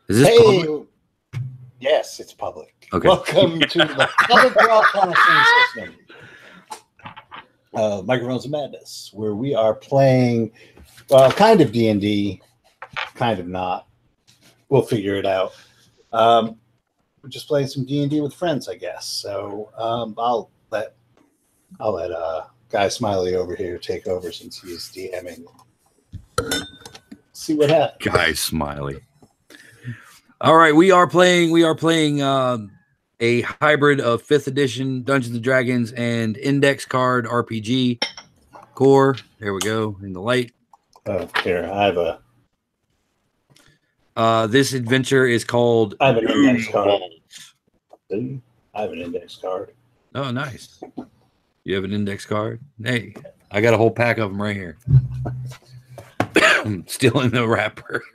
Is this public? Yes, it's public. Okay. Welcome to the Public Broadcasting System. Microphones of Madness, where we are playing, well, kind of D&D, kind of not. We'll figure it out. We're just playing some D&D with friends, I guess. So I'll let Guy Smiley over here take over since he's DMing. See what happens. Guy Smiley. All right, we are playing a hybrid of 5th edition Dungeons and Dragons and index card RPG core. There we go in the light. Here, I have this adventure is called an index card. I have an index card. Oh, nice. You have an index card? Hey, I got a whole pack of them right here. Still in the wrapper.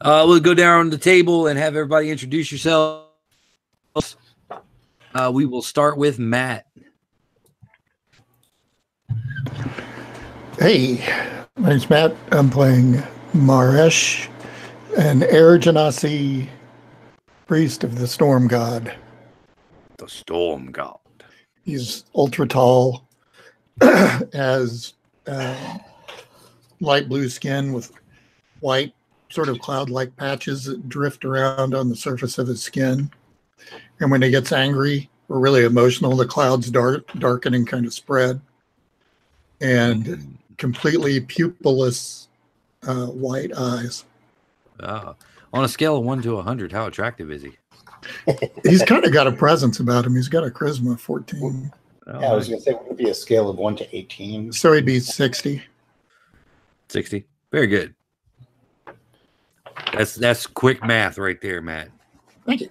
We'll go down the table and have everybody introduce yourselves. We will start with Matt. Hey, my name's Matt. I'm playing Maresh, an Air Genasi priest of the Storm God. The Storm God. He's ultra tall, has light blue skin with white sort of cloud-like patches that drift around on the surface of his skin. And when he gets angry or really emotional, the clouds darken and kind of spread. And completely pupilless white eyes. On a scale of 1 to 100, how attractive is he? He's kind of got a presence about him. He's got a charisma of 14. Yeah, I was going to say, would it be a scale of 1 to 18? So he'd be 60. 60. Very good. That's quick math right there, Matt. Thank you.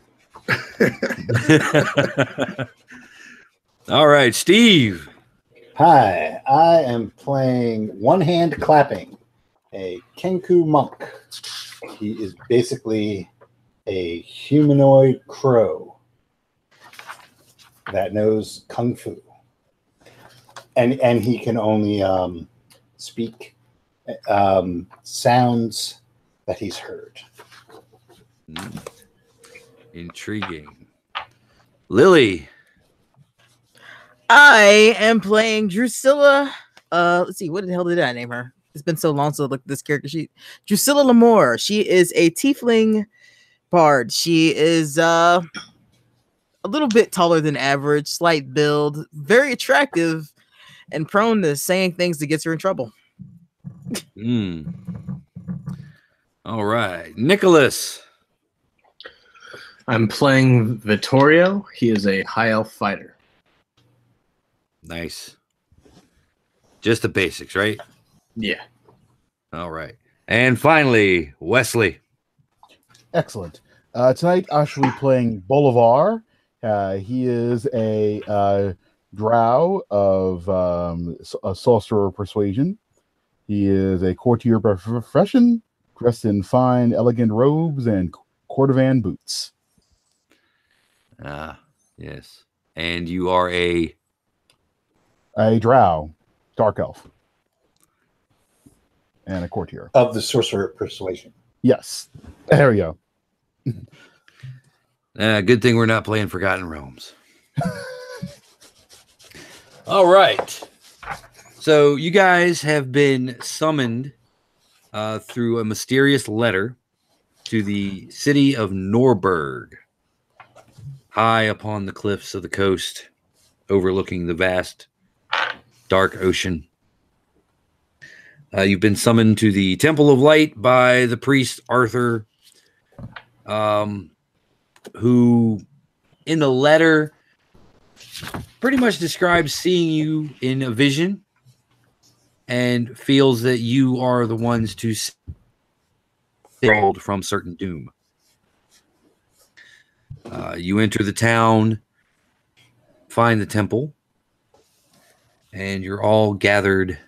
All right, Steve. Hi, I am playing One Hand Clapping, a Kenku monk. He is basically a humanoid crow that knows kung fu, and he can only speak sounds that he's heard. Intriguing. Lily. I am playing Drusilla. Let's see, what the hell did I name her? It's been so long since I looked at this character sheet. Drusilla Lamore. She is a tiefling bard. She is a little bit taller than average, slight build, very attractive, and prone to saying things that gets her in trouble. All right, Nicholas. I'm playing Vittorio. He is a high elf fighter. Nice. Just the basics, right? Yeah. All right. And finally, Wesley. Excellent. Tonight, I shall be playing Bolivar. He is a drow of a sorcerer persuasion. He is a courtier by profession, dressed in fine, elegant robes and cordovan boots. Yes. And you are a drow, dark elf, and a courtier Of the sorcerer persuasion. Yes. There we go. Good thing we're not playing Forgotten Realms. All right. So you guys have been summoned through a mysterious letter to the city of Norberg, high upon the cliffs of the coast, overlooking the vast, dark ocean. You've been summoned to the Temple of Light by the priest Arthur, who in the letter pretty much describes seeing you in a vision and feels that you are the ones to save the world from certain doom. You enter the town, find the temple, and you're all gathered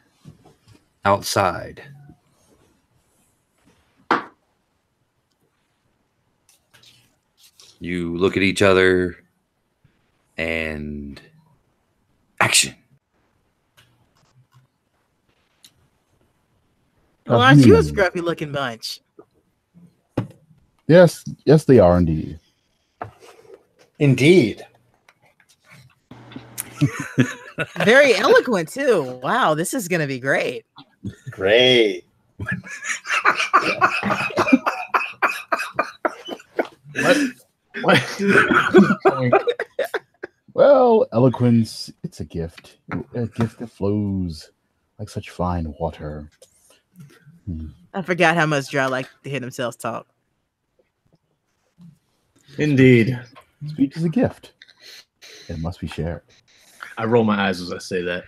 outside. You look at each other and action. Well, aren't you a scruffy looking bunch? Yes, yes, they are indeed. Indeed. Very eloquent too. Wow, this is gonna be great. Great. What? Well, eloquence, it's a gift. A gift that flows like such fine water. I forgot how much Drow like to hear themselves talk. Indeed. Speech is a gift. It must be shared. I roll my eyes as I say that.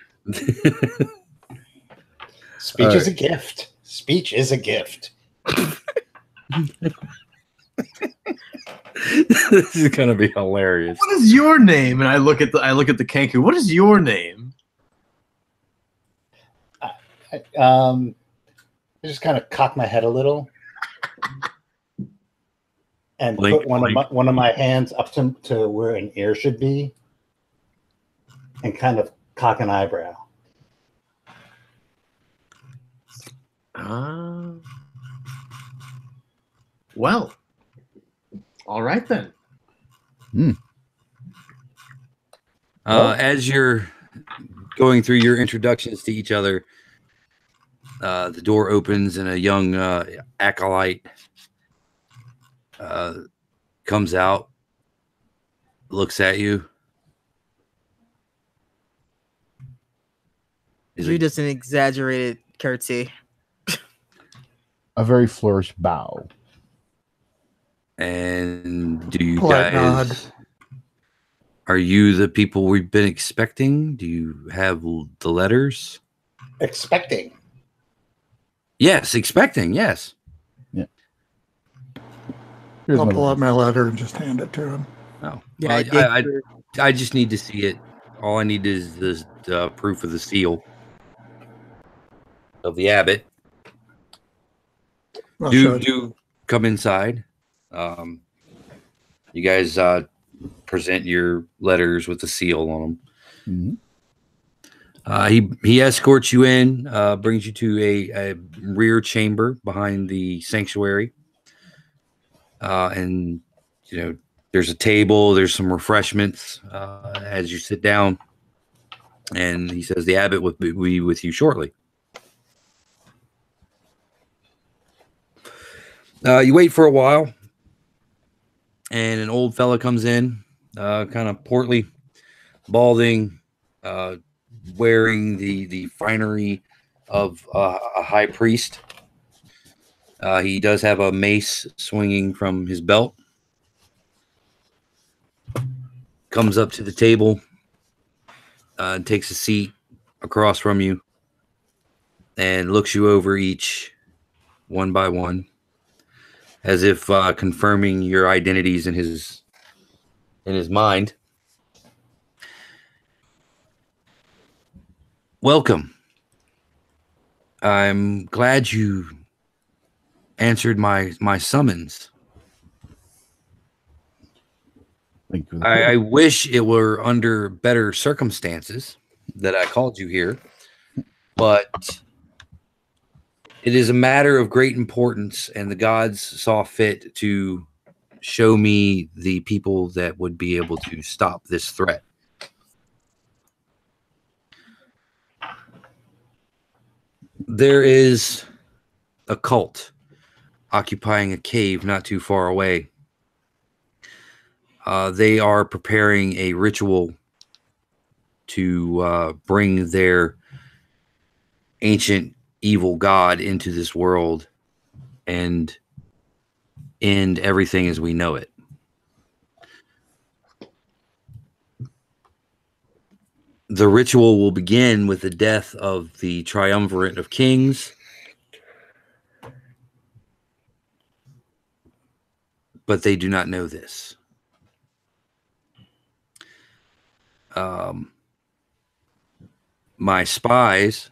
Speech is a gift. Speech is a gift. This is gonna be hilarious. What is your name? And I look at the Kenku. What is your name? I just kind of cock my head a little and Blink, put one of my hands up to where an ear should be and kind of cock an eyebrow. Well, all right then. As you're going through your introductions to each other, the door opens and a young acolyte comes out, looks at you. You just an exaggerated curtsy. A very flourished bow. And do you Polite guys? nod. Are you the people we've been expecting? Do you have the letters? Expecting. Yes, expecting. Yes. Yeah. Here's I'll my pull letter. out my letter and just hand it to him. Oh, Yeah, well, I just need to see it. All I need is this proof of the seal of the abbot. I'll show it. Do come inside. You guys present your letters with the seal on them. Mhm. He escorts you in, brings you to a rear chamber behind the sanctuary, and there's a table. There's some refreshments as you sit down, and he says the abbot will be with you shortly. You wait for a while, and an old fella comes in, kind of portly, balding, wearing the finery of a high priest. He does have a mace swinging from his belt. Comes up to the table, and takes a seat across from you, and looks you over each one by one, as if confirming your identities in his mind. Welcome. I'm glad you answered my summons. Thank you. I wish it were under better circumstances that I called you here, but it is a matter of great importance, and the gods saw fit to show me the people that would be able to stop this threat. There is a cult occupying a cave not too far away. They are preparing a ritual to bring their ancient evil god into this world and end everything as we know it. The ritual will begin with the death of the triumvirate of kings, but they do not know this. My spies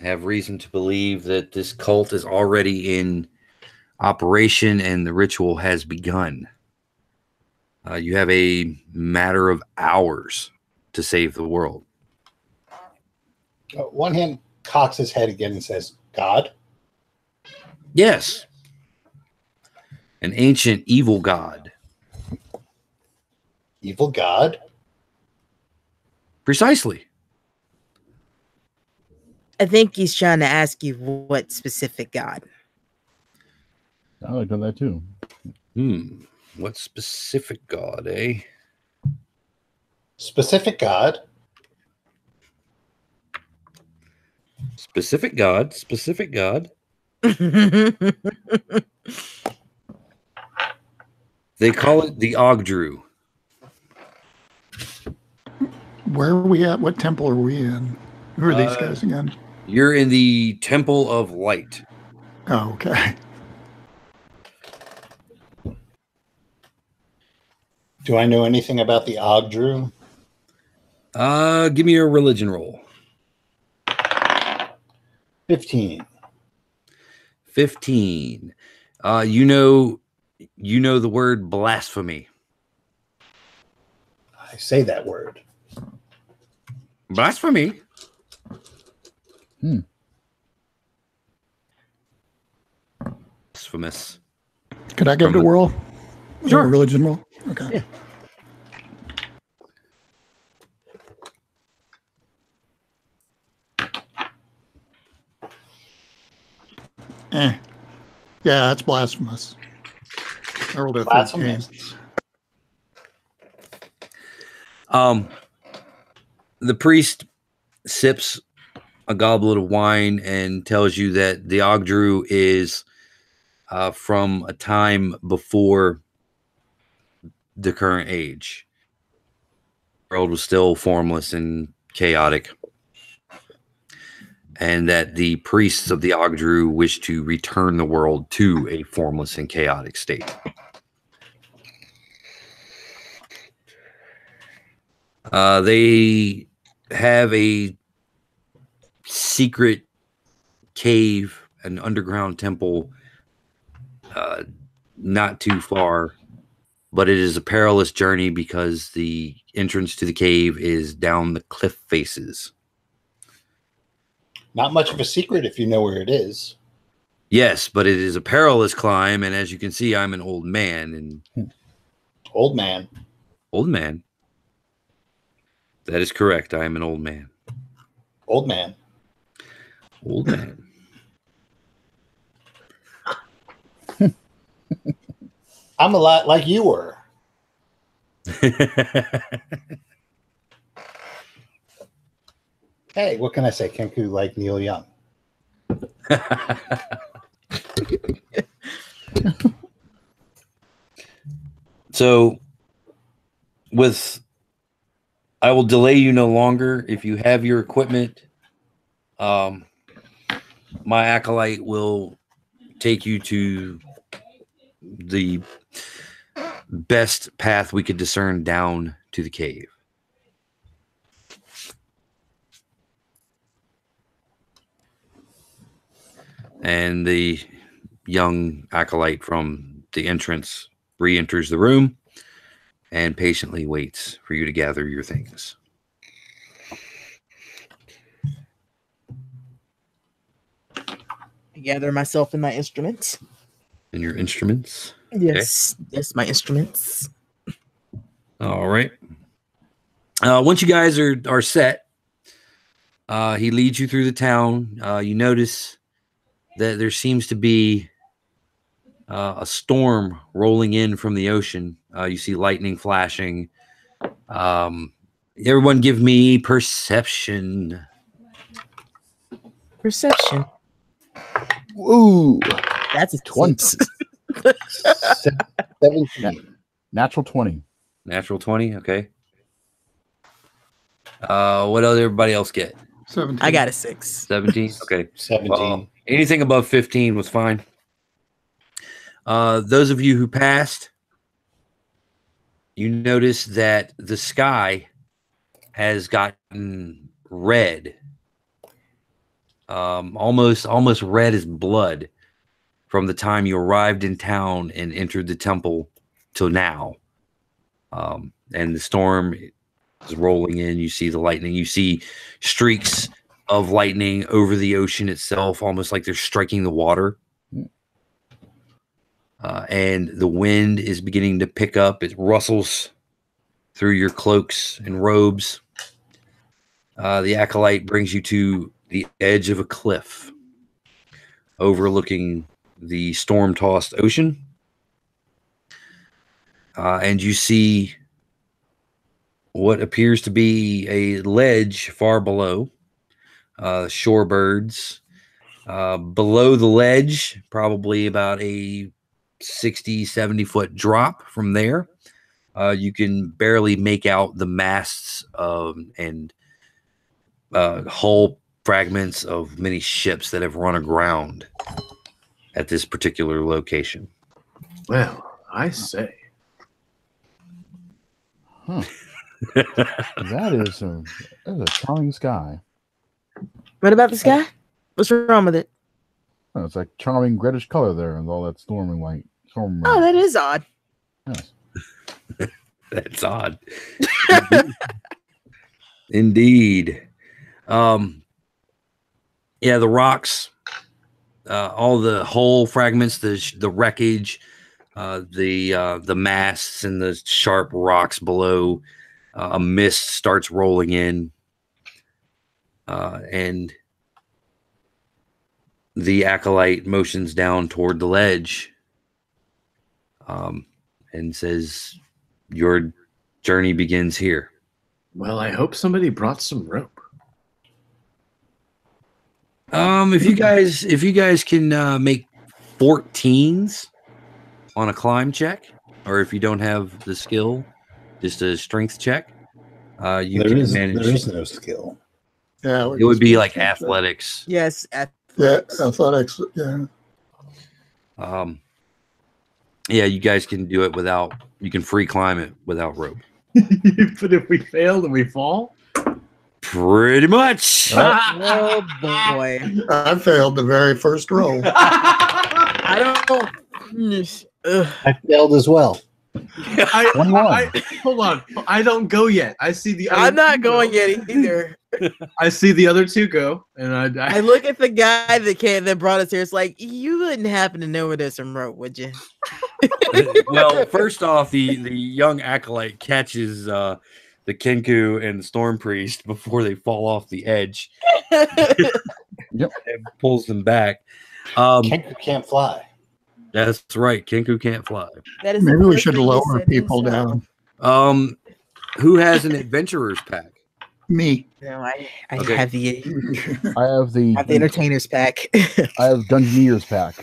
have reason to believe that this cult is already in operation and the ritual has begun. You have a matter of hours to save the world. One hand cocks his head again and says, God? Yes. An ancient evil god. Evil god? Precisely. I think he's trying to ask you what specific god. I like that too. What specific god, eh? Specific god? Specific god. Specific god. They call it the Ogdru. Where are we at? What temple are we in? Who are these guys again? You're in the Temple of Light. Oh, okay. Do I know anything about the Ogdru? Give me a religion roll. 15. 15. You know the word blasphemy. I say that word. Blasphemy. Blasphemous. Could I give it a whirl? Sure. A religion roll? Okay. Yeah, that's blasphemous. I rolled a 13. Blasphemous. The priest sips a goblet of wine and tells you that the Ogdru is from a time before the current age. The world was still formless and chaotic, and that the priests of the Ogdru wish to return the world to a formless and chaotic state. They have a secret cave, an underground temple, not too far, but it is a perilous journey because the entrance to the cave is down the cliff faces. Not much of a secret if you know where it is. Yes, but it is a perilous climb, and as you can see, I'm an old man. And Old man. old man. That is correct. I am an old man. Old man. Old man. I'm a lot like you were. Hey, what can I say? Kenku like Neil Young. So, I will delay you no longer. If you have your equipment, my acolyte will take you to the best path we could discern down to the cave. And the young acolyte from the entrance re-enters the room and patiently waits for you to gather your things. I gather myself and my instruments. And your instruments. Yes, yes, my instruments. All right. Once you guys are set, he leads you through the town. You notice that there seems to be a storm rolling in from the ocean. You see lightning flashing. Everyone give me perception. Perception. Ooh, That's a 20. 17. Natural 20. Natural 20. Okay. What did everybody else get? 17. I got a 6. 17. Okay. 17. Anything above 15 was fine. Those of you who passed, you notice that the sky has gotten red, almost red as blood from the time you arrived in town and entered the temple till now. And the storm is rolling in. You see the lightning. You see streaks of lightning over the ocean itself, almost like they're striking the water. and the wind is beginning to pick up. It rustles through your cloaks and robes. The acolyte brings you to the edge of a cliff overlooking the storm-tossed ocean. And you see what appears to be a ledge far below. Shorebirds. Below the ledge, probably about a 60, 70-foot drop from there. You can barely make out the masts and hull fragments of many ships that have run aground at this particular location. Well, I say. Huh. That is a charming sky. What about the sky? What's wrong with it? Oh, it's like charming reddish color there and all that storming light. Storm Oh, that is odd. Yes. That's odd. Indeed. Yeah, the rocks, all the hull fragments, the wreckage, the masts and the sharp rocks below. A mist starts rolling in, and the acolyte motions down toward the ledge, and says, "Your journey begins here." Well, I hope somebody brought some rope. If you guys can make 14s on a climb check, or if you don't have the skill, just a strength check, you can manage. There is no skill. Yeah, It would be like athletics. Yes. Yeah, athletics. Yeah. Yeah, you guys can do it without. You can free climb it without rope. But if we fail, then we fall? Pretty much. Oh boy. I failed the very first roll. I don't. I failed as well. Hold on. I don't go yet. I see the other I'm not two going go. yet either. I see the other two go, and I I look at the guy that brought us here. It's like, you wouldn't happen to know where there's some rope, would you? Well, first off, the young acolyte catches the Kenku and the Storm Priest before they fall off the edge. Yep. And pulls them back. Kenku can't fly. That's right. Kenku can't fly. That is the Maybe we first should thing you lower said people yourself. down. Who has an adventurer's pack? Me. No, I Okay. have the I have the entertainer's pack. I have Dungeoneer's pack.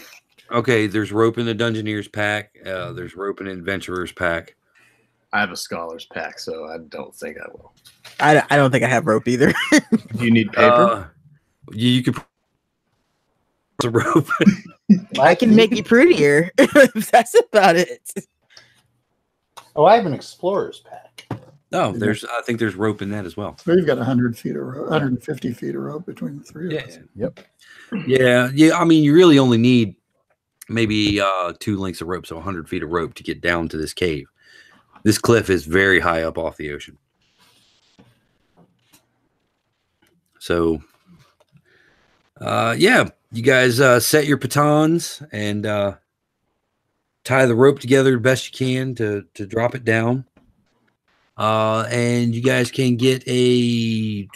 Okay, there's rope in the Dungeoneer's pack. There's rope in the adventurer's pack. I have a scholar's pack, so I don't think I will. I don't think I have rope either. Do you need paper? You could the rope. I can make you prettier. That's about it. Oh, I have an explorer's pack. No, I think there's rope in that as well. We've got 100 feet of rope, 150 feet of rope between the three of Yeah. us. Yep. Yeah. I mean, you really only need maybe 2 lengths of rope, so 100 feet of rope to get down to this cave. This cliff is very high up off the ocean. So, yeah, you guys set your batons and tie the rope together the best you can to drop it down. And you guys can get a...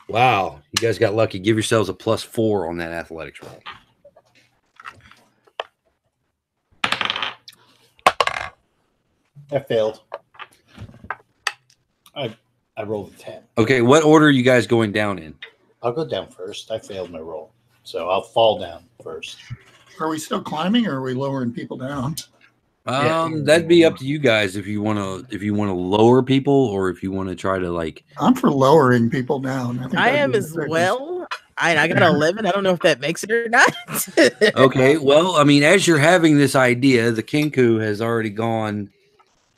Wow, you guys got lucky. Give yourselves a +4 on that athletics roll. I failed. I rolled a 10. Okay, what order are you guys going down in? I'll go down first. I failed my roll. So I'll fall down first. Are we still climbing or are we lowering people down? That'd be up to you guys if you want to lower people or if you want to try to like. I'm for lowering people down. think I that'd am be as effective. well. I got 11. I don't know if that makes it or not. Okay, well, I mean, as you're having this idea, the Kenku has already gone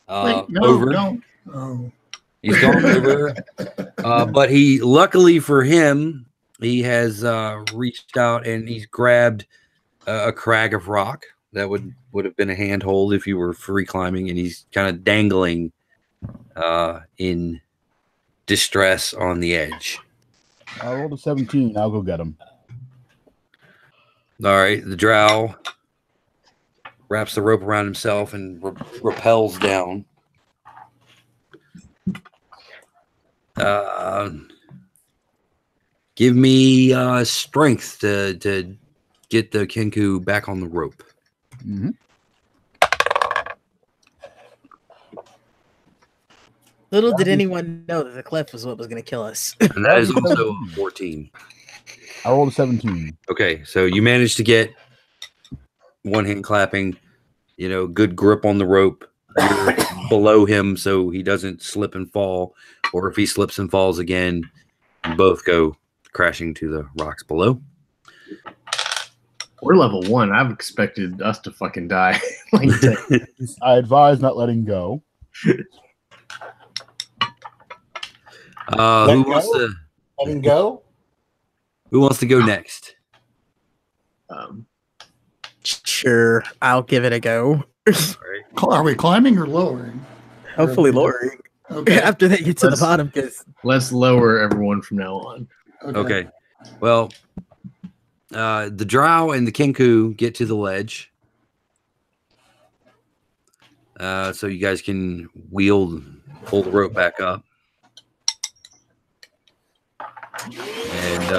Wait, no, over. no. Oh, He's gone over, but he, luckily for him, he has reached out and he's grabbed a crag of rock that would have been a handhold if you were free climbing, and he's kind of dangling in distress on the edge. I rolled a 17. I'll go get him. All right, the drow wraps the rope around himself and rappels down. Give me strength to get the Kenku back on the rope. Mhm. Little did anyone know that the clef was what was going to kill us. And that is also a 14. I rolled a 17. Okay, so you managed to get one hand clapping, good grip on the rope. You're below him so he doesn't slip and fall, or if he slips and falls again, you both go crashing to the rocks below. We're level 1. I've expected us to fucking die. Like that. I advise not letting go. Who wants to? Let him go. Who wants to go next? Sure, I'll give it a go. Are we climbing or lowering? Hopefully lowering. Okay. After they get to the bottom, because Let's lower everyone from now on. Okay. Well, the drow and the Kenku get to the ledge. So you guys can pull the rope back up. And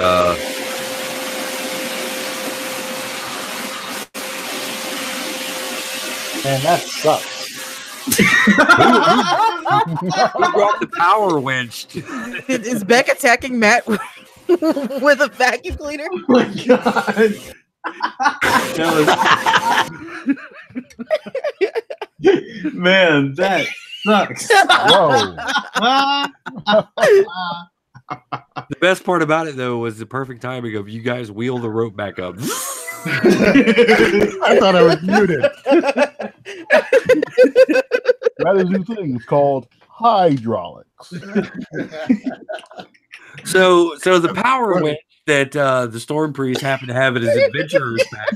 Man, that sucks. who brought the power winch? is Beck attacking Matt with a vacuum cleaner? Oh my god. Man, that sucks. Whoa. The best part about it, though, was the perfect timing of you guys wheel the rope back up. I thought I was muted. That is a new thing. It's called hydraulics. So the power winch that the Storm Priest happened to have in his adventurer's pack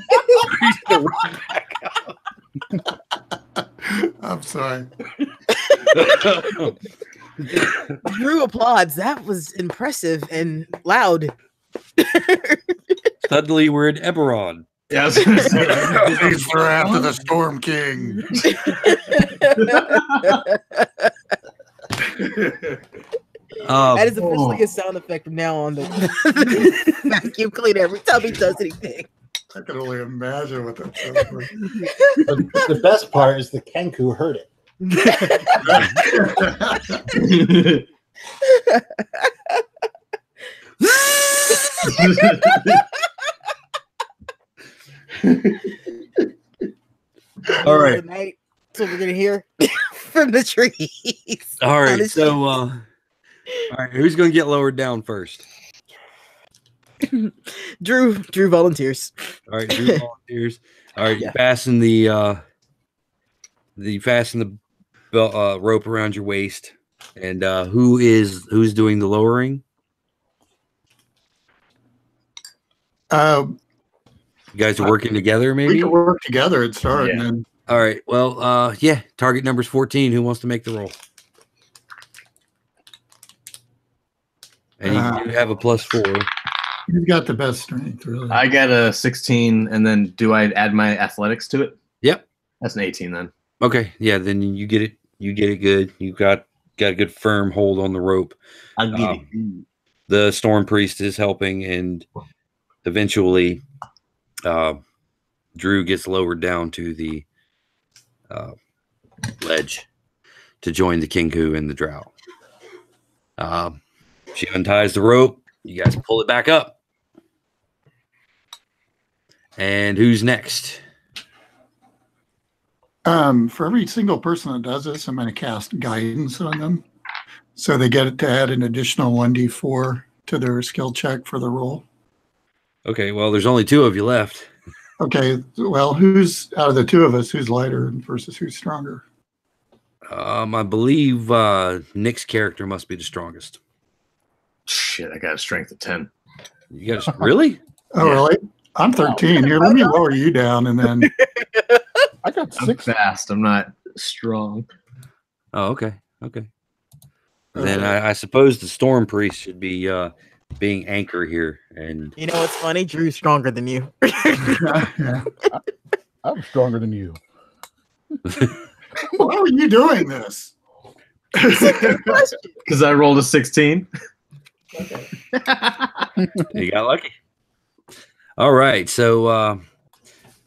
raised the rope back up. I'm sorry. Drew applauds. That was impressive and loud. Suddenly, we're in Eberron. Yeah, I was gonna say, These for after the Storm King. That is officially a sound effect from now on. The vacuum cleaner every time he does anything. I can only imagine what that sounds like. The best part is the Kenku heard it. All right. That's what we're gonna hear from the trees. All right. Honestly. So, all right. Who's going to get lowered down first? Drew volunteers. All right. Drew volunteers. All right. Yeah. You fasten the rope around your waist, and who's doing the lowering? You guys are working together, We maybe. can work together and start. Yeah. And then All right. Well, yeah. Target number's 14. Who wants to make the roll? And you do have a +4. you've got the best strength, really. I got a 16, and then do I add my athletics to it? Yep. That's an 18 then. Okay. Yeah. Then you get it. You get it good. You got a good firm hold on the rope. I'll get it. The Storm Priest is helping, and eventually, Drew gets lowered down to the ledge to join the Kenku and the Drow. She unties the rope. You guys pull it back up. And who's next? For every single person that does this, I'm going to cast guidance on them. So they get to add an additional 1d4 to their skill check for the roll. Okay, well, there's only 2 of you left. Okay, well, who's out of the 2 of us, who's lighter versus who's stronger? I believe Nick's character must be the strongest. Shit, I got a strength of 10. You guys really? Oh, Yeah. really? I'm 13. Here, let me lower you down, and then I got I'm 6. fast. I'm not strong. Oh, okay. Okay. Then I suppose the Storm Priest should be being anchor here. And You know what's funny? Drew's stronger than you. I'm stronger than you. Why are you doing this? Because I rolled a 16. you got lucky. All right, so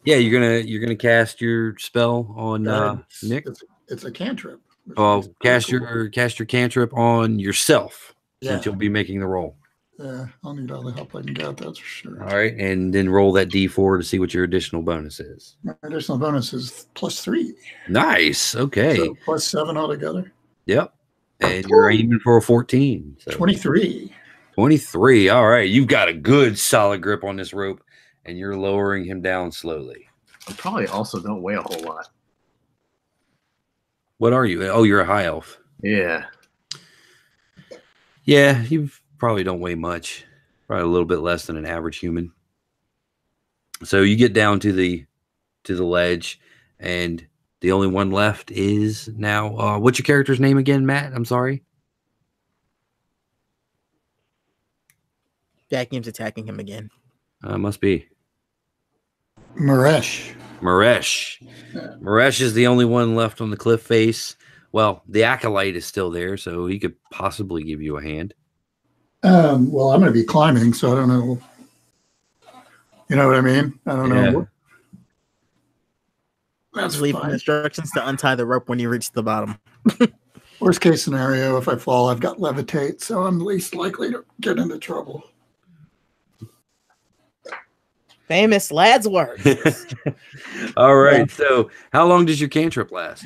yeah, you're gonna cast your spell on Nick. It's a cantrip. Oh, cast your cantrip on yourself, Yeah. since you'll be making the roll. Yeah, I'll need all the help I can get, that's for sure. All right, and then roll that D4 to see what your additional bonus is. My additional bonus is +3. Nice. Okay. So +7 altogether. Yep. And you're aiming for a 14. So 23. 23. All right. You've got a good solid grip on this rope, and you're lowering him down slowly. I probably also don't weigh a whole lot. What are you? Oh, you're a high elf. Yeah. Yeah, you probably don't weigh much. Probably a little bit less than an average human. So you get down to the ledge, and the only one left is now. What's your character's name again, Matt? I'm sorry. Jackham's attacking him again. Must be Maresh. Maresh. Maresh is the only one left on the cliff face. Well, the acolyte is still there, so he could possibly give you a hand. Well, I'm going to be climbing, so I don't know. You know what I mean? I don't Yeah. know. That's Leave him fine. instructions to untie the rope when you reach the bottom. Worst case scenario, if I fall, I've got levitate, so I'm least likely to get into trouble. Famous lad's work. All right. Yeah. So, how long does your cantrip last?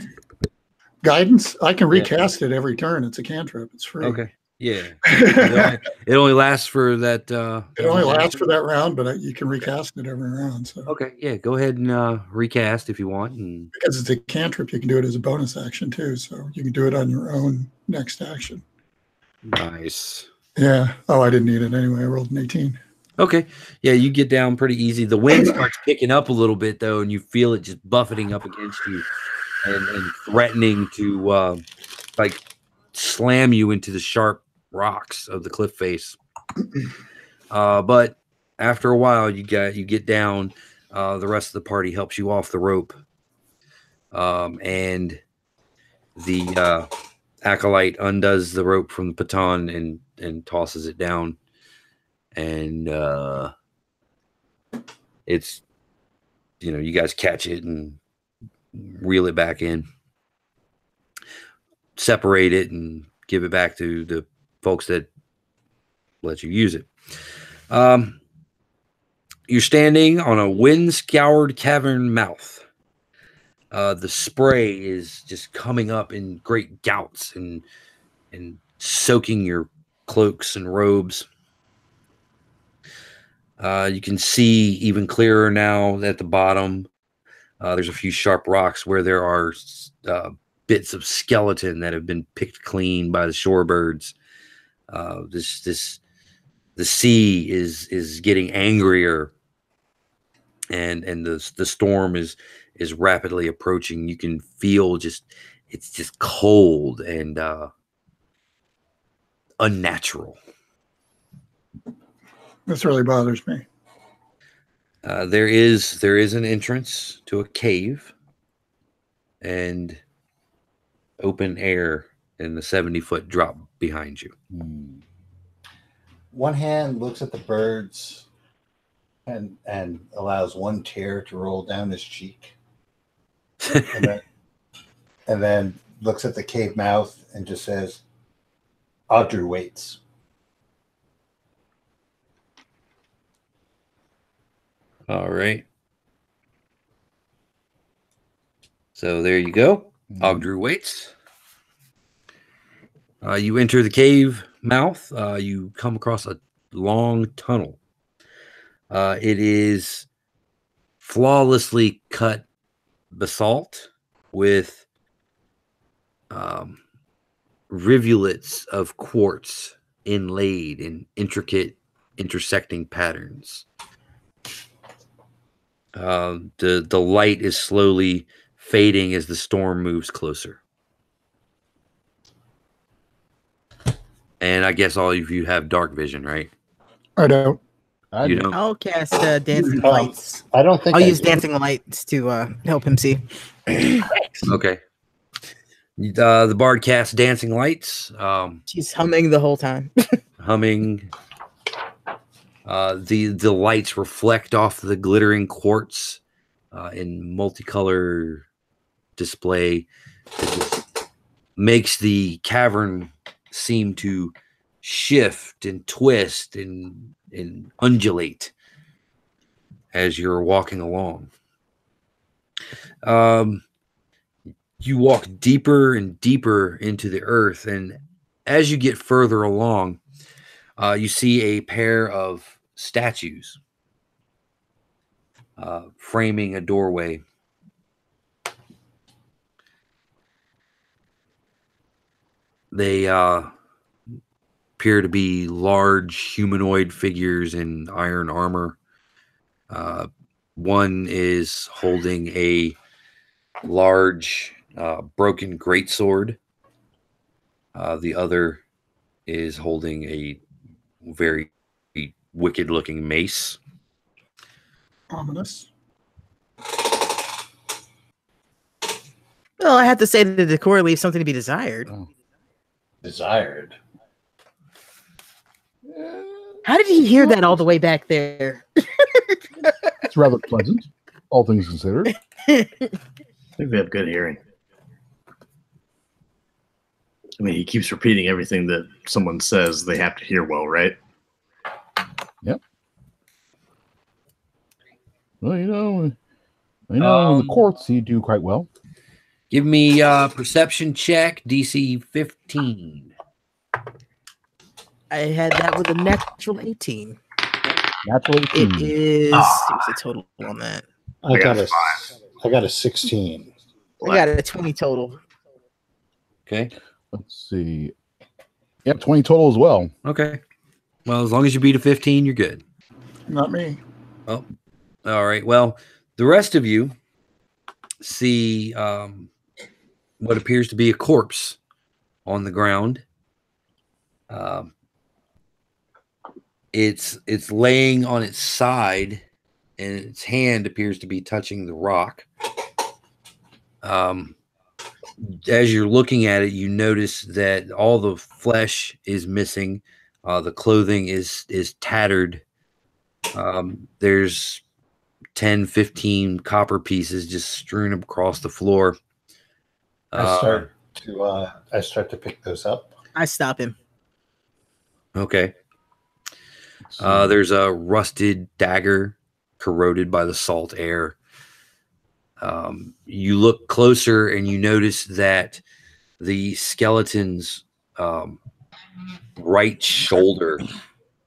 Guidance, I can Yeah. recast it every turn. It's a cantrip. It's free. Okay. Yeah. It only lasts for that. It only lasts for that round, but you can recast it every round. So Okay. Yeah. Go ahead and recast if you want. And because it's a cantrip, you can do it as a bonus action too. So you can do it on your own next action. nice. Yeah. Oh, I didn't need it anyway. I rolled an 18. Okay. Yeah, you get down pretty easy. The wind starts picking up a little bit though, and you feel it just buffeting up against you and threatening to like slam you into the sharp rocks of the cliff face. But after a while, you get down. The rest of the party helps you off the rope, and the acolyte undoes the rope from the baton and tosses it down. And it's, you guys catch it and reel it back in, separate it, and give it back to the folks that let you use it. You're standing on a wind-scoured cavern mouth. The spray is just coming up in great gouts and soaking your cloaks and robes. You can see even clearer now at the bottom. There's a few sharp rocks where there are bits of skeleton that have been picked clean by the shorebirds. The sea is getting angrier, and the storm is rapidly approaching. You can feel it's just cold and unnatural. This really bothers me. There is an entrance to a cave and open air in the 70-foot drop behind you. One hand looks at the birds and allows one tear to roll down his cheek. and then looks at the cave mouth and just says, Audrey waits. All right. So there you go. Ogdru waits. You enter the cave mouth. You come across a long tunnel. It is flawlessly cut basalt with rivulets of quartz inlaid in intricate intersecting patterns. The light is slowly fading as the storm moves closer. And I guess all of you have dark vision, right? I don't. You don't. I'll cast dancing Um, lights. I don't think I'll I use do. dancing lights to help him see. Okay. The bard casts dancing lights, She's humming the whole time. humming. The lights reflect off the glittering quartz in multicolor display. It just makes the cavern seem to shift and twist and undulate as you're walking along. You walk deeper and deeper into the earth, and as you get further along, you see a pair of statues framing a doorway. They appear to be large humanoid figures in iron armor. One is holding a large broken greatsword. The other is holding a very wicked-looking mace. Ominous. Well, I have to say that the decor leaves something to be desired. Desired. How did he hear that all the way back there? It's rather pleasant, all things considered. I think they have good hearing. I mean, he keeps repeating everything that someone says. They have to hear well, right? Yep. Well, in the courts, you do quite well. Give me perception check, DC 15. I had that with a natural 18. Natural 18. It is. What's the total on that? I got a 16. I got a 20 total. Okay. Let's see. Yep, 20 total as well. Okay. Well, as long as you beat a 15, you're good. Not me. Oh, all right. Well, the rest of you see what appears to be a corpse on the ground. It's laying on its side, and its hand appears to be touching the rock. As you're looking at it, you notice that all the flesh is missing. The clothing is tattered. There's 10, 15 copper pieces just strewn across the floor. I start to pick those up. I stop him. Okay. There's a rusted dagger corroded by the salt air. You look closer and you notice that the skeleton's right shoulder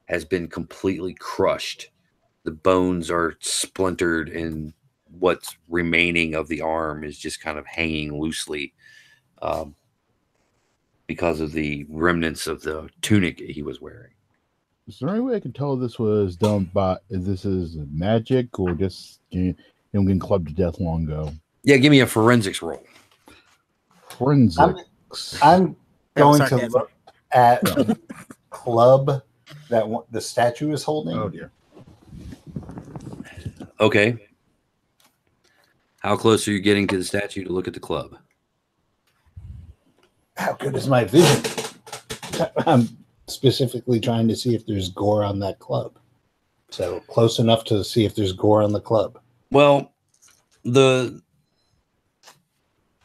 has been completely crushed. The bones are splintered and what's remaining of the arm is just kind of hanging loosely because of the remnants of the tunic he was wearing. Is there any way I can tell if this was done by, if this is magic or just him getting clubbed to death long ago? Yeah, give me a forensics roll. Forensics. I'm going to sarcasm. look at the club that the statue is holding. Oh dear. Okay. How close are you getting to the statue to look at the club? How good is my vision? I'm specifically trying to see if there's gore on that club. So close enough to see if there's gore on the club. Well, the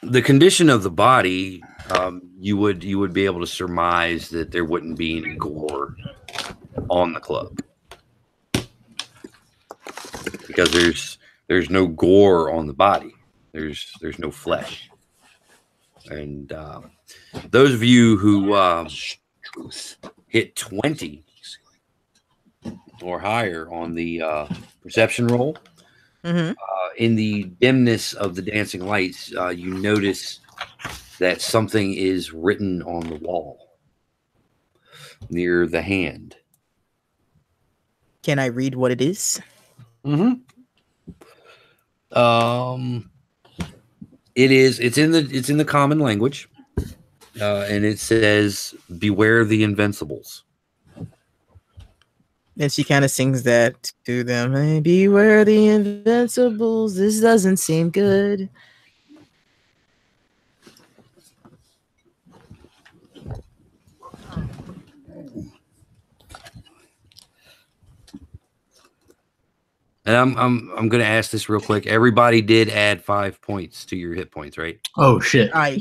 condition of the body, you would be able to surmise that there wouldn't be any gore on the club because there's no gore on the body. There's no flesh, and those of you who hit 20 or higher on the perception roll. Mm-hmm. In the dimness of the dancing lights, you notice that something is written on the wall near the hand. Can I read what it is? Mm-hmm. It's in the common language, and it says, "Beware the invincibles." And she kind of sings that to them. Hey, beware the invincibles. This doesn't seem good. And I'm gonna ask this real quick. Everybody did add 5 points to your hit points, right? Oh shit. I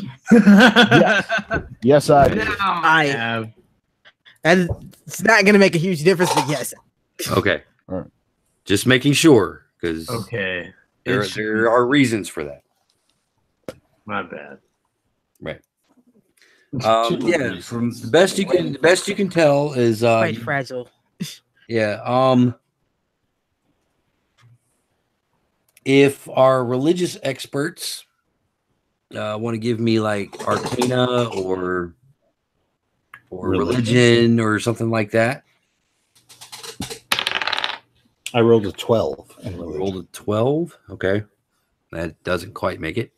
Yes, I did. have and it's not gonna make a huge difference, but yes. Okay. All right. Just making sure, because okay. there are reasons for that. My bad. Right. Yeah. From the best you can tell is Quite fragile. yeah. If our religious experts want to give me like Arcana or religion or something like that. I rolled a 12 in religion. Rolled a 12. Okay. That doesn't quite make it.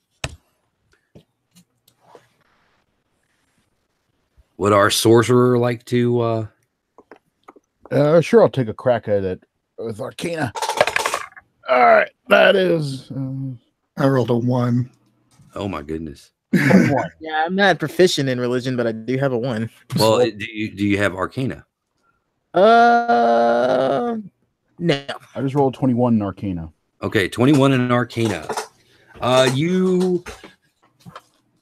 Would our sorcerer like to Sure, I'll take a crack at it with Arcana. All right, that is I rolled a 1. oh my goodness. Yeah, I'm not proficient in religion, but I do have a 1. Well, do you have Arcana? No. I just rolled 21 in Arcana. Okay, 21 in Arcana. You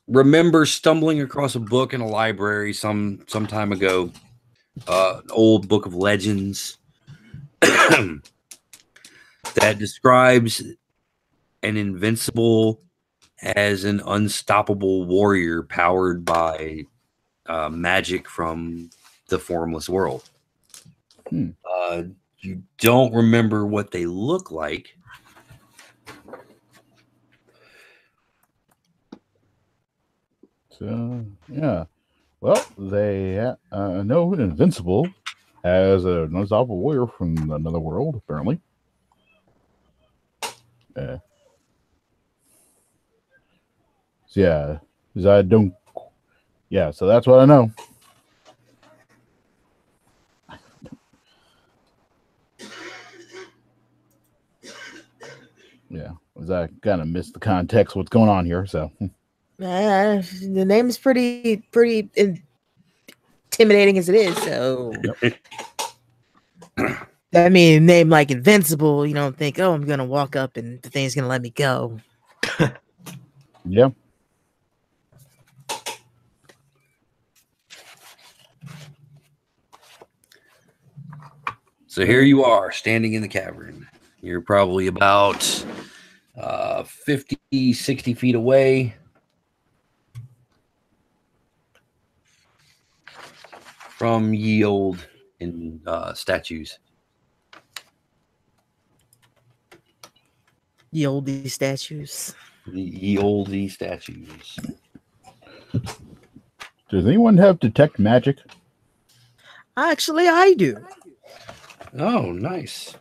remember stumbling across a book in a library some time ago, an old book of legends that describes an invincible as an unstoppable warrior powered by magic from the formless world. You don't remember what they look like. So yeah, well, they know Invincible as an unstoppable warrior from another world, apparently. So yeah, 'cause I don't. Yeah, so that's what I know. Yeah, because I kind of missed the context of what's going on here. So The name is pretty intimidating as it is. So, I mean, a name like Invincible, you don't think, oh, I'm gonna walk up and the thing's gonna let me go. yeah. So here you are, standing in the cavern. You're probably about 50, 60 feet away. From ye old in statues. Ye oldie statues. The ye oldie statues. Does anyone have detect magic? Actually, I do. Oh, nice.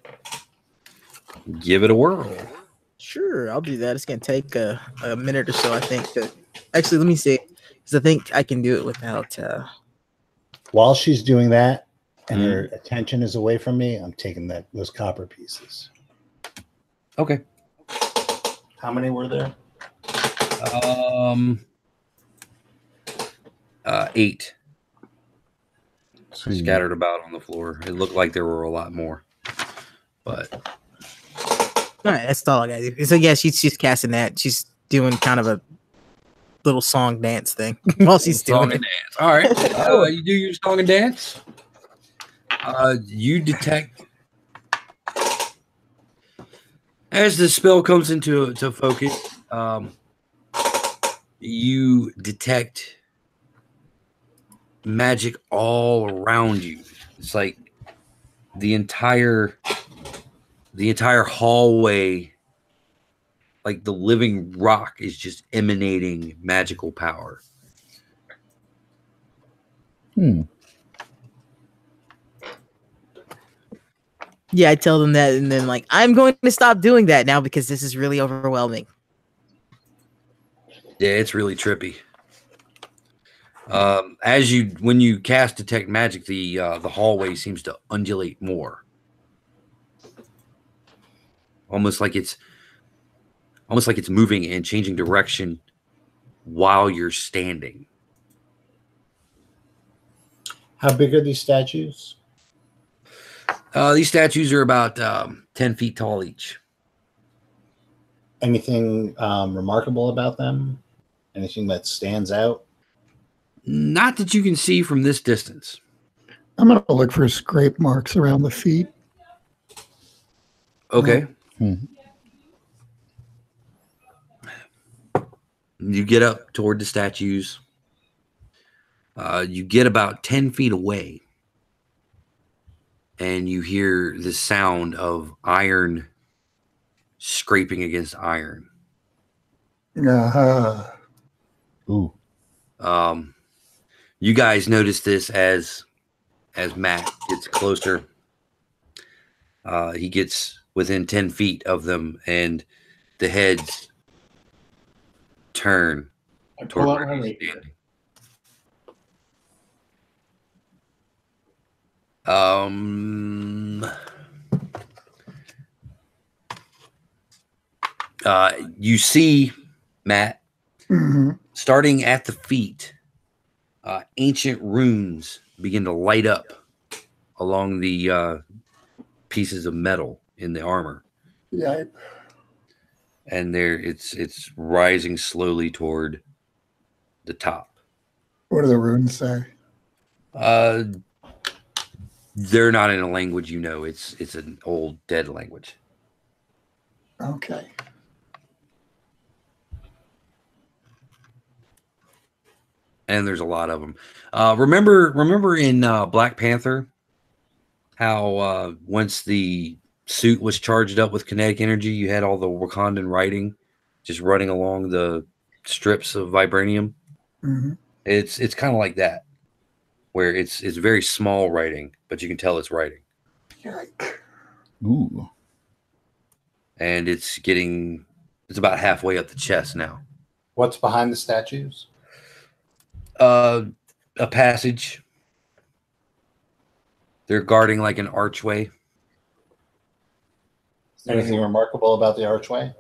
Give it a whirl. Sure, I'll do that. It's gonna take a minute or so, I think. Actually, let me see, because I think I can do it without. While she's doing that and her attention is away from me, I'm taking those copper pieces. Okay. How many were there? 8 See. scattered about on the floor. It looked like there were a lot more, but All right, that's all I gotta do. So yeah, she's casting that. She's doing kind of a little song dance thing while she's song doing and it. dance. All right. You do your song and dance. You detect as the spell comes into focus. You detect magic all around you. It's like the entire hallway, like the living rock, is just emanating magical power. Yeah, I tell them that, and then like, I'm going to stop doing that now because this is really overwhelming. Yeah, it's really trippy. When you cast detect magic, the hallway seems to undulate more. almost like it's moving and changing direction while you're standing. How big are these statues? These statues are about 10 feet tall each. Anything remarkable about them? Anything that stands out? Not that you can see from this distance. I'm going to look for scrape marks around the feet. Okay. Mhm. You get up toward the statues. You get about 10 feet away, and you hear the sound of iron scraping against iron. Uh-huh. Ooh. You guys notice this as Matt gets closer. He gets within 10 feet of them, and the heads turn I toward pull out where my he's rapier. standing. You see, Matt, Mhm. starting at the feet, ancient runes begin to light up along the pieces of metal in the armor, Yipe. and it's rising slowly toward the top. What do the runes say? They're not in a language you know. It's an old dead language. Okay. And there's a lot of them. Remember in Black Panther how once the suit was charged up with kinetic energy, you had all the Wakandan writing just running along the strips of vibranium. hmm It's kind of like that, where it's very small writing, but you can tell it's writing, Yike. Ooh. and it's about halfway up the chest now. What's behind the statues? A passage. They're guarding like an archway. Anything remarkable about the archway?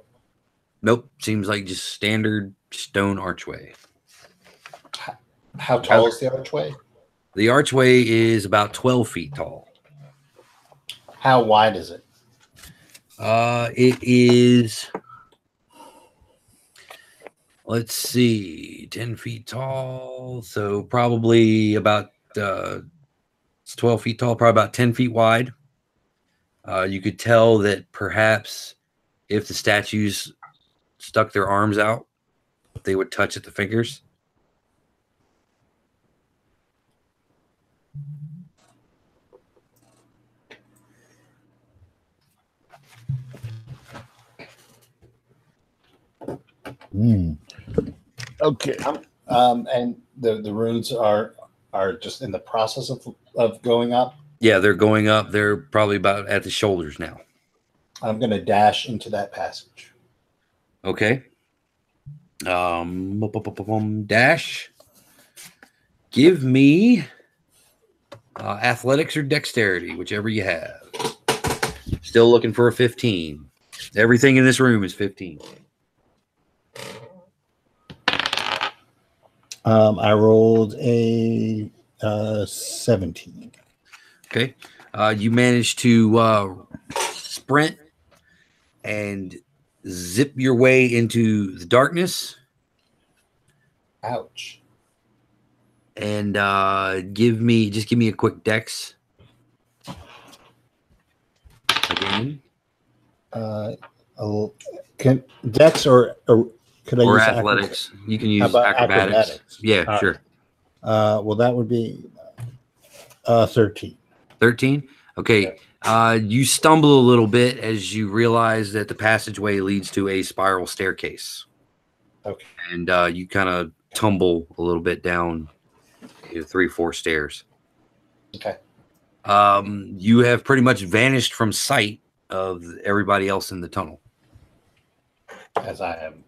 Nope, seems like just standard stone archway. How tall is the archway? The archway is about 12 feet tall. How wide is it? It is, let's see, 10 feet tall. So probably about, it's 12 feet tall, probably about 10 feet wide. You could tell that perhaps if the statues stuck their arms out, they would touch at the fingers. Mm. Okay. And the runes are just in the process of going up. Yeah, they're going up. They're probably about at the shoulders now. I'm going to dash into that passage. Okay. Dash. Give me athletics or dexterity, whichever you have. Still looking for a 15. Everything in this room is 15. I rolled a 17. Okay. You managed to sprint and zip your way into the darkness. Ouch. And give me a quick dex. Again. Can dex or could I Or use athletics. You can use How about acrobatics. acrobatics? Yeah, All sure. Well, that would be 13. 13. Okay. You stumble a little bit as you realize that the passageway leads to a spiral staircase. Okay. And you kind of tumble a little bit down 3-4 stairs. Okay. You have pretty much vanished from sight of everybody else in the tunnel. As I am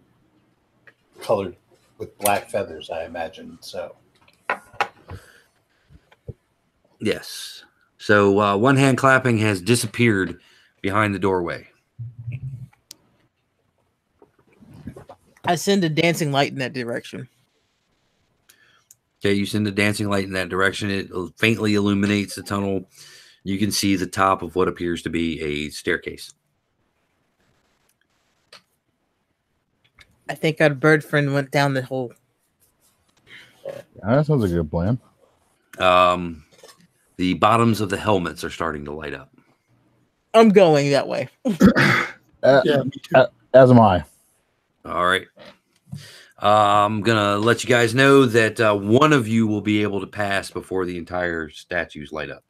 colored with black feathers, I imagine. So Yes. So one hand clapping has disappeared behind the doorway. I send a dancing light in that direction. Okay, you send a dancing light in that direction. It faintly illuminates the tunnel. You can see the top of what appears to be a staircase. I think our bird friend went down the hole. Yeah, that sounds like a good plan. The bottoms of the helmets are starting to light up. I'm going that way. Yeah, me too. As am I. All right. I'm going to let you guys know that one of you will be able to pass before the entire statues light up.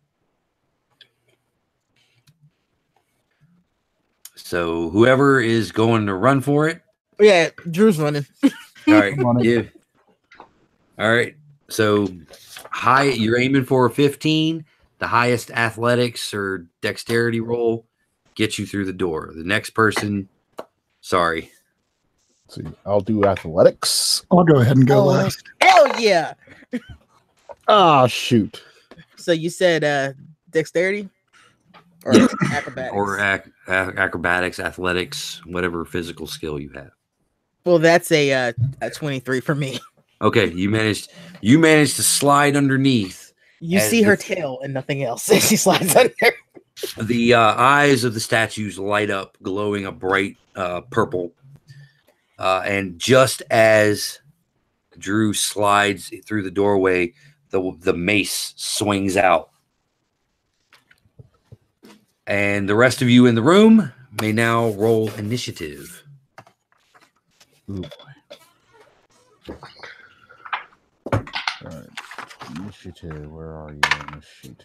So whoever is going to run for it. Yeah, Drew's running. All right. I'm on it. Give. All right. So you're aiming for a 15. The highest athletics or dexterity roll gets you through the door. The next person, sorry. Let's see, I'll do athletics. I'll go ahead and go Oh, last. hell yeah! Ah, shoot. So you said dexterity or acrobatics? Or acrobatics, athletics, whatever physical skill you have. Well, that's a 23 for me. Okay, you managed to slide underneath. You As see her the- tail and nothing else. She slides under. The eyes of the statues light up, glowing a bright purple. And just as Drew slides through the doorway, the mace swings out. And the rest of you in the room may now roll initiative. Ooh, boy. All right. Initiative. Where are you on this sheet?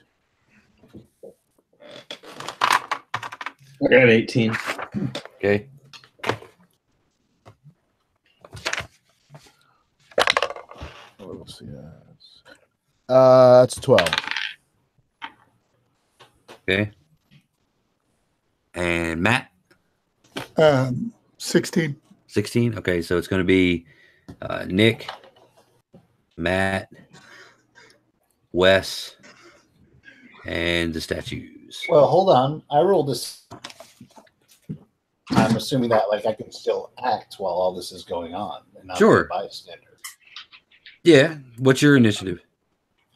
I got 18. Okay. Oh, let's see. That's 12. Okay. And Matt, 16. 16. Okay, so it's going to be Nick, Matt, Wes, and the statues. Well, hold on. I rolled this. I'm assuming that like I can still act while all this is going on and not Sure. be a bystander. Yeah. What's your initiative?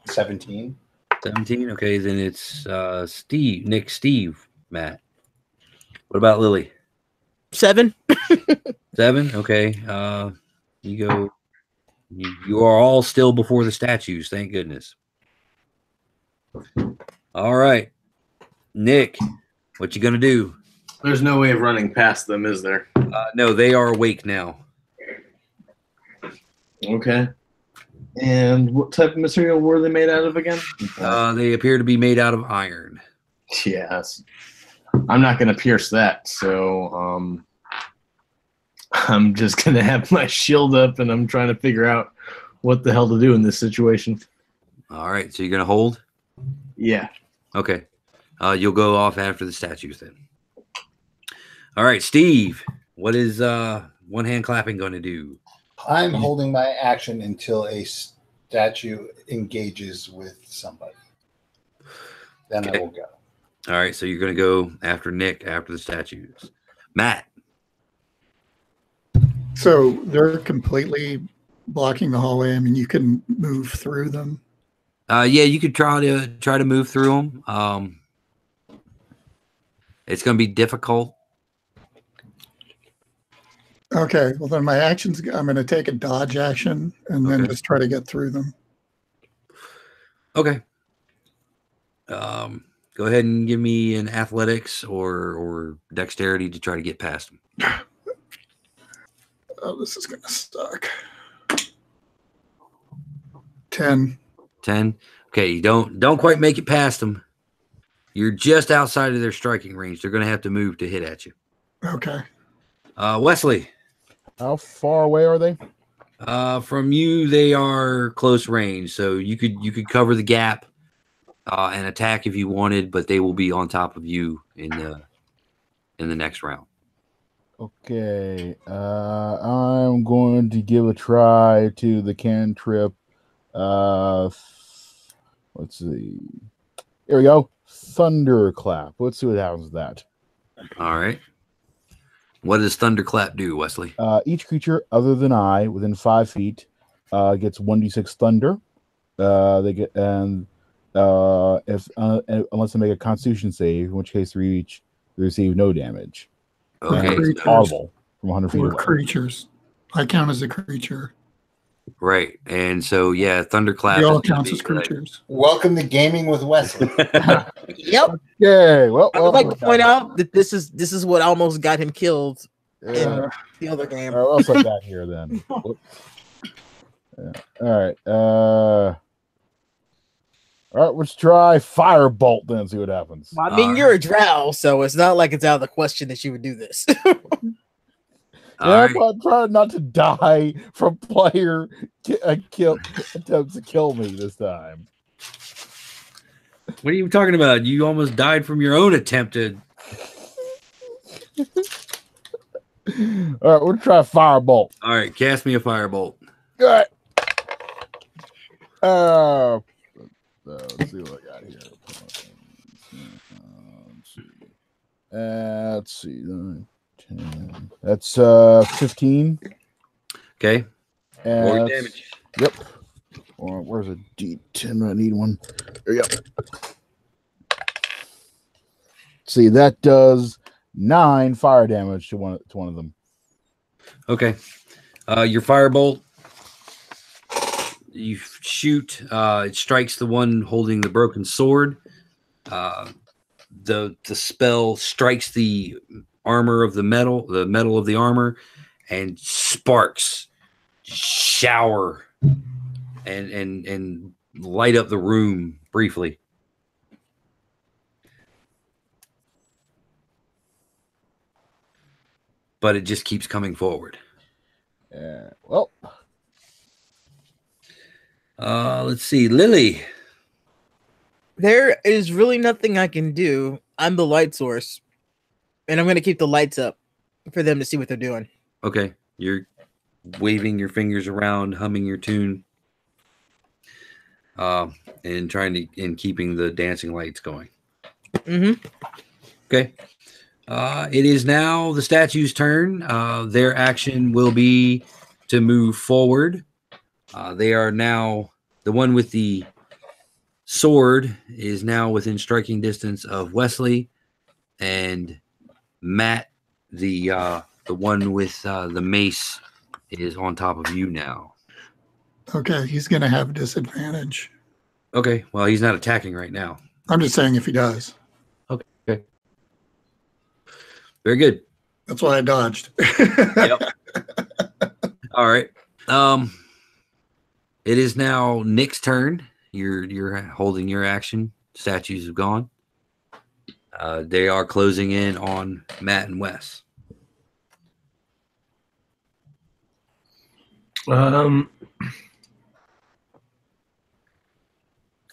17. 17. Okay, then it's Nick, Steve, Matt. What about Lily? 7. 7. Okay. You go. You are all still before the statues. Thank goodness. All right, Nick, what you gonna do? There's no way of running past them, is there? No, they are awake now. Okay. And what type of material were they made out of again? They appear to be made out of iron. Yes. I'm not going to pierce that, so I'm just going to have my shield up, and I'm trying to figure out what the hell to do in this situation. All right, so you're gonna hold. Yeah. Okay. You'll go off after the statues then. All right, Steve, what is one hand clapping going to do? I'm holding my action until a statue engages with somebody. Then Okay. I will go. All right, so you're going to go after Nick after the statues. Matt. So they're completely blocking the hallway. I mean, you can move through them. Yeah, you could try to move through them. It's going to be difficult. Okay, well then my actions, I'm going to take a dodge action and then Okay. just try to get through them. Okay. Go ahead and give me an athletics or dexterity to try to get past them. Oh, this is going to suck. 10. 10. Okay, you don't quite make it past them. You're just outside of their striking range. They're going to have to move to hit at you. Okay. Wesley, How far away are they? from you, they are close range, so you could cover the gap and attack if you wanted, but they will be on top of you in the next round. Okay. I'm going to give a try to the cantrip. Let's see. Here we go. Thunderclap. Let's see what happens with that. All right. What does Thunderclap do, Wesley? Each creature other than I within 5 feet gets 1d6 thunder. They get if unless they make a Constitution save, in which case they receive no damage. Okay, And it's so- audible from 100 feet Or away. creatures. I count as a creature. right. And so, yeah, Thunderclap. We all is gonna count be as creatures. Welcome to Gaming with Wesley. Yep. Yay! Well, I would like to point out that this is what almost got him killed Yeah. in the other game. All right, what else I got here then? Whoop. Yeah. All right. All right, let's try Firebolt then and see what happens. I mean, you're a drow, so it's not like it's out of the question that you would do this. All Yeah, right. I'm trying not to die from player attempts to kill me this time. What are you talking about? You almost died from your own attempt to. All right, we'll try Firebolt. All right, cast me a firebolt. All right. Let's see what I got here. Let's see. 9, 10. That's 15. Okay. Roll your And damage. Yep. Where's a D10? I need one. There you go. See, that does 9 fire damage to one of them. Okay. Your firebolt. You shoot. It strikes the one holding the broken sword. The spell strikes the armor of the metal of the armor, and sparks shower and light up the room briefly. But it just keeps coming forward. Well, Let's see, Lily. There is really nothing I can do. I'm the light source, and I'm going to keep the lights up for them to see what they're doing. Okay, you're waving your fingers around, humming your tune, and keeping the dancing lights going. Mm-hmm. Okay. It is now the statue's turn. Their action will be to move forward. They are now the one with the sword is now within striking distance of Wesley, and Matt, the one with the mace, is on top of you now. Okay, he's going to have disadvantage. Okay, well, he's not attacking right now. I'm just saying if he does. Okay. Very good. That's why I dodged. Yep. All right. It is now Nick's turn. You're holding your action. Statues have gone. They are closing in on Matt and Wes. Can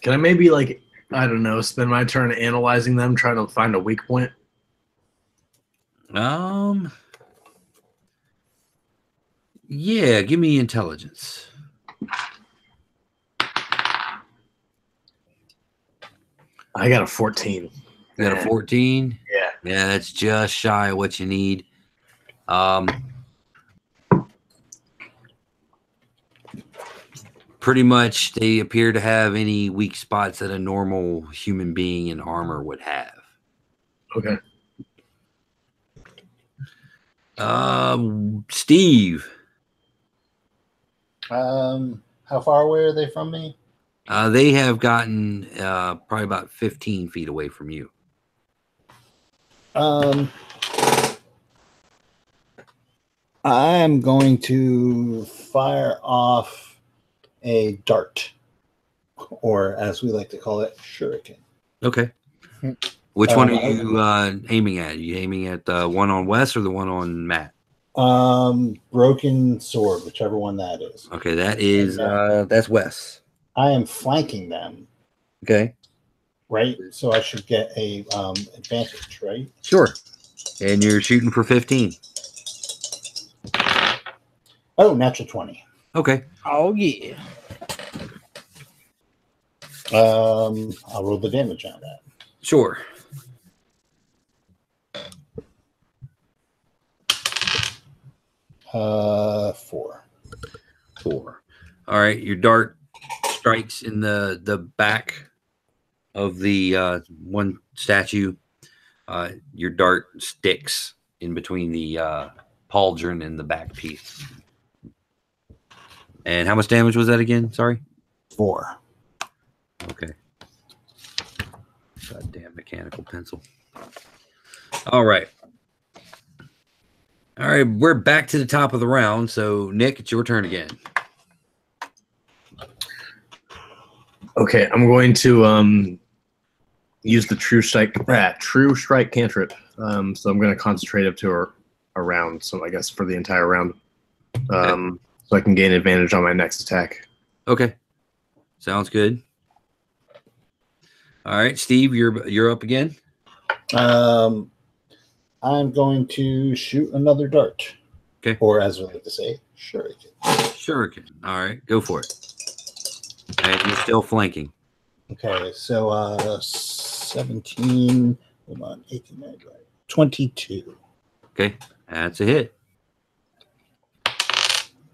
I maybe I don't know, spend my turn analyzing them, trying to find a weak point? Yeah, give me intelligence. I got a 14. You got a 14? Yeah. Yeah, that's just shy of what you need. Pretty much they appear to have any weak spots that a normal human being in armor would have. Okay. Steve. How far away are they from me? They have gotten probably about 15 feet away from you. I'm going to fire off a dart, or as we like to call it, shuriken. Okay. Which one are you aiming at? Are you aiming at the one on Wes or the one on Matt? Broken sword, whichever one that is. Okay, that is that's Wes. I am flanking them, Okay. right? So I should get a advantage, right? Sure. And you're shooting for 15. Oh, natural 20. Okay. Oh yeah. I'll roll the damage on that. Sure. 4. 4. All right, your dart strikes in the back of the one statue. Your dart sticks in between the pauldron and the back piece. And how much damage was that again? Sorry. 4. Okay. Goddamn mechanical pencil. All right. All right, we're back to the top of the round. So, Nick, it's your turn again. Okay, I'm going to use the true strike cantrip. So I'm going to concentrate up to a round. So I guess for the entire round, so I can gain advantage on my next attack. Okay, sounds good. All right, Steve, you're up again. I'm going to shoot another dart. Okay. Or as we like to say, shuriken. Shuriken. All right, go for it. And you're still flanking. Okay, so 17, hold on, 18, 19, 22. Okay, that's a hit.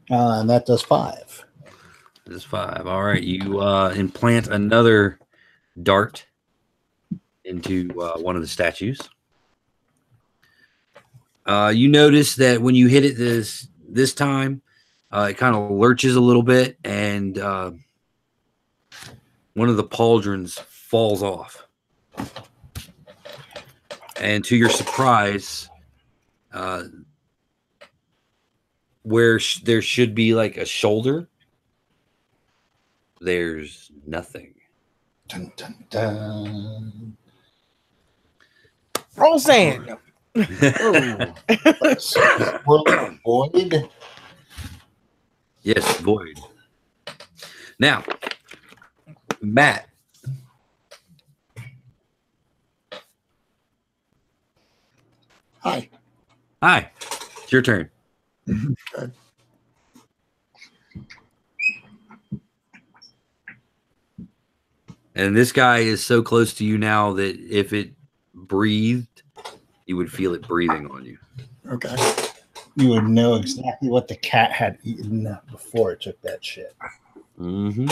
And that does 5. This is 5. All right, you implant another dart into one of the statues. You notice that when you hit it this time, it kind of lurches a little bit, and one of the pauldrons falls off. And to your surprise, where there should be like a shoulder, there's nothing. Dun, dun, dun. Roll sand. Void. Yes, void. Now, Matt. Hi. Hi. It's your turn. Okay. And this guy is so close to you now that if it breathed, you would feel it breathing on you. Okay. You would know exactly what the cat had eaten before it took that shit. Mm-hmm.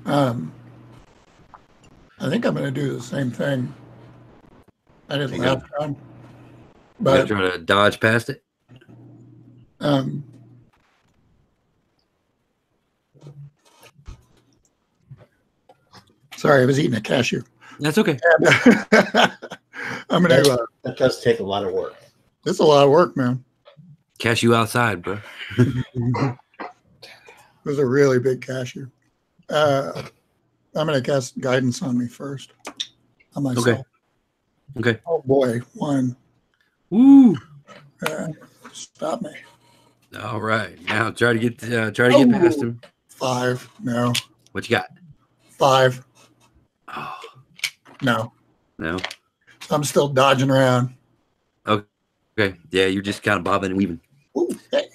I think I'm going to do the same thing I did Okay. last time. But But trying to dodge past it. Sorry, I was eating a cashew. That's okay. I'm going to. That does take a lot of work. This is a lot of work, man. Cashew outside, bro. It was a really big cashew. I'm going to cast guidance on me first. On myself. Okay. Okay. Oh boy, 1. Woo. Stop me. All right. Now try to get past him. 5. No. What you got? 5. Oh, No. no. I'm still dodging around. Okay. Yeah, you're just kind of bobbing and weaving. Ooh, hey.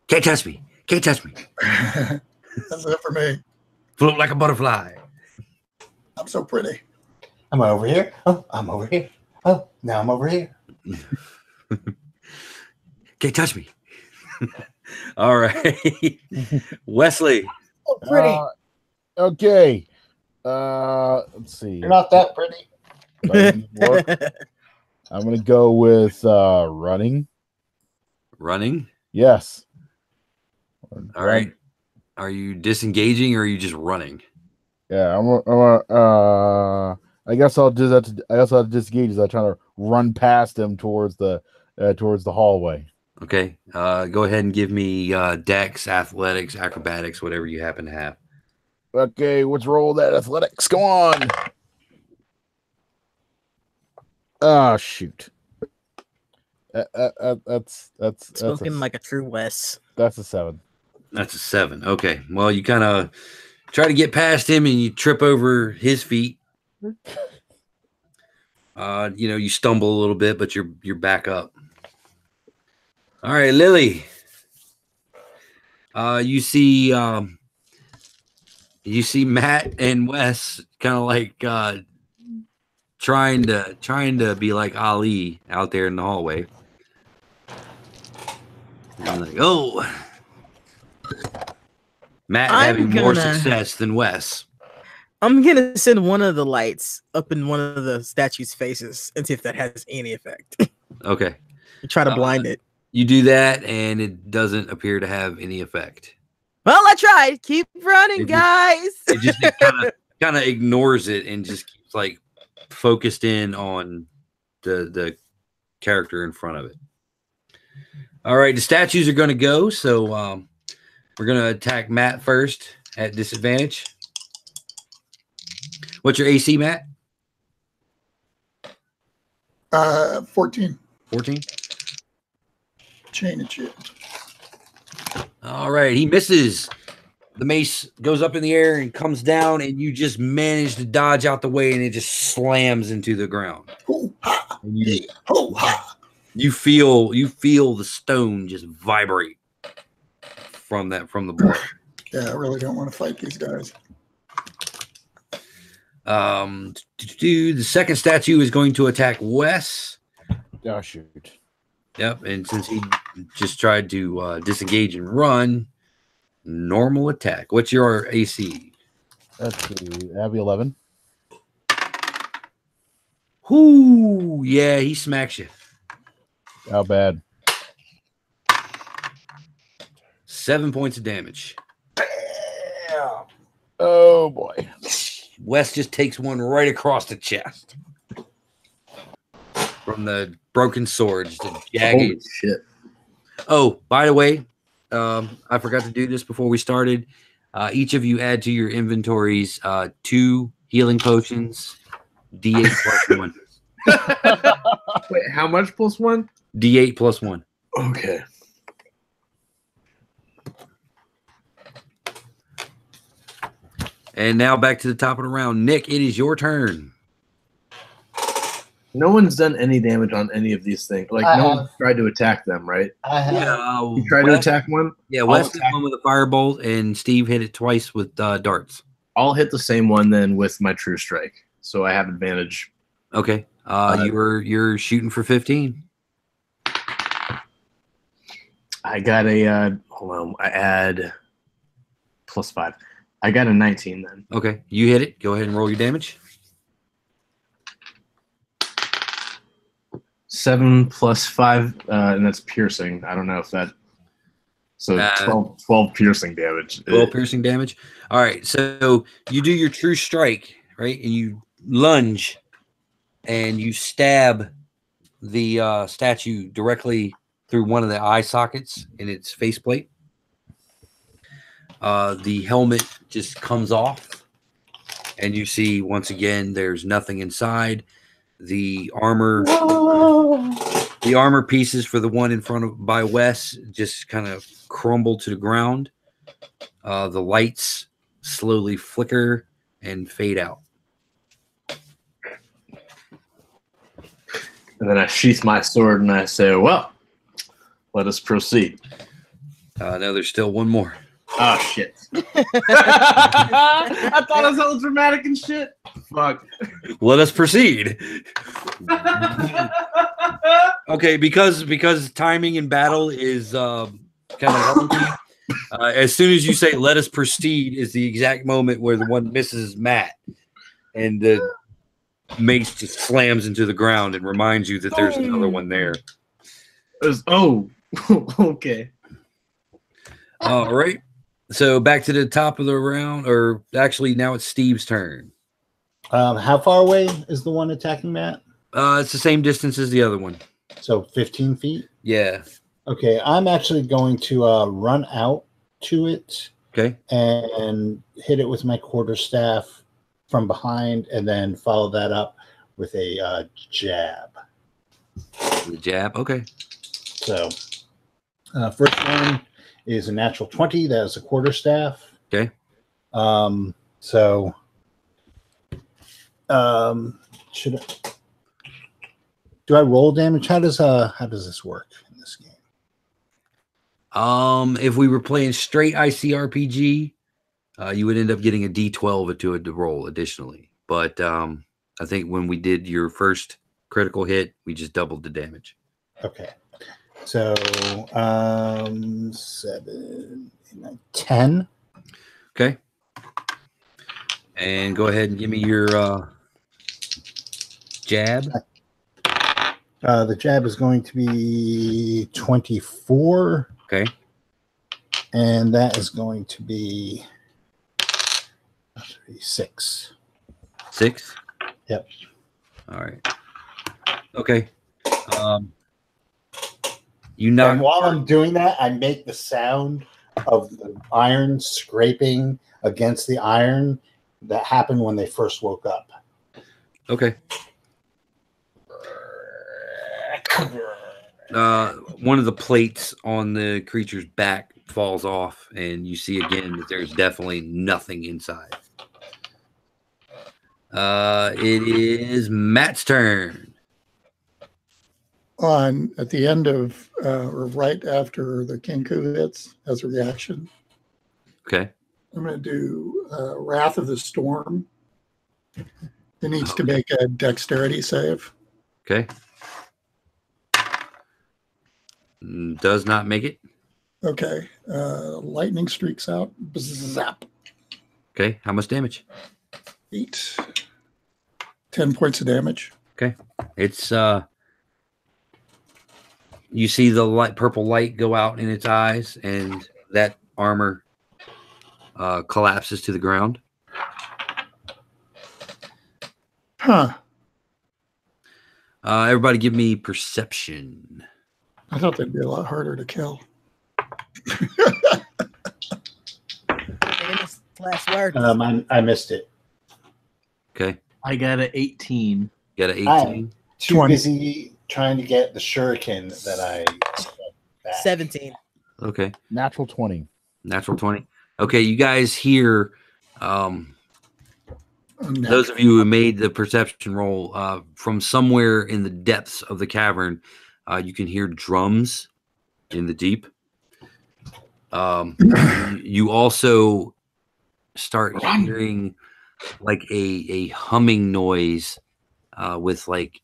Can't touch me. Can't touch me. That's it for me. Float like a butterfly. I'm so pretty. I'm over here. Oh, I'm over here. Oh, now I'm over here. Can't touch me. All right. Wesley. Oh, pretty. Okay. Let's see. You're not that pretty. I'm gonna go with running. Running. Yes. All right. Are you disengaging or are you just running? Yeah, I guess I'll do that. I guess I'll disengage as I try to run past him towards the hallway. Okay. Go ahead and give me dex, athletics, acrobatics, whatever you happen to have. Okay, let's roll that athletics. Go on. Oh shoot. That's Spoken like a true Wes. that's a 7. That's a 7. Okay. Well, you kind of try to get past him and you trip over his feet. You stumble a little bit, but you're back up. All right, Lily. You see Matt and Wes kind of like trying to be like Ali out there in the hallway. And like, oh, Matt having more success than Wes. I'm gonna send one of the lights up in one of the statue's faces and see if that has any effect. Okay. Try to blind it. You do that, and it doesn't appear to have any effect. Well, I tried. Keep running, guys. It just kind of ignores it and just keeps like focused in on the character in front of it. All right, the statues are going to go, so we're going to attack Matt first at disadvantage. What's your AC, Matt? 14. 14. Chain and shit. All right, he misses. The mace goes up in the air and comes down, and you just manage to dodge out the way, and it just slams into the ground. You feel the stone just vibrate from the blow. Yeah, I really don't want to fight these guys. The second statue is going to attack Wes. Oh, shoot. Yep, and since he just tried to disengage and run, normal attack. What's your AC? Let's see. That'll be 11. Whoo! Yeah, he smacks you. How bad? 7 points of damage. Oh, boy. Wes just takes one right across the chest from the broken sword. Just a jagged. Holy shit. Oh, by the way, I forgot to do this before we started. Each of you add to your inventories 2 healing potions, D8 plus 1. Wait, how much plus 1? D8 plus 1. Okay. And now back to the top of the round. Nick, it is your turn. No one's done any damage on any of these things. Like, no one tried to attack them, right? I have. Yeah, You tried to attack one? Yeah, Wes hit one with a firebolt, and Steve hit it twice with darts. I'll hit the same one then with my true strike, so I have advantage. Okay. You're shooting for 15. I got a hold on. I add +5. I got a 19 then. Okay, you hit it. Go ahead and roll your damage. 7 plus 5, and that's piercing. I don't know if that. So 12 piercing damage. 12 piercing damage. All right, so you do your true strike, right? And you lunge, and you stab the statue directly through one of the eye sockets in its faceplate. The helmet just comes off, and you see once again there's nothing inside. The armor pieces for the one in front of by Wes just kind of crumble to the ground. The lights slowly flicker and fade out. And then I sheath my sword and I say, "Well, let us proceed." No, there's still one more. Oh shit! I thought it was all dramatic and shit. Fuck. Let us proceed. Okay, because timing in battle is kind of wonky. As soon as you say "let us proceed" is the exact moment where the one misses Matt, and the mace just slams into the ground and reminds you that there's another one there. Okay. All right. So back to the top of the round, or actually now it's Steve's turn. How far away is the one attacking Matt? It's the same distance as the other one. So 15 feet? Yeah. Okay, I'm actually going to run out to it. Okay. And hit it with my quarterstaff from behind, and then follow that up with a jab. The jab. Okay. So first one is a natural 20. That is a quarterstaff. Okay. Should I, do I roll damage? How does this work in this game? If we were playing straight ICRPG, you would end up getting a D12 to roll additionally. But I think when we did your first critical hit, we just doubled the damage. Okay. So 7, 8, 9, 10. Okay. And go ahead and give me your jab. The jab is going to be 24. Okay. And that is going to be 6. 6? Yep. All right. Okay. You And knock. while I'm doing that, I make the sound of the iron scraping against the iron that happened when they first woke up. Okay. One of the plates on the creature's back falls off, and you see again that there's definitely nothing inside. It is Matt's turn. At the end of or right after the Kenku hits as a reaction, Okay. I'm going to do Wrath of the Storm. It needs to make a dexterity save. Okay. Does not make it. Okay. Lightning streaks out. Zap. Okay. How much damage? 8. 10 points of damage. Okay. It's you see the purple light go out in its eyes, and that armor collapses to the ground. Huh. Everybody give me perception. I thought they'd be a lot harder to kill. Famous last word. I missed it. Okay. I got an 18. Got an 18. I'm too 20. busy trying to get the shuriken that I back. 17. Okay. Natural 20. Natural 20. Okay, you guys hear those of you who made the perception roll from somewhere in the depths of the cavern, you can hear drums in the deep. You also start hearing like a humming noise with like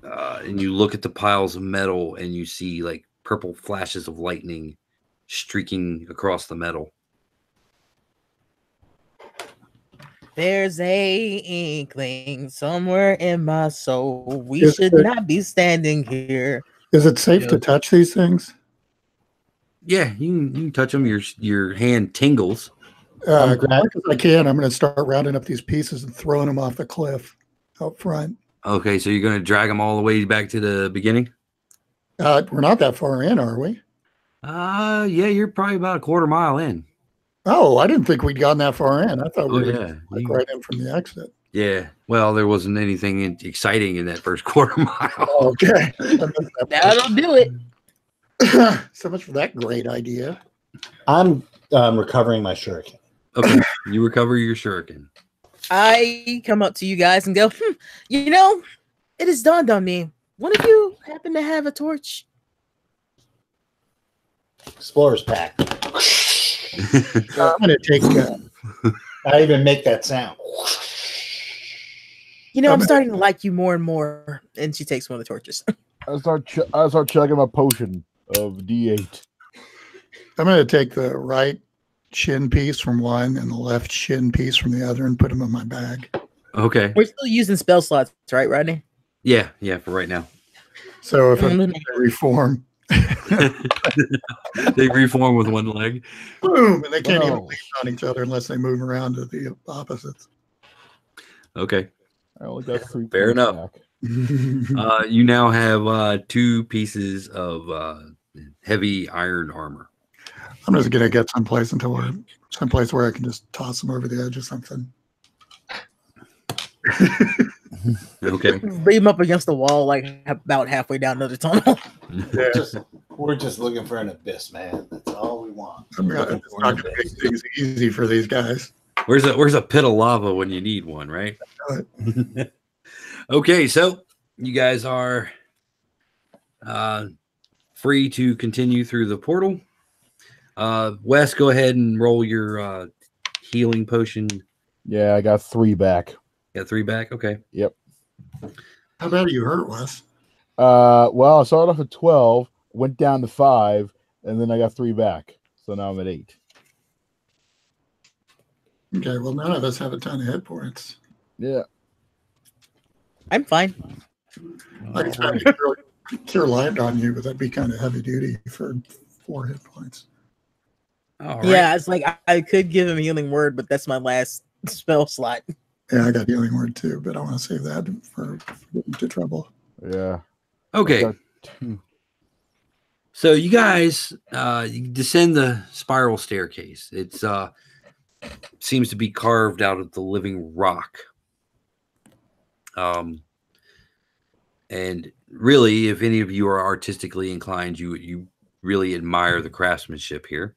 and you look at the piles of metal and you see like purple flashes of lightning streaking across the metal. There's a inkling somewhere in my soul. We Is should it- not be standing here. Is it safe to touch these things? Yeah, you can touch them. Your hand tingles. As much as I can, I'm going to start rounding up these pieces and throwing them off the cliff out front. Okay, so you're going to drag them all the way back to the beginning? We're not that far in, are we? Yeah, you're probably about a quarter mile in. Oh, I didn't think we'd gotten that far in. I thought we Oh, were yeah. like right in from the exit. Yeah. Well, there wasn't anything exciting in that first quarter mile. Okay. That'll do it. So much for that great idea. I'm recovering my shuriken. Okay, you recover your shuriken. I come up to you guys and go, you know, it has dawned on me. One of you happen to have a torch? Explorer's pack. I'm going to take. I even make that sound. You know, I'm starting to like you more and more. And she takes one of the torches. I start chugging my potion of D8. I'm going to take the right shin piece from one and the left shin piece from the other and put them in my bag. Okay. We're still using spell slots, right, Rodney? Yeah, for right now. So if I reform, They reform with one leg. boom, and they can't even Whoa. land on each other unless they move around to the opposites. Okay. I only got 3 Fair points enough. back. You now have 2 pieces of heavy iron armor. I'm just going to get someplace where I can just toss them over the edge or something. Okay. Beat him up against the wall, like about halfway down another tunnel. We're just looking for an abyss, man. That's all we want. I'm not Looking it's for not an going to abyss. make things easy for these guys. Where's a pit of lava when you need one, right? Okay, so you guys are free to continue through the portal. Wes, go ahead and roll your healing potion. Yeah, I got 3 back. Got 3 back. Okay. Yep. How bad are you hurt, Wes? Well, I started off at 12, went down to 5, and then I got 3 back. So now I'm at 8. Okay, well, none of us have a ton of hit points. Yeah. I'm fine. I could try to cure light on you, but that'd be kind of heavy duty for 4 hit points. All right. Yeah, it's like I could give him healing word, but that's my last spell slot. Yeah, I got healing word too, but I want to save that for getting into trouble. Yeah. Okay. Got 2. So you guys you descend the spiral staircase. It's seems to be carved out of the living rock. And really, if any of you are artistically inclined, you really admire the craftsmanship here.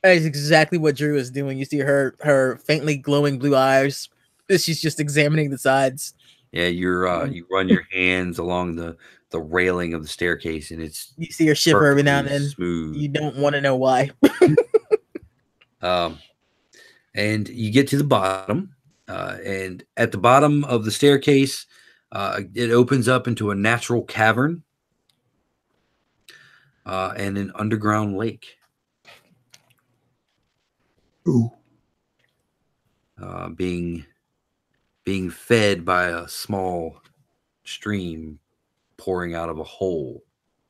That is exactly what Drew is doing. You see her faintly glowing blue eyes. She's just examining the sides. Yeah, you run your hands along the railing of the staircase, and it's You see her shiver every now and perfectly then. smooth. You don't want to know why. And you get to the bottom, and at the bottom of the staircase, it opens up into a natural cavern and an underground lake. Ooh. Being fed by a small stream pouring out of a hole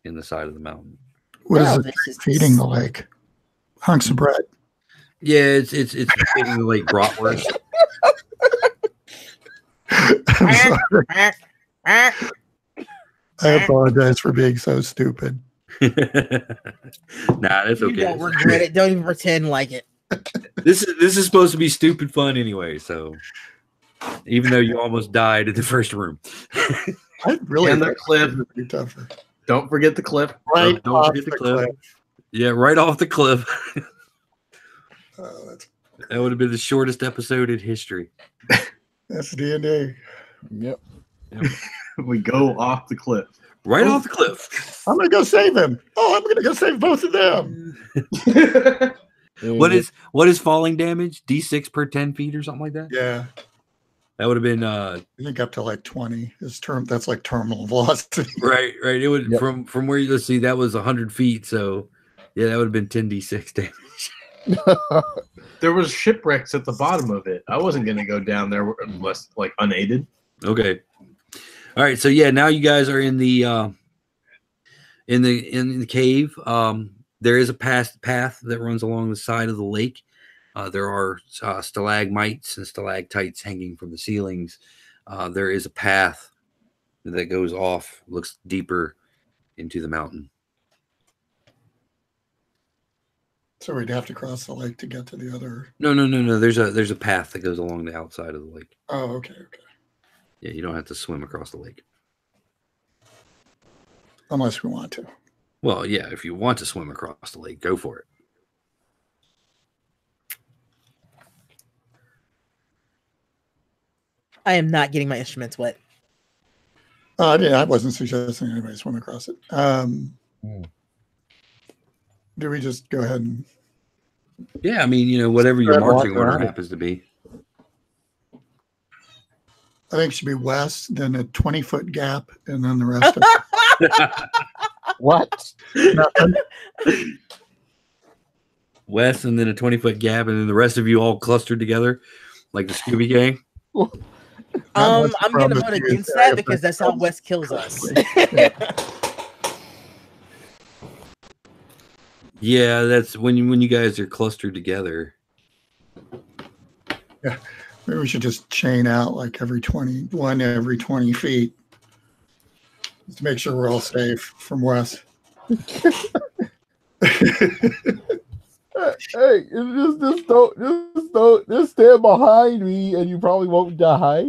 in the side of the mountain. What Wow, is this it is- feeding the lake? Hunks of bread. Yeah, it's feeding the lake bratwurst. I'm sorry. I apologize for being so stupid. Nah, that's You okay. don't regret it. Don't even pretend like it. This is supposed to be stupid fun anyway, so even though you almost died in the first room. I really And the think cliff. it would be tougher. Don't forget the cliff. Right don't off forget the the cliff. cliff. Yeah, right off the cliff. That's That would have been the shortest episode in history. D&D. Yep. We go off the cliff. Right off the cliff. I'm gonna go save him. Oh, I'm gonna go save both of them. What is falling damage? D6 per 10 feet or something like that? Yeah, That would have been I think up to like 20 is that's like terminal velocity. right. It would Yep. from where you let's see, that was 100 feet, so yeah, that would have been 10d6 damage. There was shipwrecks at the bottom of it. I wasn't going to go down there unless like unaided. Okay. All right, so yeah, now you guys are in the cave. There is a path that runs along the side of the lake. There are stalagmites and stalactites hanging from the ceilings. There is a path that goes off, looks deeper into the mountain. So we'd have to cross the lake to get to the other. No. There's a path that goes along the outside of the lake. Oh, okay. Yeah, you don't have to swim across the lake. Unless we want to. Well, yeah, if you want to swim across the lake, go for it. I am not getting my instruments wet. I wasn't suggesting anybody swim across it. Do we just go ahead and? Yeah, I mean, whatever your Spread walk marching order around it. happens to be. I think it should be west, then a 20-foot gap, and then the rest of What? nothing. West, and then a 20-foot gap, and then the rest of you all clustered together like the Scooby Gang. Not much I'm gonna promise vote to against use that area because that's how effects. West kills us. Yeah, that's when you guys are clustered together. Maybe we should just chain out like every 20 feet just to make sure we're all safe from Wes. Hey, just stand behind me, and you probably won't die.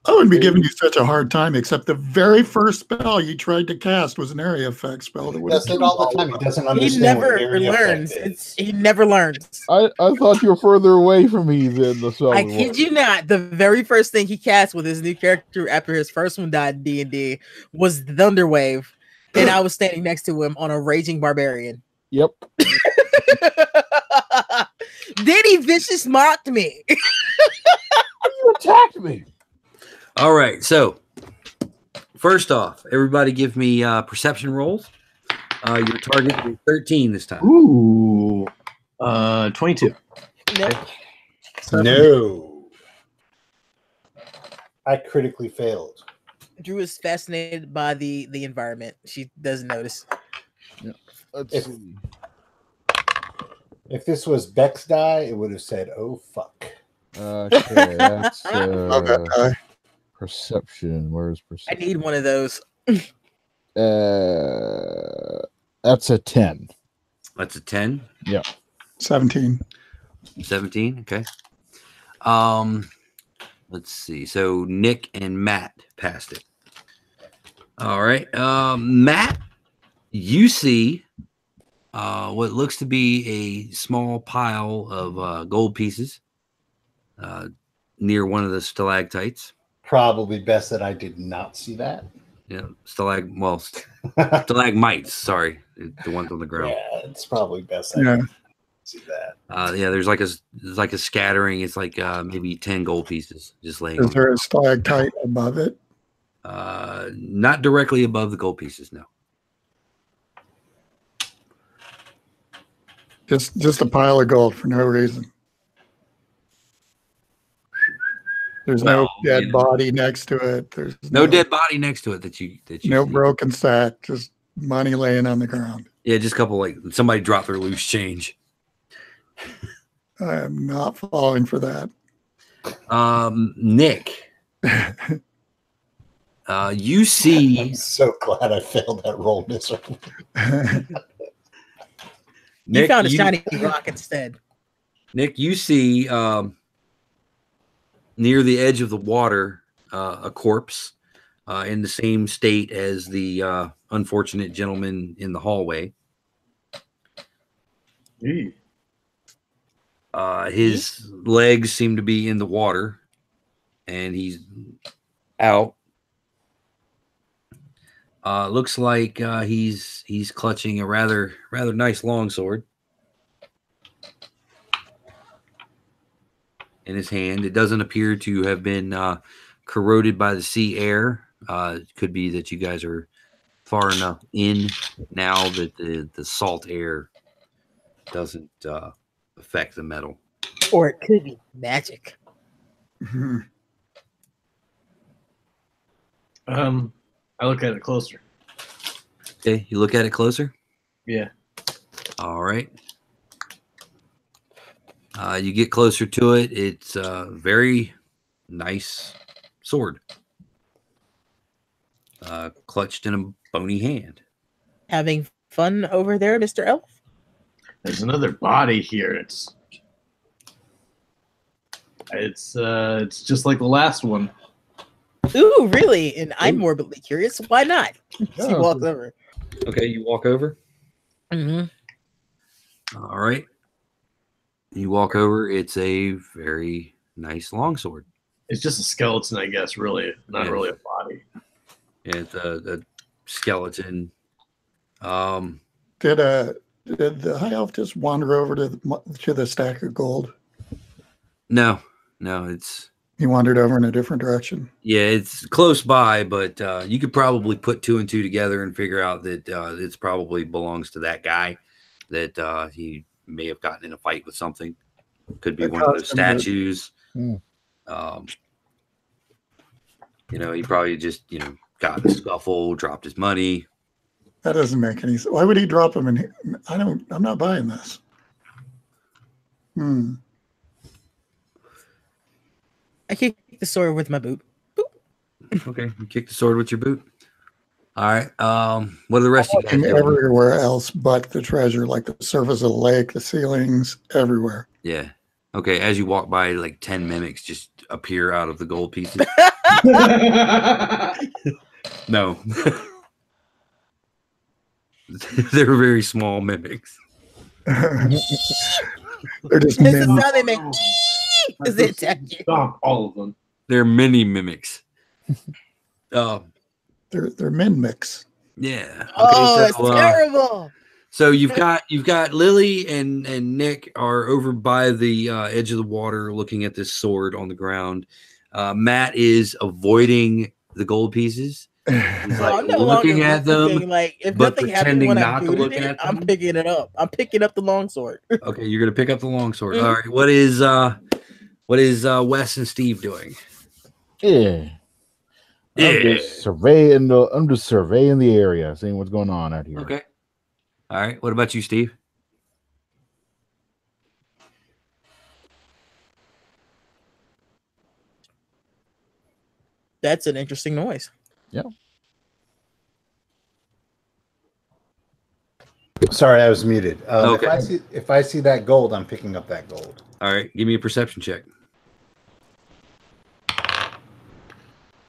I wouldn't be giving you such a hard time, except the very first spell you tried to cast was an area effect spell that would have Does it all the time. He doesn't He understand what never area learns. effect is. He never learns. I thought you were further away from me than the spell. I was. kid you not. The very first thing he cast with his new character after his first one died in D&D was Thunderwave, and I was standing next to him on a raging barbarian. Yep. Then he vicious mocked me. You attacked me. All right. So first off, everybody give me perception rolls. Your target is 13 this time. Ooh. 22. Nope. No. I critically failed. Drew is fascinated by the environment. She doesn't notice. Let's If- see. If this was Beck's die, it would have said, "Oh fuck." Okay, that's Love that die. perception. Where's I perception? need one of those. That's a 10. That's a 10. 17. 17. Okay. Let's see. So Nick and Matt passed it. All right. Matt, you see what looks to be a small pile of gold pieces near one of the stalactites. Probably best that I did not see that. Yeah, stalagmites. Sorry, the ones on the ground. Yeah, it's probably best I Yeah. didn't see that. Yeah, there's like a scattering. It's like maybe 10 gold pieces just laying. Is on there a stalactite above it? not directly above the gold pieces. No. Just a pile of gold for no reason. There's no Well, dead yeah. body next to it. There's No dead body next to it that you no see. broken sack. Just money laying on the ground. Yeah, just a couple like somebody dropped their loose change. I am not falling for that. Nick, you see I'm so glad I failed that roll miserably. You Nick, found a shiny rock instead. Nick, you see near the edge of the water a corpse in the same state as the unfortunate gentleman in the hallway. Eee. His legs seem to be in the water, and he's out. Looks like he's clutching a rather nice longsword in his hand. It doesn't appear to have been corroded by the sea air. It could be that you guys are far enough in now that the salt air doesn't affect the metal. Or it could be magic. I look at it closer. Okay, you look at it closer. Yeah. All right. You get closer to it. It's a very nice sword, clutched in a bony hand. Having fun over there, Mr. Elf? There's another body here. It's just like the last one. Ooh, really? And I'm morbidly curious. Why not? She walks over. Okay, you walk over. Mm-hmm. All right. You walk over. It's a very nice longsword. It's just a skeleton, I guess. Really, not Yeah. really a body. It's a skeleton. Did the high elf just wander over to the stack of gold? No, it's He wandered over in a different direction. yeah, it's close by, but you could probably put two and two together and figure out that it's probably belongs to that guy. That he may have gotten in a fight with something. Could be That one of those caused him to- statues. Hmm. He probably just got in a scuffle, dropped his money. That doesn't make any sense. Why would he drop him in here? I'm not buying this. I kick the sword with my boot. Okay, you kick the sword with your boot. All right. What are the rest of you And guys doing? everywhere else but the treasure, like the surface of the lake, the ceilings, everywhere. Yeah. Okay. As you walk by, like 10 mimics just appear out of the gold pieces. No. They're very small mimics. They're just This is min. how they make as they attack you. Stop all of them. They're mini mimics. They're min mix. Yeah. Oh, that's so, terrible. so you've got Lily and Nick are over by the edge of the water looking at this sword on the ground. Matt is avoiding the gold pieces. He's like looking at them, like if but nothing happened pretending when I not to booted look it, at I'm them. picking it up. I'm picking up the longsword. Okay, you're gonna pick up the longsword. Mhm. All right, what is Wes and Steve doing? Yeah. I'm just surveying the area, seeing what's going on out here. Okay. All right. What about you, Steve? That's an interesting noise. Sorry, I was muted. Okay. If I see that gold, I'm picking up that gold. All right. Give me a perception check.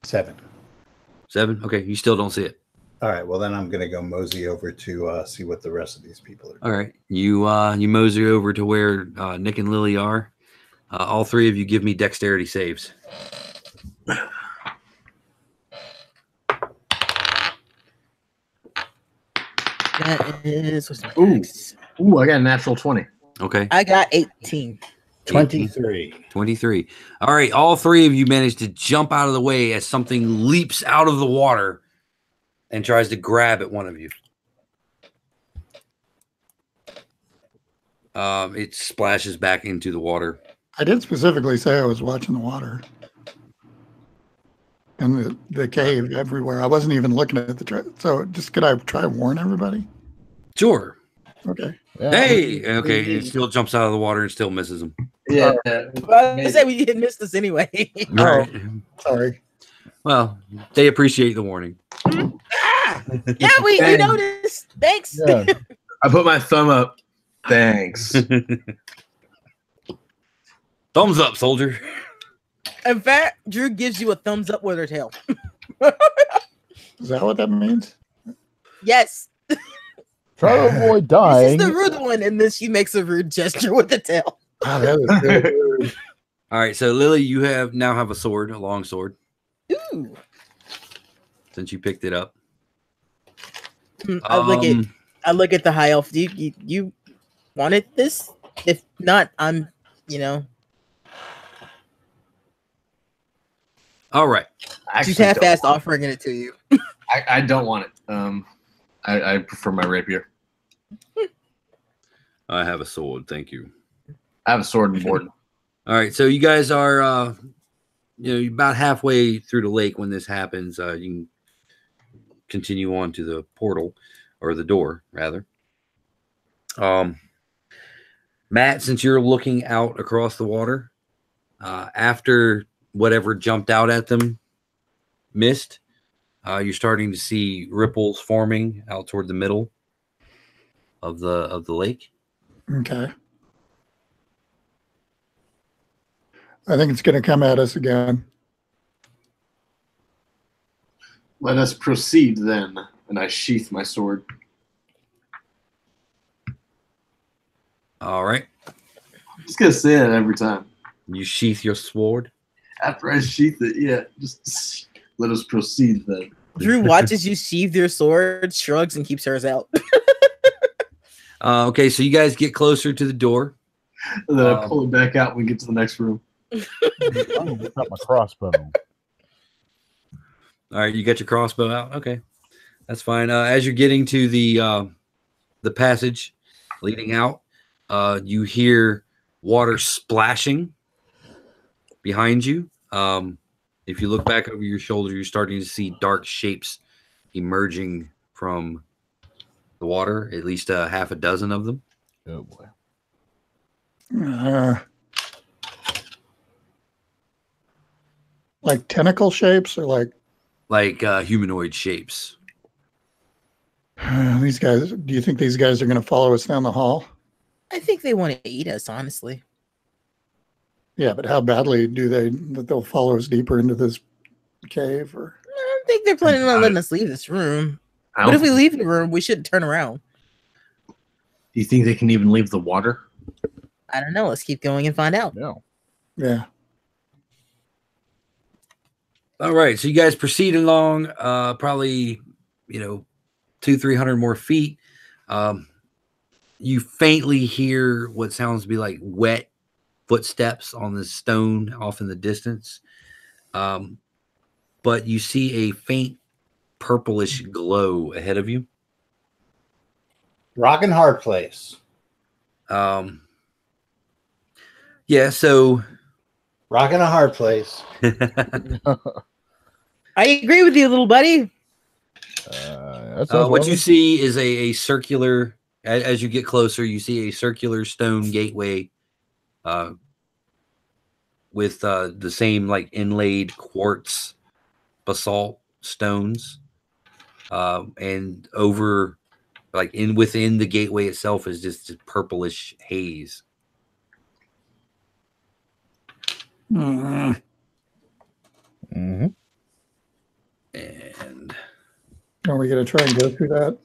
7. 7. Okay. You still don't see it. All right. Well, then I'm gonna go mosey over to see what the rest of these people are doing. All right. You mosey over to where Nick and Lily are. All three of you give me dexterity saves. That is what's my Ooh. dex? Ooh, I got a natural 20. Okay. I got 18. 23. 23. All right. All three of you managed to jump out of the way as something leaps out of the water and tries to grab at one of you. It splashes back into the water. I did specifically say I was watching the water and the cave everywhere. I wasn't even looking at so just could I try to warn everybody? Sure. Okay. Yeah. Hey. Okay. It still jumps out of the water and still misses him. Yeah. I say we didn't miss this anyway. Right. Sorry. Well, they appreciate the warning. Yeah, we noticed. Thanks. Yeah. I put my thumb up. Thanks. Thumbs up, soldier. In fact, Drew gives you a thumbs up with her tail. Is that what that means? Yes. Try to avoid This dying. is the rude one, and then she makes a rude gesture with the tail. Oh, that is good. All right, so Lily, you now have a sword, a long sword, Ooh. since you picked it up. I look at the high elf. Do you wanted this? If not, I'm All right. she's Actually, half-assed offering it to you. I don't want it. I prefer my rapier. I have a sword. Thank you. I have a sword and board. All right, so you guys are, about halfway through the lake when this happens. You can continue on to the portal, or the door, rather. Matt, since you're looking out across the water, after whatever jumped out at them missed, you're starting to see ripples forming out toward the middle of the lake. Okay. I think it's going to come at us again. Let us proceed then. And I sheath my sword. All right. I'm just going to say it every time. You sheath your sword. After I sheath it, yeah, just let us proceed then. Drew watches you sheathe your sword, shrugs, and keeps hers out. Okay, so you guys get closer to the door. And then I pull it back out when we get to the next room. I'm gonna whip out my crossbow. All right, you got your crossbow out. Okay, that's fine. As you're getting to the passage leading out, you hear water splashing behind you. If you look back over your shoulder, you're starting to see dark shapes emerging from the water. At least half a dozen of them. Oh boy. Like tentacle shapes or Like humanoid shapes. these guys. Do you think these guys are going to follow us down the hall? I think they want to eat us, honestly. Yeah, but how badly do they that they'll follow us deeper into this cave? Or I don't think they're planning on letting us leave this room. I But don't- if we leave the room, we should turn around. Do you think they can even leave the water? I don't know. Let's keep going and find out. No. yeah, All right, so you guys proceed along, probably 200-300 more feet. You faintly hear what sounds to be like wet footsteps on the stone off in the distance. But you see a faint purplish glow ahead of you. Rockin' hard place. Yeah, so Rockin' a hard place. I agree with you, little buddy. what you see is a circular, as you get closer, you see a circular stone gateway with the same like inlaid quartz basalt stones. And over like within the gateway itself is just a purplish haze. Mm-hmm. And Are we going to try and go through that?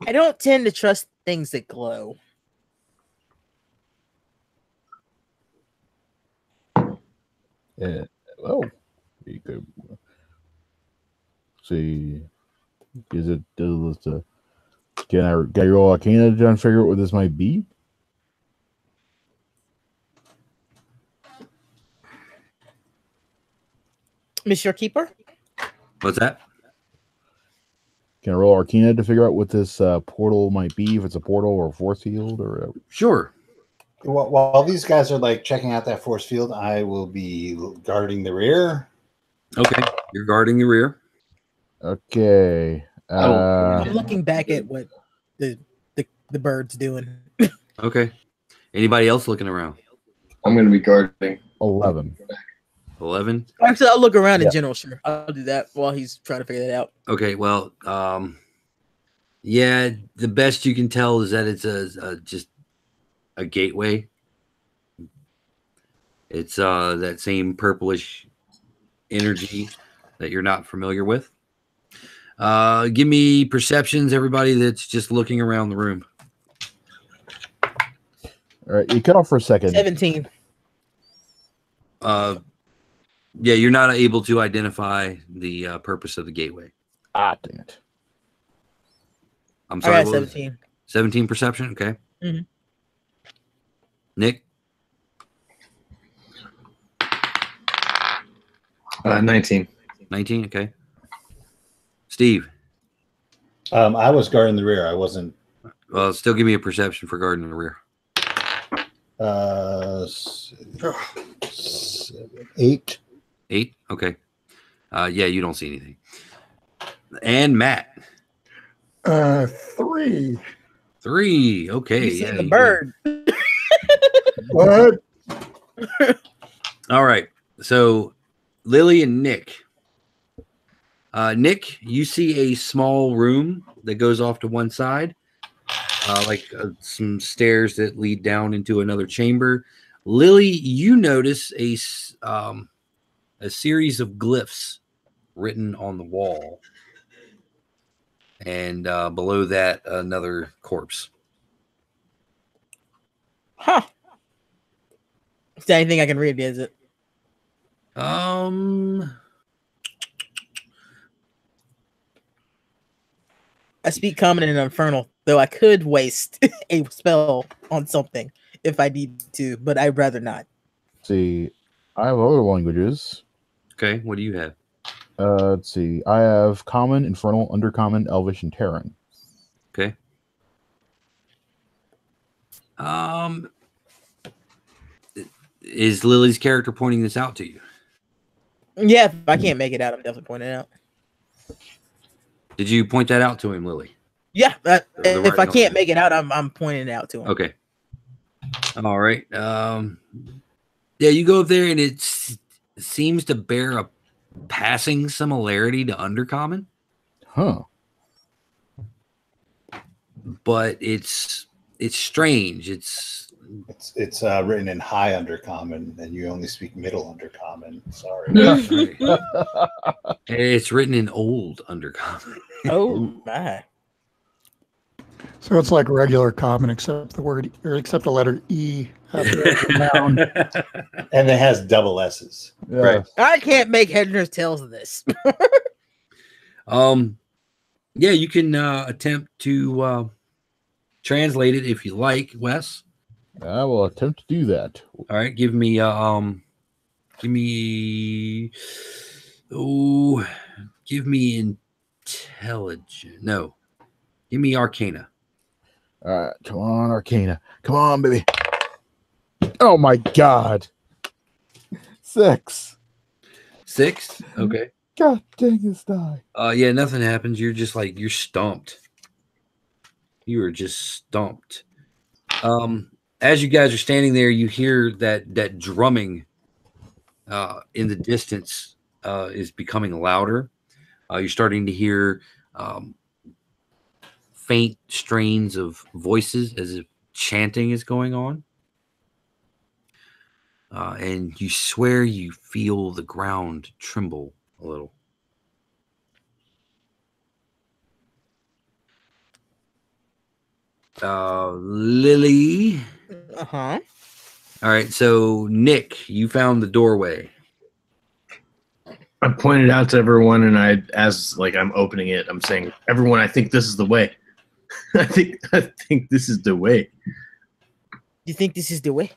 I don't tend to trust things that glow. Yeah. Oh, you could see. Is it? Can I get your Arcana to try and figure out what this might be? Monsieur Keeper? what's that? Can I roll Arcana to figure out what this portal might be? If it's a portal or a force field or whatever? Sure. While these guys are like checking out that force field, I will be guarding the rear. Okay, you're guarding the rear. Okay. I'm looking back at what the bird's doing. Okay. Anybody else looking around? I'm going to be guarding. 11. 11. Actually, I'll look around in Yeah. general. Sure, I'll do that while he's trying to figure that out. Okay, well, yeah, the best you can tell is that it's just a gateway. It's that same purplish energy that you're not familiar with. Give me perceptions, everybody that's just looking around the room. All right, you cut off for a second. 17. Yeah, you're not able to identify the purpose of the gateway. Ah, dang it. I'm I sorry. got what was it? 17. 17 perception. Okay. Mhm. Nick. 19. 19. Okay. Steve. I was guarding the rear. I wasn't. Well, still give me a perception for guarding the rear. 8. 8. Okay. Yeah, you don't see anything. And Matt. 3. 3. Okay. You see Yeah, the you- bird. What? All right. So Lily and Nick. Nick, you see a small room that goes off to one side, like some stairs that lead down into another chamber. Lily, you notice a series of glyphs written on the wall, and below that, another corpse. Huh. Is there anything I can read? Is it? I speak common and infernal, though I could waste a spell on something if I need to, but I'd rather not. See, I have other languages. Okay, what do you have? Let's see. I have Common, Infernal, Undercommon, Elvish, and Terran. Okay. Is Lily's character pointing this out to you? Yeah, if I can't make it out, I'm definitely pointing it out. Did you point that out to him, Lily? Yeah, The if I writing can't on make it out, I'm pointing it out to him. Okay. All right. Yeah, you go up there and it seems to bear a passing similarity to Undercommon, Huh. but it's strange. It's It's written in high undercommon, and you only speak middle undercommon. Sorry. it's written in old Undercommon. Oh my! So it's like regular common, except the word, or except the letter E. After the noun. And it has double S's. Yeah. Right. I can't make head nor tails of this. Yeah, you can attempt to translate it if you like, Wes. I will attempt to do that. All right, give me oh, give me intelligence. No, give me Arcana. All right, come on, Arcana. Come on, baby. Oh my God. 6. 6. Okay. God dang this die. Yeah, nothing happens. You're just like you're stumped. You are just stumped. As you guys are standing there, you hear that drumming in the distance is becoming louder. You're starting to hear faint strains of voices as if chanting is going on. And you swear you feel the ground tremble a little. Lily. Uh-huh. All right, so Nick, you found the doorway. I pointed out to everyone, and as I'm opening it, I'm saying, "Everyone, I think this is the way. I think this is the way." You think this is the way?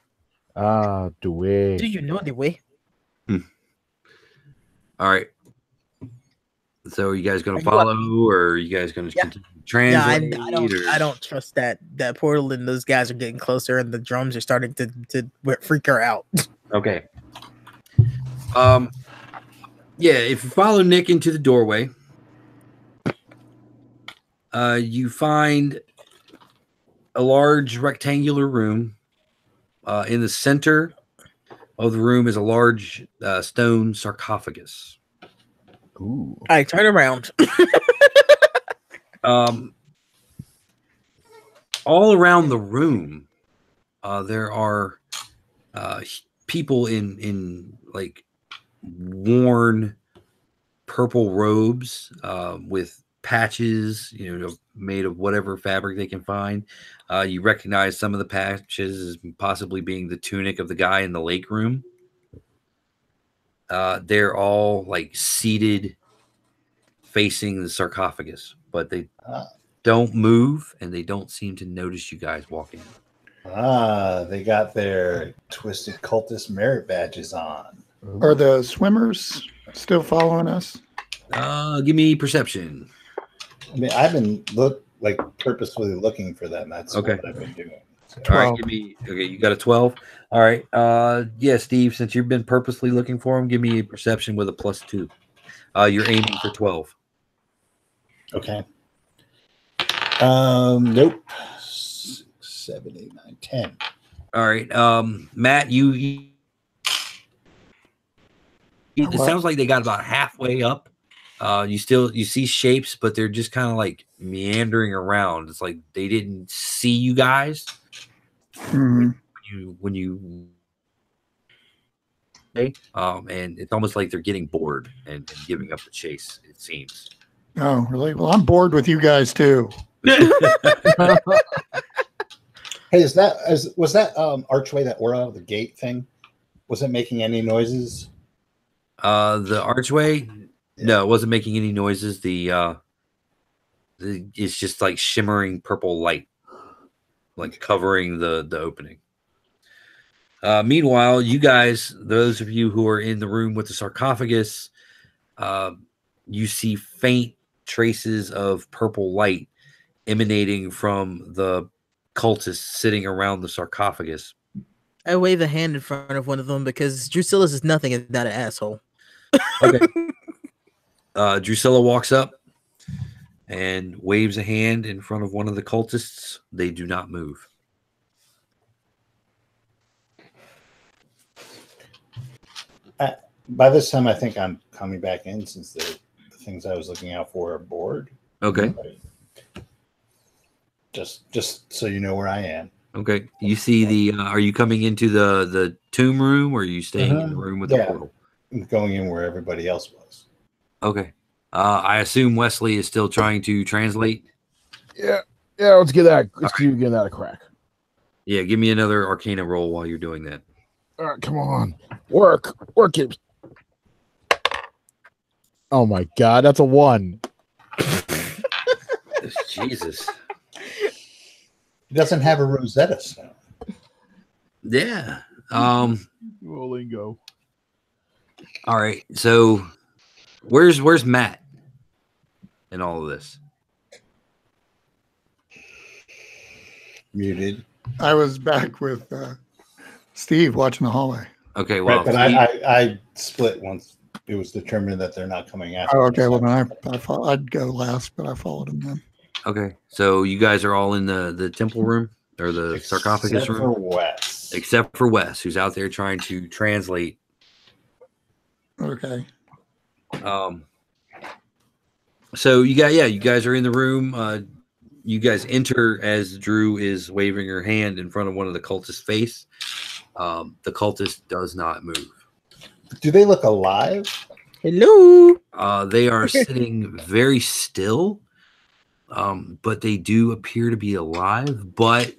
Ah, the way. Do you know the way? All right. So, are you guys going Are to you follow, or are you guys going to continue to translate? I don't trust that portal, and those guys are getting closer, and the drums are starting to freak her out. Okay. Yeah, if you follow Nick into the doorway, you find a large rectangular room. In the center of the room is a large stone sarcophagus. Ooh. I turn around. All around the room, there are people in like worn purple robes with patches, made of whatever fabric they can find. You recognize some of the patches as possibly being the tunic of the guy in the lake room. They're all like seated facing the sarcophagus, but they don't move and they don't seem to notice you guys walking. They got their twisted cultist merit badges on. Are the swimmers still following us? Give me perception. I mean, I've been purposefully looking for them. That's Okay. what I've been doing. So. All right, you got a 12. All right. Yeah, Steve, since you've been purposely looking for him, give me a perception with a +2. You're aiming for 12. Okay. Nope. 6, 7, 8, 9, 10. All right. Matt, it sounds like they got about halfway up. You see shapes, but they're just kind of like meandering around. It's like they didn't see you guys. Mm-hmm. When you and it's almost like they're getting bored and giving up the chase, it seems. Oh, really? Well, I'm bored with you guys too. Hey, was that archway, that aura, the gate thing? Was it making any noises? The archway, no, it wasn't making any noises. It's just like shimmering purple light, like covering the opening. Meanwhile, you guys, those of you who are in the room with the sarcophagus, you see faint traces of purple light emanating from the cultists sitting around the sarcophagus. I wave a hand in front of one of them because Drusilla is nothing if not an asshole. Okay. Drusilla walks up and waves a hand in front of one of the cultists. They do not move. By this time, I think I'm coming back in since the things I was looking out for are bored. Okay. Just so you know where I am. Okay. You see are you coming into the tomb room, or are you staying in the room with the portal? I'm going in where everybody else was. Okay. I assume Wesley is still trying to translate. Yeah. Let's give that a crack. Yeah, give me another Arcana roll while you're doing that. All right, come on, work it. Oh my God, that's a 1. Jesus. He doesn't have a Rosetta Stone. Yeah. Duolingo. All right. So where's Matt in all of this? Muted. I was back with Steve watching the hallway. Okay. Well, Right, but Steve- I split once it was determined that they're not coming after. Oh, okay. us. Well, then I'd go last, but I followed him then. okay. So you guys are all in the temple room or the sarcophagus Except room, for Wes. except for Wes, who's out there trying to translate. Okay. So you guys are in the room. You guys enter as Drew is waving her hand in front of one of the cultists' face. The cultist does not move. Do they look alive? Hello. They are sitting very still, but they do appear to be alive, but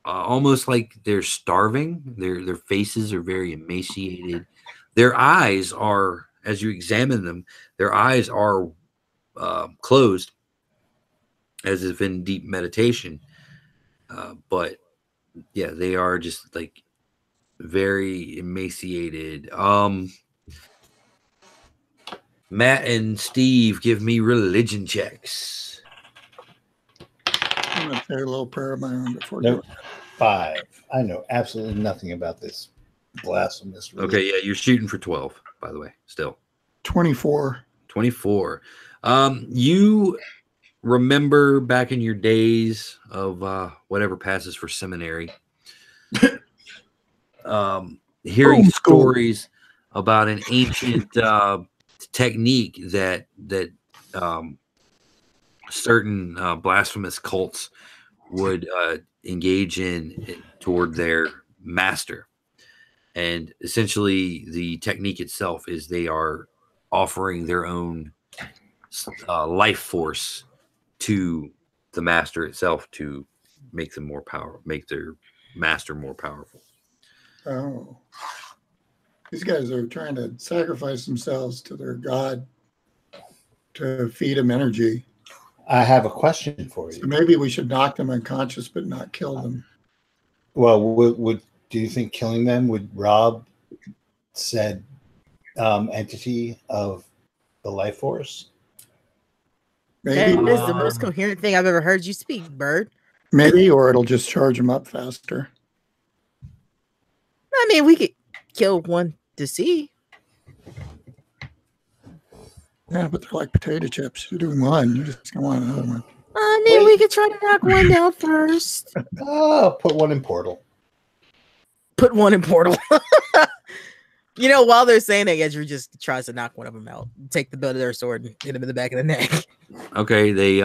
almost like they're starving. Their faces are very emaciated. Their eyes are, as you examine them, their eyes are closed, as if in deep meditation. But yeah, they are just like very emaciated. Matt and Steve, give me religion checks. I'm going to say a little prayer of my own before Nope. 5. I know absolutely nothing about this blasphemous religion. Okay, yeah, you're shooting for 12, by the way, still. 24. 24. You remember back in your days of whatever passes for seminary, hearing Homeschool. stories about an ancient technique that certain blasphemous cults would engage in toward their master. And essentially, the technique itself is they are offering their own life force to the master itself to make them more powerful, make their master more powerful. Oh. These guys are trying to sacrifice themselves to their god to feed him energy. I have a question for So you. maybe we should knock them unconscious but not kill them. Well, would do you think killing them would rob said entity of the life force? Maybe, That is the most coherent thing I've ever heard you speak, Bird. maybe, or it'll just charge them up faster. I mean, we could kill one to see. Yeah, but they're like potato chips. You're doing one, you just gonna want another one. I mean, we could try to knock one down first. Oh, put one in portal. Put one in portal. You know, while they're saying that, Edgery just tries to knock one of them out. Take the butt of their sword and hit him in the back of the neck. Okay, they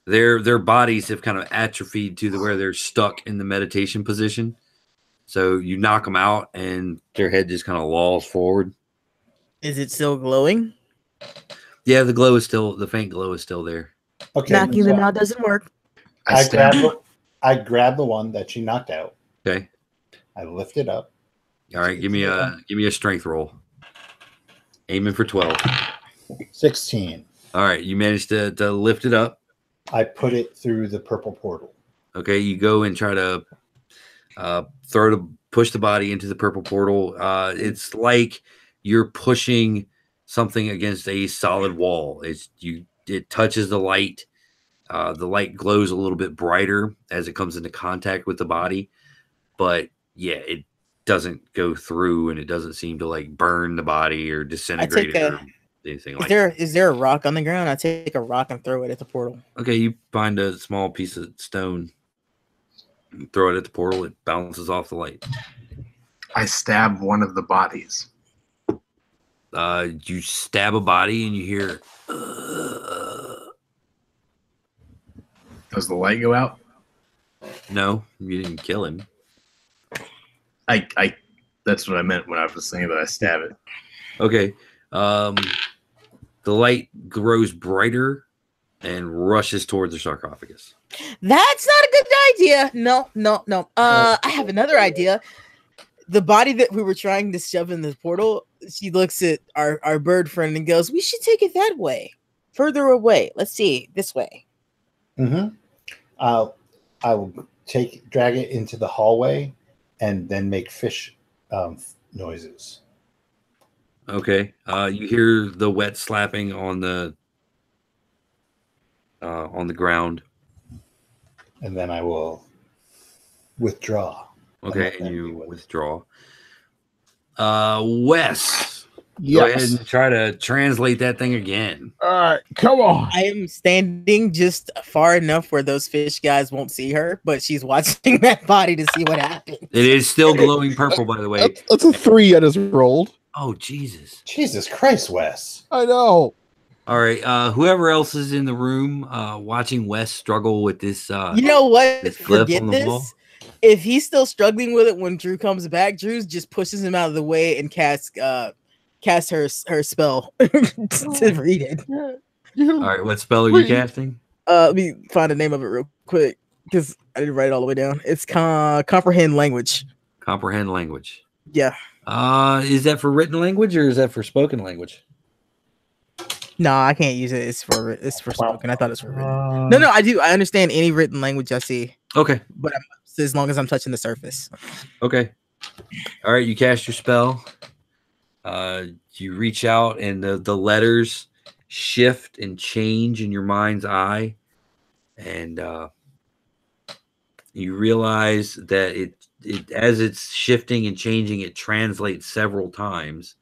their bodies have kind of atrophied to where they're stuck in the meditation position. So you knock them out, and their head just kind of lolls forward. Is it still glowing? Yeah, the faint glow is still there. Okay. Knocking so them out doesn't work. I grabbed the one that she knocked out. Okay, I lift it up. all right. Give me a strength roll. Aiming for 12. 16. All right, you managed to lift it up. I put it through the purple portal. Okay, you go and try to push the body into the purple portal. It's like you're pushing something against a solid wall. It touches the light. The light glows a little bit brighter as it comes into contact with the body, but yeah, it doesn't go through, and it doesn't seem to like burn the body or disintegrate it or anything like that. Is there a rock on the ground? I take a rock and throw it at the portal. Okay, you find a small piece of stone, throw it at the portal. It bounces off the light. I stab one of the bodies. You stab a body and you hear. Does the light go out? No, you didn't kill him. I that's what I meant when I was saying that I stab it. Okay. The light grows brighter and rushes towards the sarcophagus. That's not a good idea. No. I have another idea. The body that we were trying to shove in the portal, she looks at our bird friend and goes, "We should take it that way, further away. Let's see, this way." Mm-hmm. I will drag it into the hallway, and then make fish noises. Okay. You hear the wet slapping on the ground. And then I will withdraw. Okay, And and let you them do it. withdraw. Wes, go ahead Yes. and try to translate that thing again. All right, come on. I am standing just far enough where those fish guys won't see her, but she's watching that body to see what happens. It is still glowing purple, by the way. That's a 3 I just rolled. Oh, Jesus. Jesus Christ, Wes. I know. All right. Whoever else is in the room watching Wes struggle with this. You know what? This glyph Forget on the wall? this. If he's still struggling with it when Drew comes back, Drew just pushes him out of the way and casts her spell to read it. All right. What spell are you casting? Let me find the name of it real quick because I didn't write it all the way down. It's comprehend language. Comprehend language. Yeah. Is that for written language or is that for spoken language? No, I can't use it. It's for spoken. I thought it was for written. No, I do. I understand any written language I see, Okay. but as long as I'm touching the surface. Okay. All right. You cast your spell. You reach out and the letters shift and change in your mind's eye. And you realize that it as it's shifting and changing, it translates several times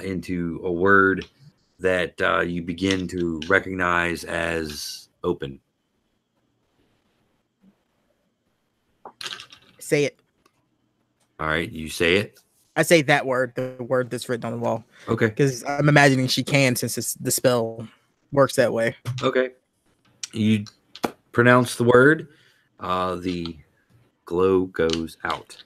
into a word that you begin to recognize as open. Say it. All right, you say it. I say that word, the word that's written on the wall, Okay. because I'm imagining she can, since the spell works that way. Okay. You pronounce the word. The glow goes out.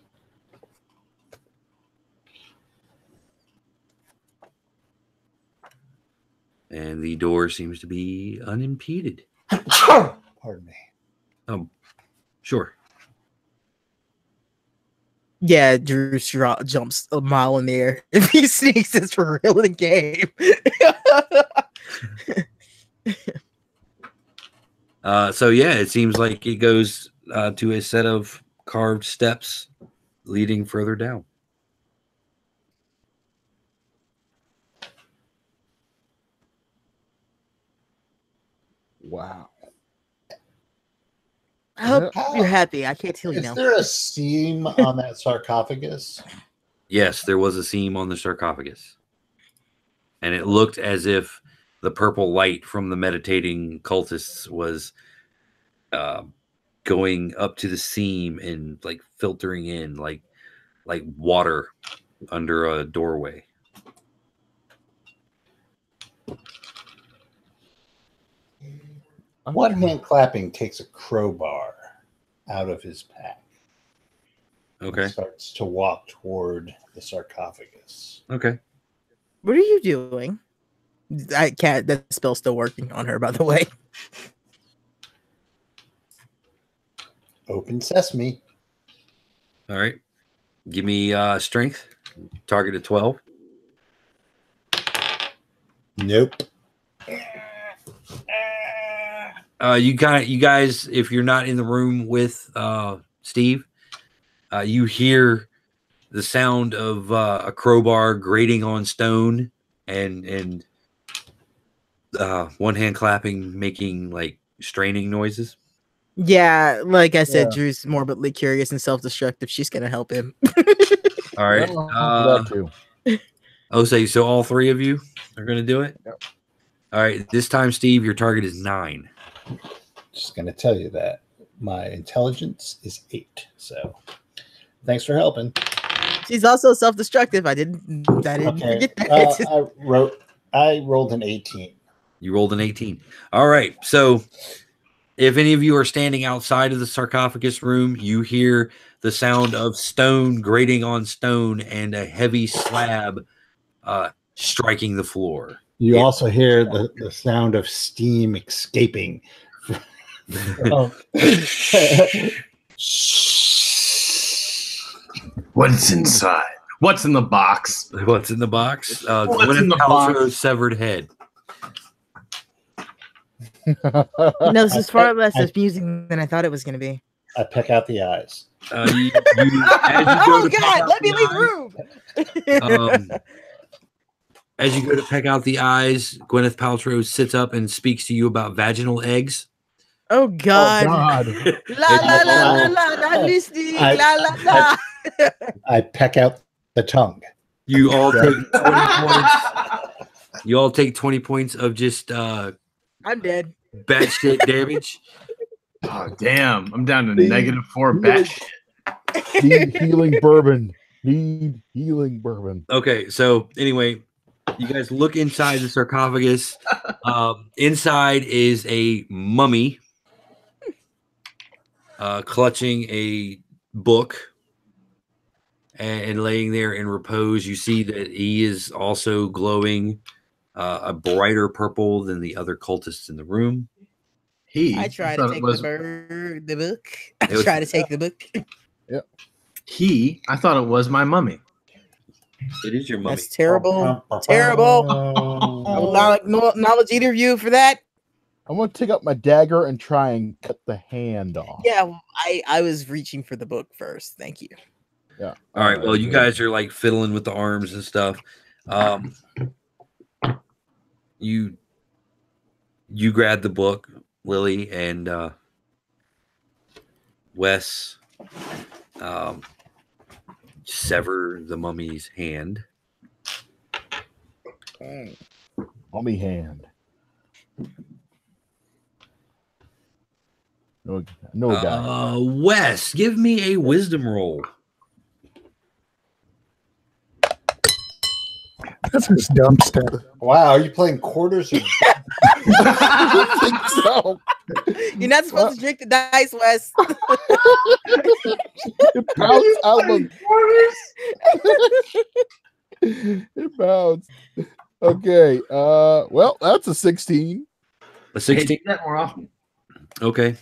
And the door seems to be unimpeded. Pardon me. Sure. Yeah, Drew jumps a mile in the air. If he sneaks, it's for real in the game. So yeah, it seems like it goes to a set of carved steps leading further down. Wow. I hope How- you're happy. I can't tell you Is now. there a seam on that sarcophagus? Yes, there was a seam on the sarcophagus. And it looked as if the purple light from the meditating cultists was going up to the seam and like filtering in like water under a doorway. One hand clapping takes a crowbar out of his pack. Okay. And starts to walk toward the sarcophagus. Okay. What are you doing? That spell's still working on her, by the way. Open sesame. All right. Give me strength. Target at 12. Nope. You guys, if you're not in the room with Steve, you hear the sound of a crowbar grating on stone and one hand clapping, making like straining noises. Yeah, like I said, Yeah. Drew's morbidly curious and self-destructive. She's gonna help him. All right. That too. So all three of you are going to do it? Yep. All right. This time, Steve, your target is 9. Just going to tell you that my intelligence is 8. So thanks for helping. She's also self-destructive. I didn't Okay. forget that. I rolled an 18. You rolled an 18. All right. So if any of you are standing outside of the sarcophagus room, you hear the sound of stone grating on stone and a heavy slab striking the floor. You Yeah. also hear the sound of steam escaping. What's inside? What's in the box? What's in the box? What's Gwyneth in the box? Paltrow's severed head. No, this is far less I- confusing than I thought it was gonna be. I peck out the eyes. As you go Oh to peck God! out Let me the leave the room. as you go to peck out the eyes, Gwyneth Paltrow sits up and speaks to you about vaginal eggs. Oh God! God. La la la la la! Not listening. I- La la la. I peck out the tongue. You all take 20 points. You all take 20 points of just I'm dead. batshit damage. Oh damn! I'm down to Need- -4 need- bat shit. Need healing bourbon. Need healing bourbon. Okay, so anyway, you guys look inside the sarcophagus. Inside is a mummy clutching a book and laying there in repose. You see that he is also glowing a brighter purple than the other cultists in the room. I try to thought it take was the book. It I was- try to take the book. I thought it was my mummy. It is your mummy. That's terrible. Terrible. I will not acknowledge either of you for that. I'm gonna take up my dagger and try and cut the hand off. Yeah, I was reaching for the book first. Thank you. Yeah. All right. Well, you guys are like fiddling with the arms and stuff. You grab the book, Lily, and Wes sever the mummy's hand. Mummy hand. No guy. Wes, give me a wisdom roll. That's just dumb stuff. Wow, are you playing quarters? Or... I think so. You're not supposed to drink the dice, Wes. It bounced out of It bounced. Okay. Well, that's a 16. A Hey, 16. do that more often. Okay.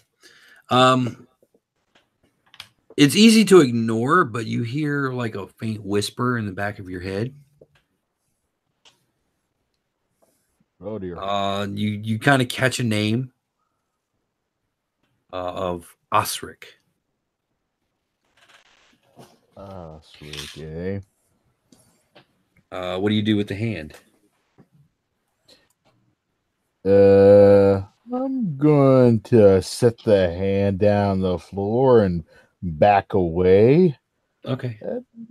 It's easy to ignore, but you hear like a faint whisper in the back of your head. Oh dear. You kind of catch a name of Osric. Sweet. Okay. What do you do with the hand? I'm going to set the hand down the floor and back away. Okay.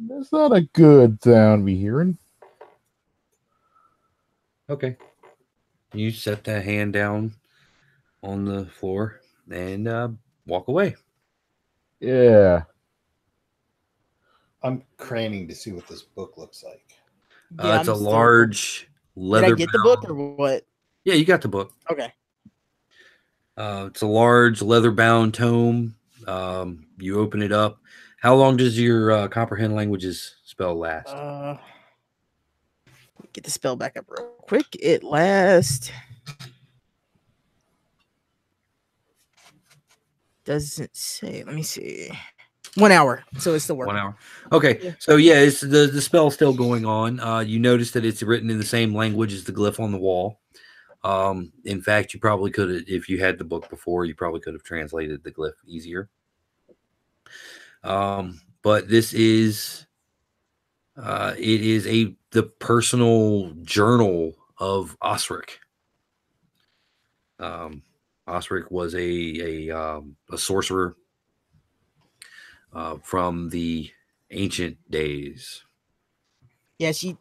That's not a good sound we hearing. Okay. You set that hand down on the floor and walk away. Yeah. I'm craning to see what this book looks like. Yeah, It's a I'm still- large Did leather. I get the book or what? Yeah, you got the book. Okay. It's a large leather-bound tome. You open it up. How long does your comprehend languages spell last? Get the spell back up real quick. It lasts. Doesn't say. Let me see. 1 hour. So it's still working. 1 hour. Okay. Yeah. So yeah, it's the spell's still going on. You notice that it's written in the same language as the glyph on the wall. In fact, you probably could have, if you had the book before, you probably could have translated the glyph easier. But this is it is the personal journal of Osric. Osric was a sorcerer from the ancient days. Yeah, she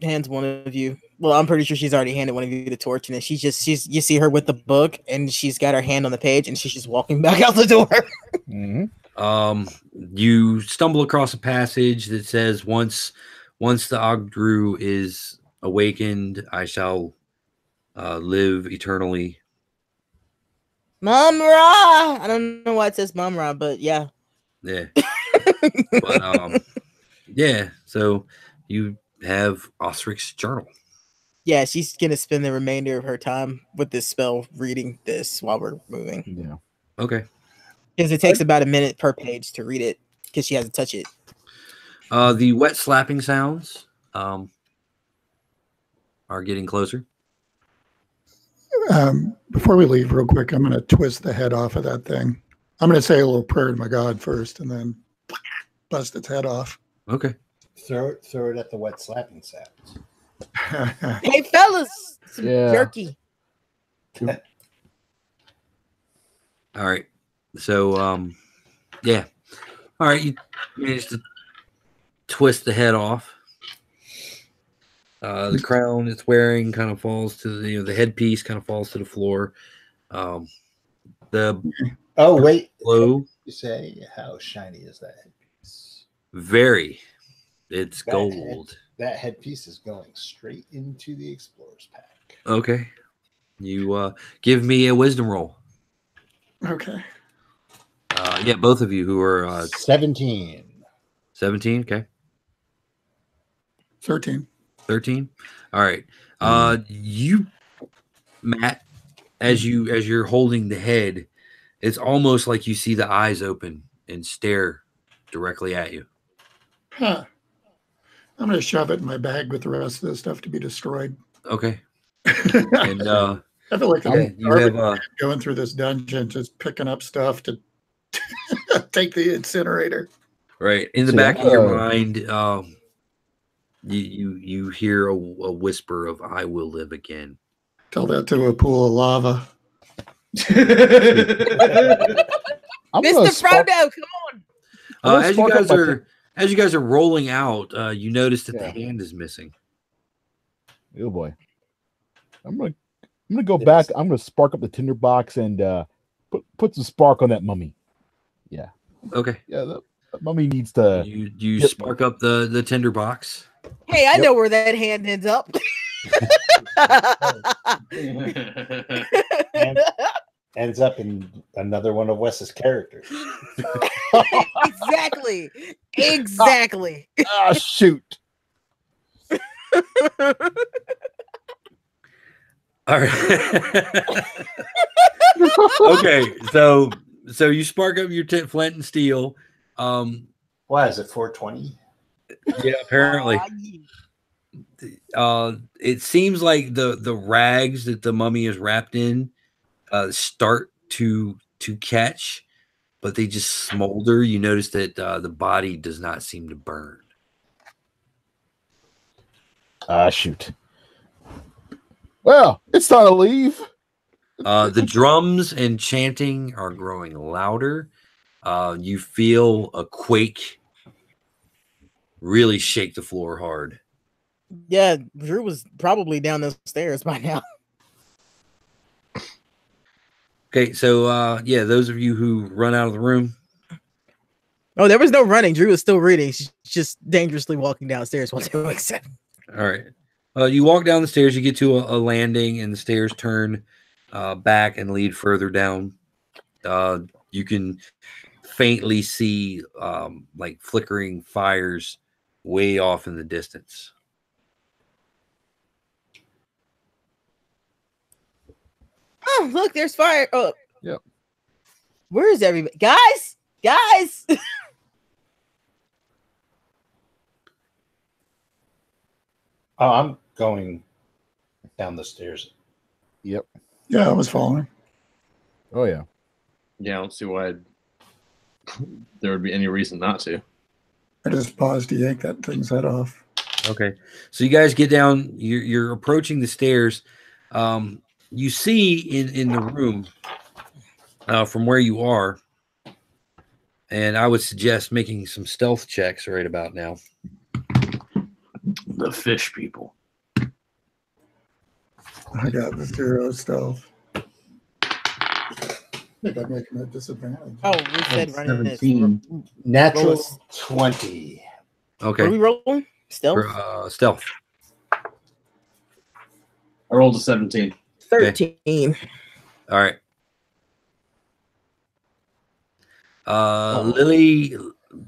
hands one of you. Well, I'm pretty sure she's already handed one of you the torch, and she's you see her with the book, and she's got her hand on the page, and she's just walking back out the door. Mm-hmm. You stumble across a passage that says, "Once the Ogdru is awakened, I shall live eternally." Mum-Ra! I don't know why it says Mum-Ra, but yeah. Yeah. But yeah, so you have Osric's journal. Yeah, she's gonna spend the remainder of her time with this spell reading this while we're moving. Yeah. Okay. Because it takes about a minute per page to read it because she has to touch it. The wet slapping sounds are getting closer. Before we leave, real quick, I'm going to twist the head off of that thing. I'm going to say a little prayer to my God first, and then bust its head off. Okay. Throw it at the wet slapping sounds. Hey, fellas, some Yeah. jerky. All right. So, yeah. All right. You managed to twist the head off. The crown it's wearing kind of falls to the headpiece kind of falls to the floor. The Oh wait, glow you say how shiny is that headpiece? very. It's That gold. That headpiece is going straight into the explorer's pack. Okay. You give me a wisdom roll. Okay. Yeah, both of you who are 17. 17. Okay. 13. 13. All right. You, Matt, as you're holding the head, it's almost like you see the eyes open and stare directly at you. Huh. I'm going to shove it in my bag with the rest of the stuff to be destroyed. Okay. I And feel like yeah, I'm you have going through this dungeon, just picking up stuff to take the incinerator. right in the So, back of your mind. You hear a whisper of "I will live again." Tell that to a pool of lava. I'm gonna Mr. spark- Frodo, come on. I'm gonna As spark up my you guys are rolling out, you notice that Yeah. the hand is missing. Oh boy. I'm gonna go back. I'm gonna spark up the tinderbox and put some spark on that mummy. Yeah. Okay. Yeah, that mummy needs to You Yep. spark up the tinderbox. Hey, I Yep. know where that hand ends up. And ends up in another one of Wes's characters. Exactly. Exactly. ah shoot. All right. Okay, so you spark up your flint and steel. Why is it 420? Yeah, apparently. It seems like the rags that the mummy is wrapped in start to catch, but they just smolder. You notice that the body does not seem to burn. Ah shoot. Well, it's time to leave. The drums and chanting are growing louder. You feel a quake really shake the floor hard. Yeah, Drew was probably down the stairs by now. Okay, so yeah, those of you who run out of the room. Oh, there was no running. Drew was still reading. She's just dangerously walking downstairs while they wakes up. All right. You walk down the stairs, you get to a landing, and the stairs turn back and lead further down. You can faintly see like flickering fires way off in the distance. Oh, look, there's fire. Oh, Yep. Where is everybody? Guys! Oh, I'm going down the stairs. Yep. Yeah, I was following. Oh yeah. Yeah, I don't see why there would be any reason not to. I just paused to yank that thing's head off. Okay, so you guys get down. You're approaching the stairs. You see in the room from where you are, and I would suggest making some stealth checks right about now. The fish people. I got the 0 stealth. I think I'm making a disadvantage. Oh, we said running this. 17. Natural Roll 20. What Okay, are we rolling? Stealth? for, stealth. I rolled a 17. 13. All right. Lily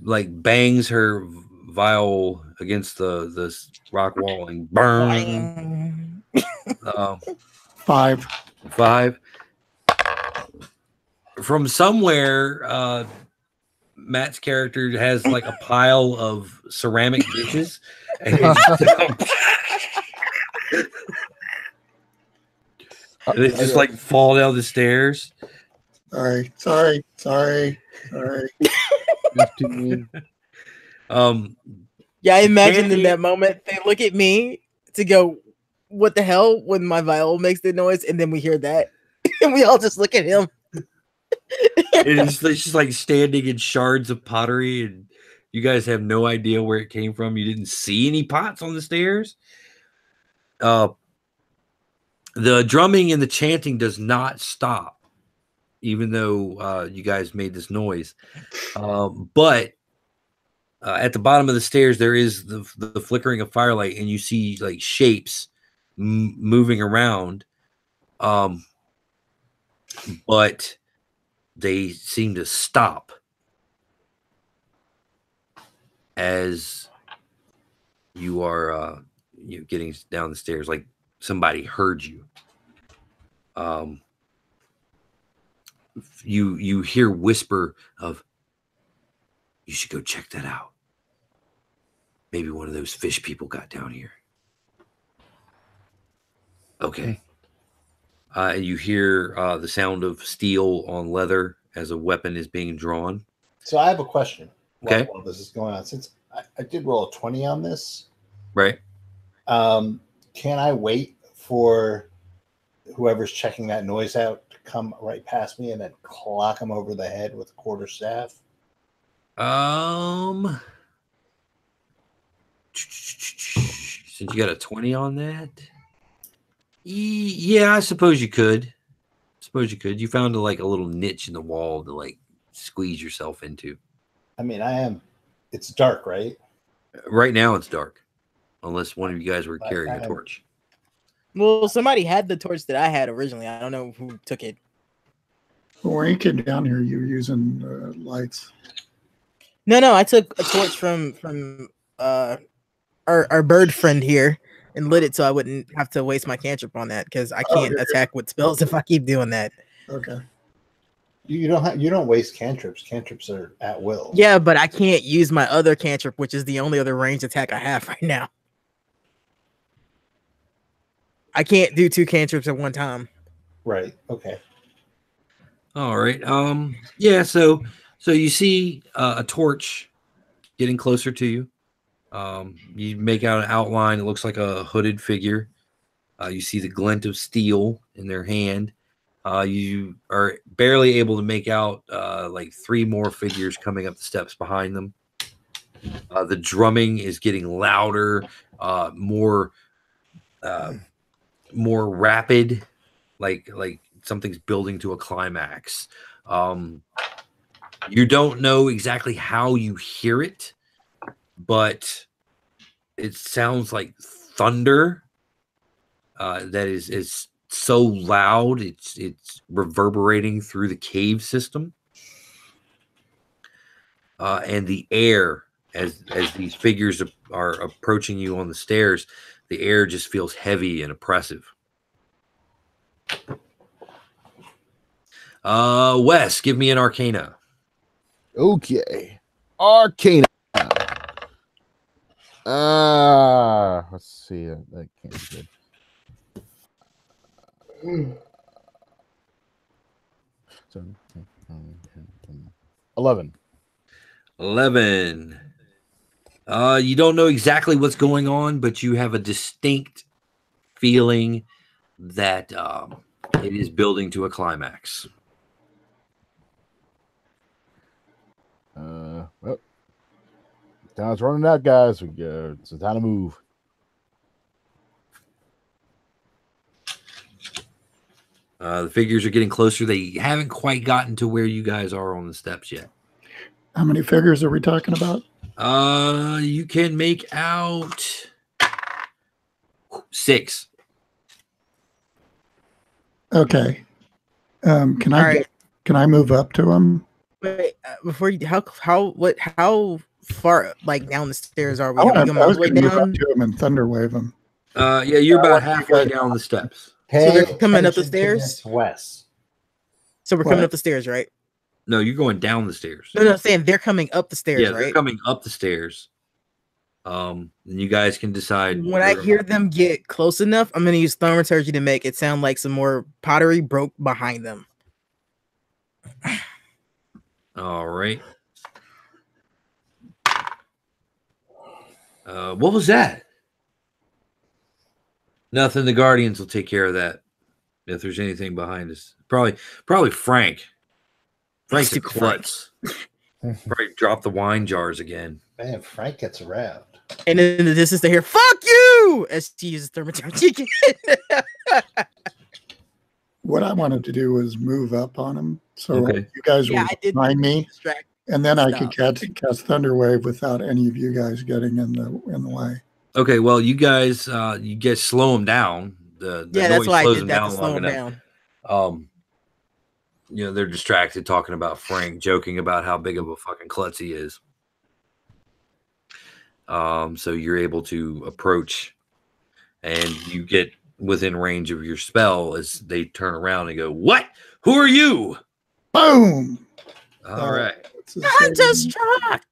like bangs her vial against the rock wall and burn. 5. 5. From somewhere, Matt's character has like a pile of ceramic dishes, and they just like fall down the stairs. Sorry. 15. Yeah, I imagine in Candy- that moment they look at me to go, "What the hell?" When my viol makes the noise, and then we hear that, and we all just look at him. it's just like standing in shards of pottery, and you guys have no idea where it came from. You didn't see any pots on the stairs. The drumming and the chanting does not stop, even though you guys made this noise. But at the bottom of the stairs, there is the flickering of firelight, and you see like shapes moving around. But they seem to stop as you are getting down the stairs, like somebody heard you. You hear whisper of, "You should go check that out. Maybe one of those fish people got down here." Okay. And you hear the sound of steel on leather as a weapon is being drawn. So I have a question. Okay. While this is going on, since I did roll a 20 on this, Right. can I wait for whoever's checking that noise out to come right past me and then clock him over the head with a quarterstaff? Since you got a 20 on that, yeah, I suppose you could. You found a little niche in the wall to like squeeze yourself into. I mean, it's dark, right? Right now it's dark, unless one of you guys were carrying a torch. Well, somebody had the torch that I had originally. I don't know who took it. Well, when you came down here, you were using lights. No, I took a torch from our bird friend here and lit it so I wouldn't have to waste my cantrip on that because I can't attack with spells if I keep doing that. Okay. You don't waste cantrips. Cantrips are at will. Yeah, but I can't use my other cantrip, which is the only other ranged attack I have right now. I can't do 2 cantrips at one time. Right. Okay. All right. Yeah. So you see a torch getting closer to you. You make out an outline. It looks like a hooded figure. You see the glint of steel in their hand. You are barely able to make out like 3 more figures coming up the steps behind them. The drumming is getting louder, more rapid, like something's building to a climax. You don't know exactly how you hear it, but it sounds like thunder that is so loud it's reverberating through the cave system, and the air as these figures are approaching you on the stairs, the air just feels heavy and oppressive. Wes, give me an Arcana. Okay. Arcana. Let's see. That can't be good. 11. 11. You don't know exactly what's going on, but you have a distinct feeling that it is building to a climax. Well, time's running out, guys. It's time to move. The figures are getting closer. They haven't quite gotten to where you guys are on the steps yet. How many figures are we talking about? You can make out 6. Okay. Can All I move up to him? Wait, before you, how far like down the stairs are we? I Are we was going all the way going to move up down? to him and thunder wave him. Yeah, you're about halfway down the steps. So they're coming up the attention to stairs? this, Wes. So we're coming What? up the stairs, right? No, you're going down the stairs. No, I'm saying they're coming up the stairs, Yeah, they're right? coming up the stairs. And you guys can decide. When I hear them get close enough, I'm going to use thaumaturgy to make it sound like some more pottery broke behind them. All right. What was that? Nothing. The Guardians will take care of that. If there's anything behind us, probably Frank. Frank's a Stupid Frank. klutz. Probably drop the wine jars again. Man, Frank gets around. And in the distance, they hear "fuck you" as he uses thermotherapy again. What I wanted to do was move up on him, so Okay. you guys Yeah, would I did behind me, distract. and then I could Stop. cast Thunderwave without any of you guys getting in the way. Okay, well, you guys slow him down. The Yeah, that's noise why I slows did him that down to long slow him enough. down. They're distracted talking about Frank, joking about how big of a fucking klutz he is. So you're able to approach, and you get within range of your spell as they turn around and go, "What? Who are you?" Boom! All right. What's his Hunter saving- struck.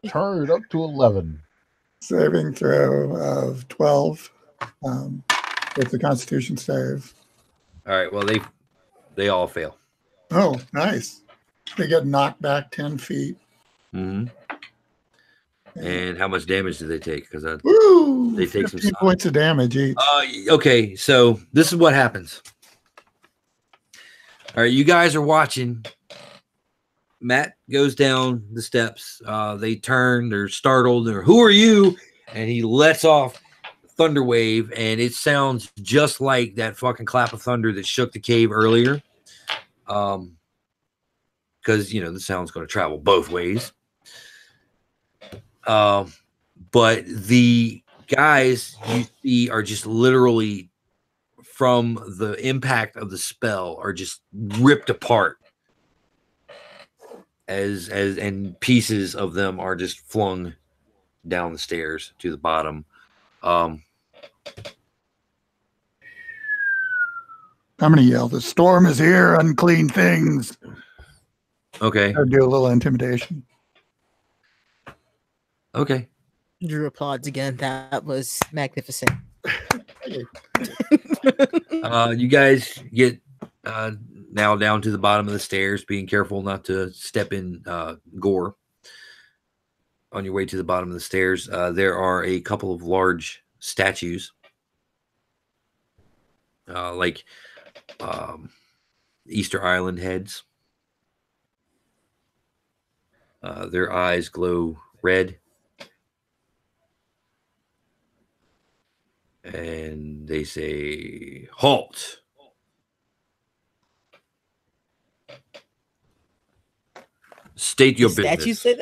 Turned up to 11. saving throw of 12 with the Constitution save. All right. Well, they all fail. Oh, nice! They get knocked back 10 feet. Mm-hmm. And how much damage do they take? Because Woo! They take some 15 points of damage each. okay, so this is what happens. All right, you guys are watching. Matt goes down the steps. They turn. They're startled. They're, "Who are you?" And he lets off thunder wave, and it sounds just like that fucking clap of thunder that shook the cave earlier. Because the sound's going to travel both ways. But the guys you see are just literally, from the impact of the spell, are just ripped apart and pieces of them are just flung down the stairs to the bottom. I'm going to yell, "The storm is here, unclean things." Okay. Or do a little intimidation. Okay. Drew applauds again. That was magnificent. You guys get now down to the bottom of the stairs, being careful not to step in gore. On your way to the bottom of the stairs, there are a couple of large statues, like Easter Island heads. Their eyes glow red. And they say, "Halt." State your The business. statue say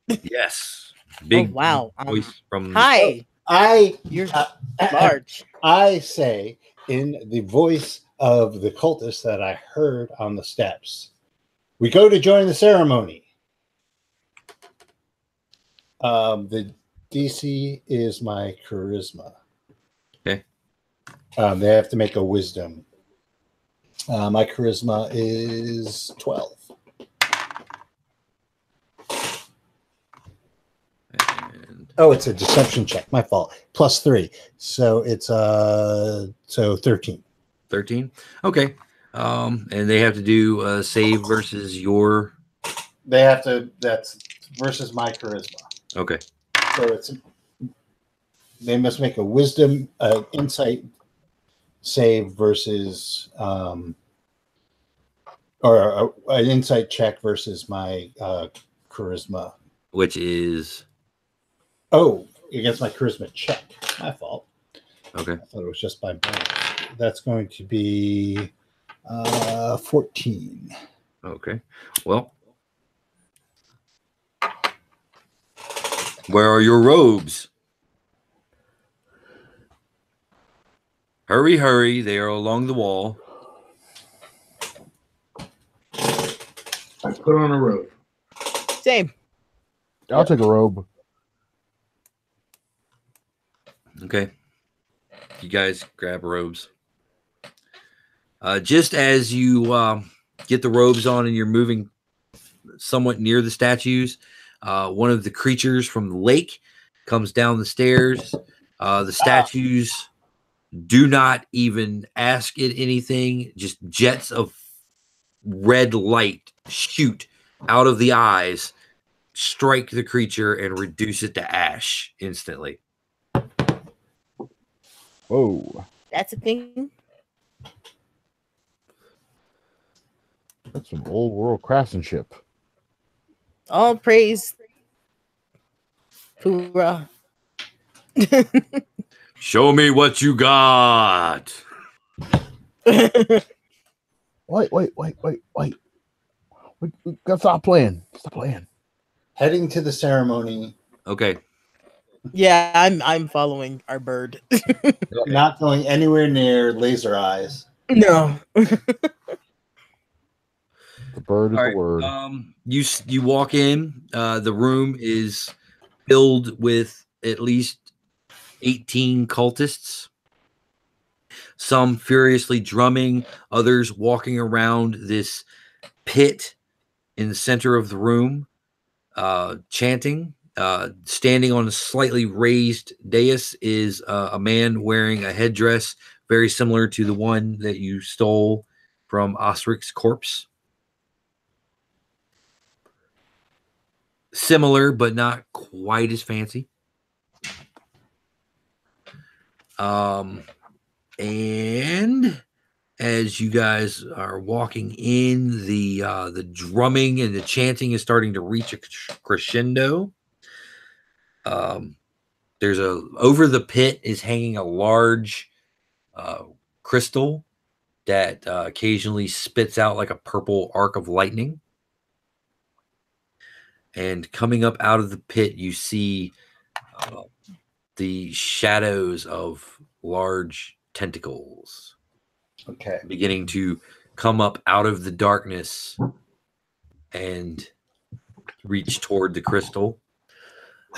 that? Yes. Big wow. voice from Hi, I you're uh, large. I say in the voice of the cultist that I heard on the steps, "We go to join the ceremony." The DC is my charisma. Okay. They have to make a wisdom. My charisma is 12. And Oh, it's a deception check. My fault. +3. So it's 13. 13. Okay. And they have to do a save versus your. They have to. That's versus my charisma. Okay. So it's. They must make a wisdom, insight save versus, or an insight check versus my charisma. Which is. Oh, against my charisma check. My fault. Okay. I thought it was just by bonus. That's going to be 14. Okay. Well. Where are your robes? Hurry, hurry. They are along the wall. I put on a robe. Same. I'll take a robe. Okay. You guys grab robes. Just as you get the robes on and you're moving somewhat near the statues, one of the creatures from the lake comes down the stairs. The statues do not even ask it anything, just jets of red light shoot out of the eyes, strike the creature, and reduce it to ash instantly. Whoa. That's a thing. That's some old world craftsmanship. All praise. Hoorah. Show me what you got. Wait. We gotta stop playing. Stop playing. Heading to the ceremony, Okay. Yeah, I'm following our bird. not going anywhere near Laser Eyes. No. The bird is All the right. word. You walk in. The room is filled with at least 18 cultists. Some furiously drumming, others walking around this pit in the center of the room, chanting. Standing on a slightly raised dais is a man wearing a headdress very similar to the one that you stole from Osric's corpse. Similar, but not quite as fancy. And as you guys are walking in, the drumming and the chanting is starting to reach a crescendo. There's over the pit is hanging a large crystal that occasionally spits out like a purple arc of lightning. And coming up out of the pit, you see the shadows of large tentacles beginning to come up out of the darkness and reach toward the crystal.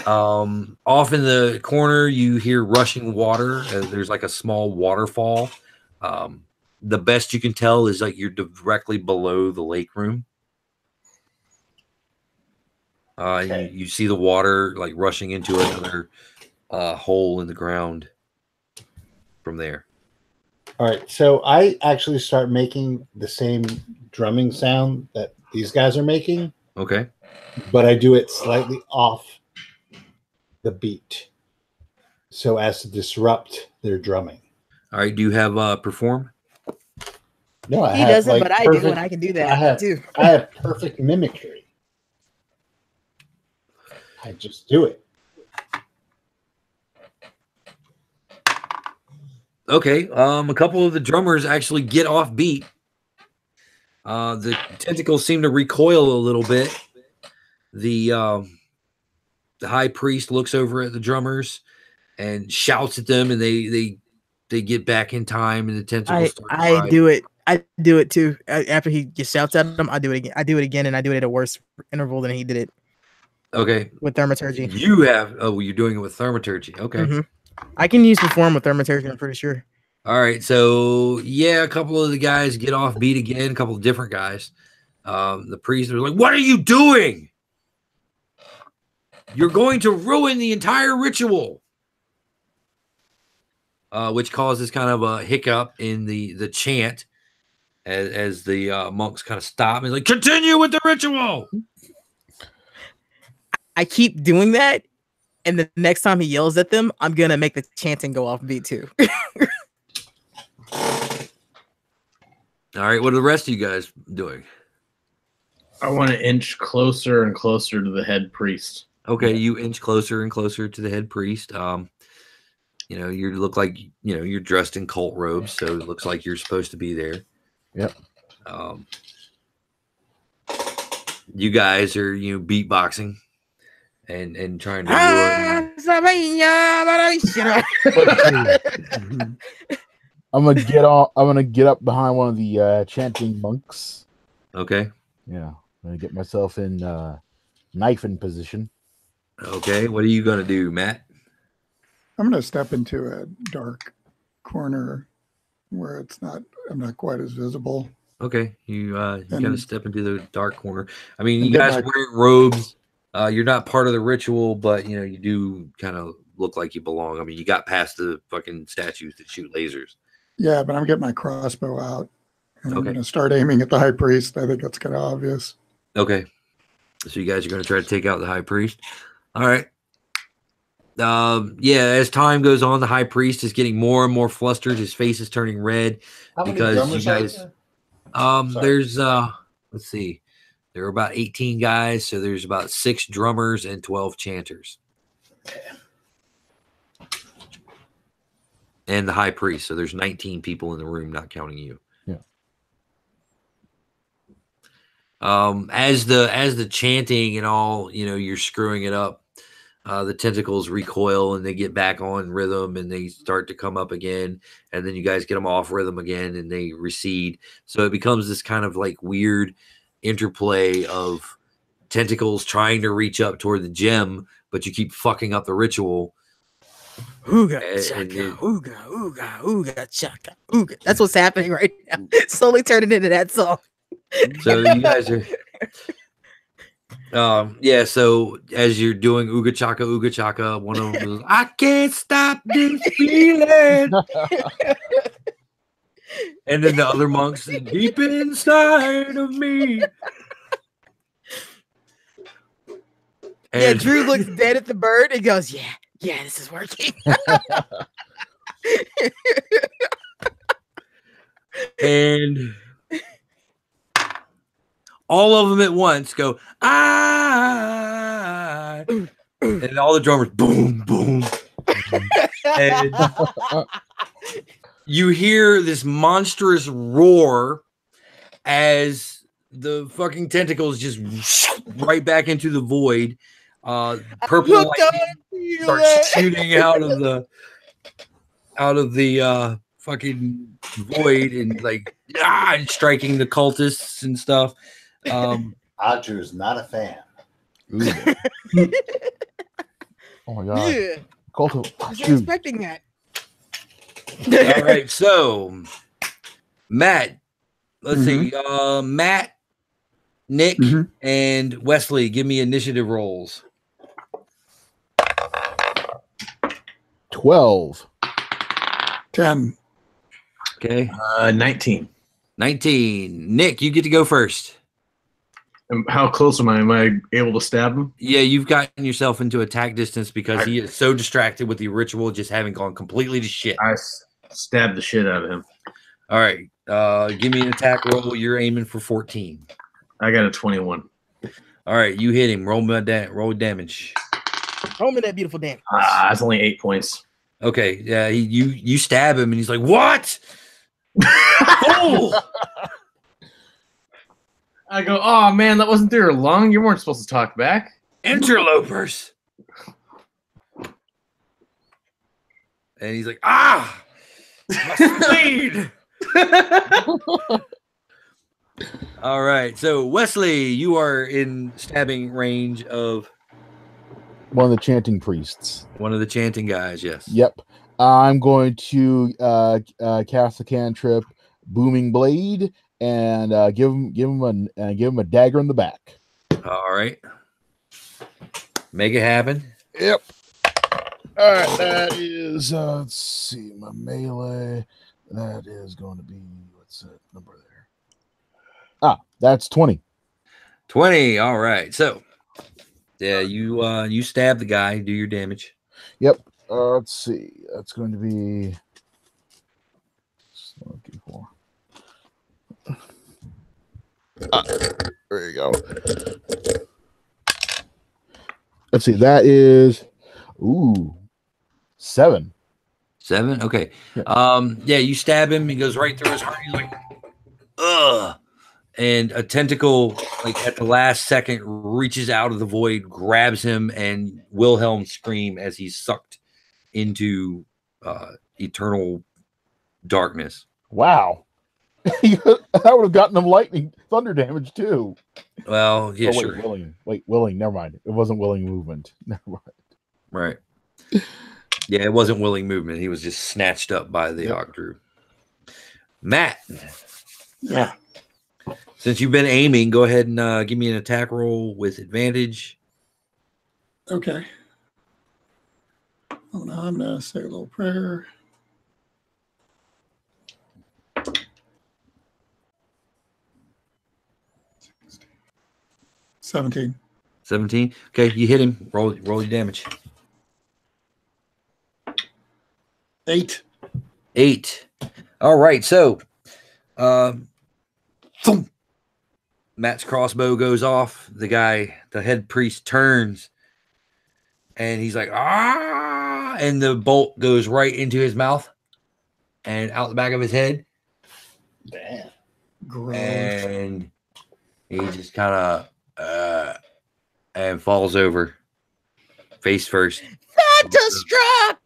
Off in the corner, you hear rushing water. There's like a small waterfall. The best you can tell is like you're directly below the lake room. You see the water like rushing into another hole in the ground from there. All right, so I actually start making the same drumming sound that these guys are making. Okay. But I do it slightly off the beat so as to disrupt their drumming. All right. Do you have perform? No, I He have, doesn't, like, but I perfect, do, and I can do that too. I have perfect mimicry. I just do it. Okay. A couple of the drummers actually get off beat. The tentacles seem to recoil a little bit. The high priest looks over at the drummers and shouts at them, and they get back in time, and the tentacles start to I rise. do it. I do it too. After he just shouts at them, I do it again. I do it again, and I do it at a worse interval than he did it. Okay. With thaumaturgy. You have you're doing it with thaumaturgy. Okay. Mm-hmm. I can use perform with thaumaturgy, I'm pretty sure. All right. So yeah, a couple of the guys get off beat again, a couple of different guys. The priests are like, "What are you doing? You're going to ruin the entire ritual." Which causes kind of a hiccup in the chant as the monks kind of stop and like, continue with the ritual. I keep doing that, and the next time he yells at them, I'm gonna make the chanting go off beat too. All right, what are the rest of you guys doing? I want to inch closer and closer to the head priest. Okay, you inch closer and closer to the head priest. You look like you're dressed in cult robes, so it looks like you're supposed to be there. Yep. You guys are beatboxing and trying to I'm gonna get up behind one of the chanting monks. Okay. Yeah. I'm gonna get myself in knife in position. Okay. What are you gonna do, Matt? I'm going to step into a dark corner where I'm not quite as visible. Okay. You kind of step into the dark corner. I mean, you get guys my- are wearing robes. You're not part of the ritual, but you do kind of look like you belong. I mean, you got past the fucking statues that shoot lasers. Yeah, but I'm getting my crossbow out And I'm Okay. going to start aiming at the high priest. I think that's kind of obvious. Okay. So you guys are going to try to take out the high priest. All right. Yeah, as time goes on, the high priest is getting more and more flustered. His face is turning red How many because you drummers are guys. there? Sorry. There's let's see, there are about 18 guys, so there's about 6 drummers and 12 chanters, and the high priest. So there's 19 people in the room, not counting you. Yeah. As the chanting and all, you're screwing it up. The tentacles recoil and they get back on rhythm and they start to come up again. And then you guys get them off rhythm again and they recede. So it becomes this kind of like weird interplay of tentacles trying to reach up toward the gem, but you keep fucking up the ritual. Ooga And chaka, it- ooga, ooga, ooga chaka, ooga. That's what's happening right now. Slowly turning into that song. So you guys are. Yeah, so as you're doing Ooga Chaka, one of them goes, I can't stop this feeling. And then the other monks, deep inside of me. Yeah, And, Drew looks dead at the bird and goes, yeah, this is working. and all of them at once go, ah. And all the drummers, boom, boom. And you hear this monstrous roar as the fucking tentacles just right back into the void. Purple Hooked on lightning you, starts man. shooting out of the fucking void and like and striking the cultists and stuff. Audrey's not a fan. Ooh. Oh my god. Yeah, Cult of I was shoot. expecting that. All right, so Matt, let's see, Matt, Nick, Mhm. and Wesley, give me initiative rolls. 12. 10. Okay, 19. 19. Nick, you get to go first. How close am I? Am I able to stab him? Yeah, you've gotten yourself into attack distance because he is so distracted with the ritual just having gone completely to shit. I stabbed the shit out of him. All right, give me an attack roll. You're aiming for 14. I got a 21. All right, you hit him. Roll damage. Roll me that beautiful damage. That's only 8 points. Okay, yeah, you stab him and he's like, "What? Fool!" I go, oh man, that wasn't there long. You weren't supposed to talk back. Interlopers. And he's like, my spleen. All right. So Wesley, you are in stabbing range of One of the chanting priests. one of the chanting guys. Yes. Yep. I'm going to cast a cantrip, Booming Blade, and give him a dagger in the back. All right. Make it happen. Yep. All right, that is let's see, my melee. That is going to be what's that number there? That's 20. 20. All right. So yeah, you stab the guy, do your damage. Yep. Let's see. That's going to be looking for. There you go. Let's see. That is 7. 7. Okay. Yeah. Yeah, you stab him. He goes right through his heart. He's like, ugh. And a tentacle, like at the last second, reaches out of the void, grabs him, and Wilhelm scream as he's sucked into eternal darkness. Wow. That would have gotten him lightning thunder damage too. Well, yeah, Oh, wait, sure. willing. Never mind. It wasn't willing movement. Never mind. Right. Yeah, it wasn't willing movement. He was just snatched up by the Octru. Matt, Yeah. since you've been aiming, go ahead and give me an attack roll with advantage. Okay. Oh, no, I'm going to say a little prayer. 17. 17. Okay, you hit him. Roll your damage. 8. 8. All right, so thump. Matt's crossbow goes off. The head priest turns, and he's like, ah, and the bolt goes right into his mouth and out the back of his head. Damn. Gross. And he just kind of and falls over face first. Thunderstruck.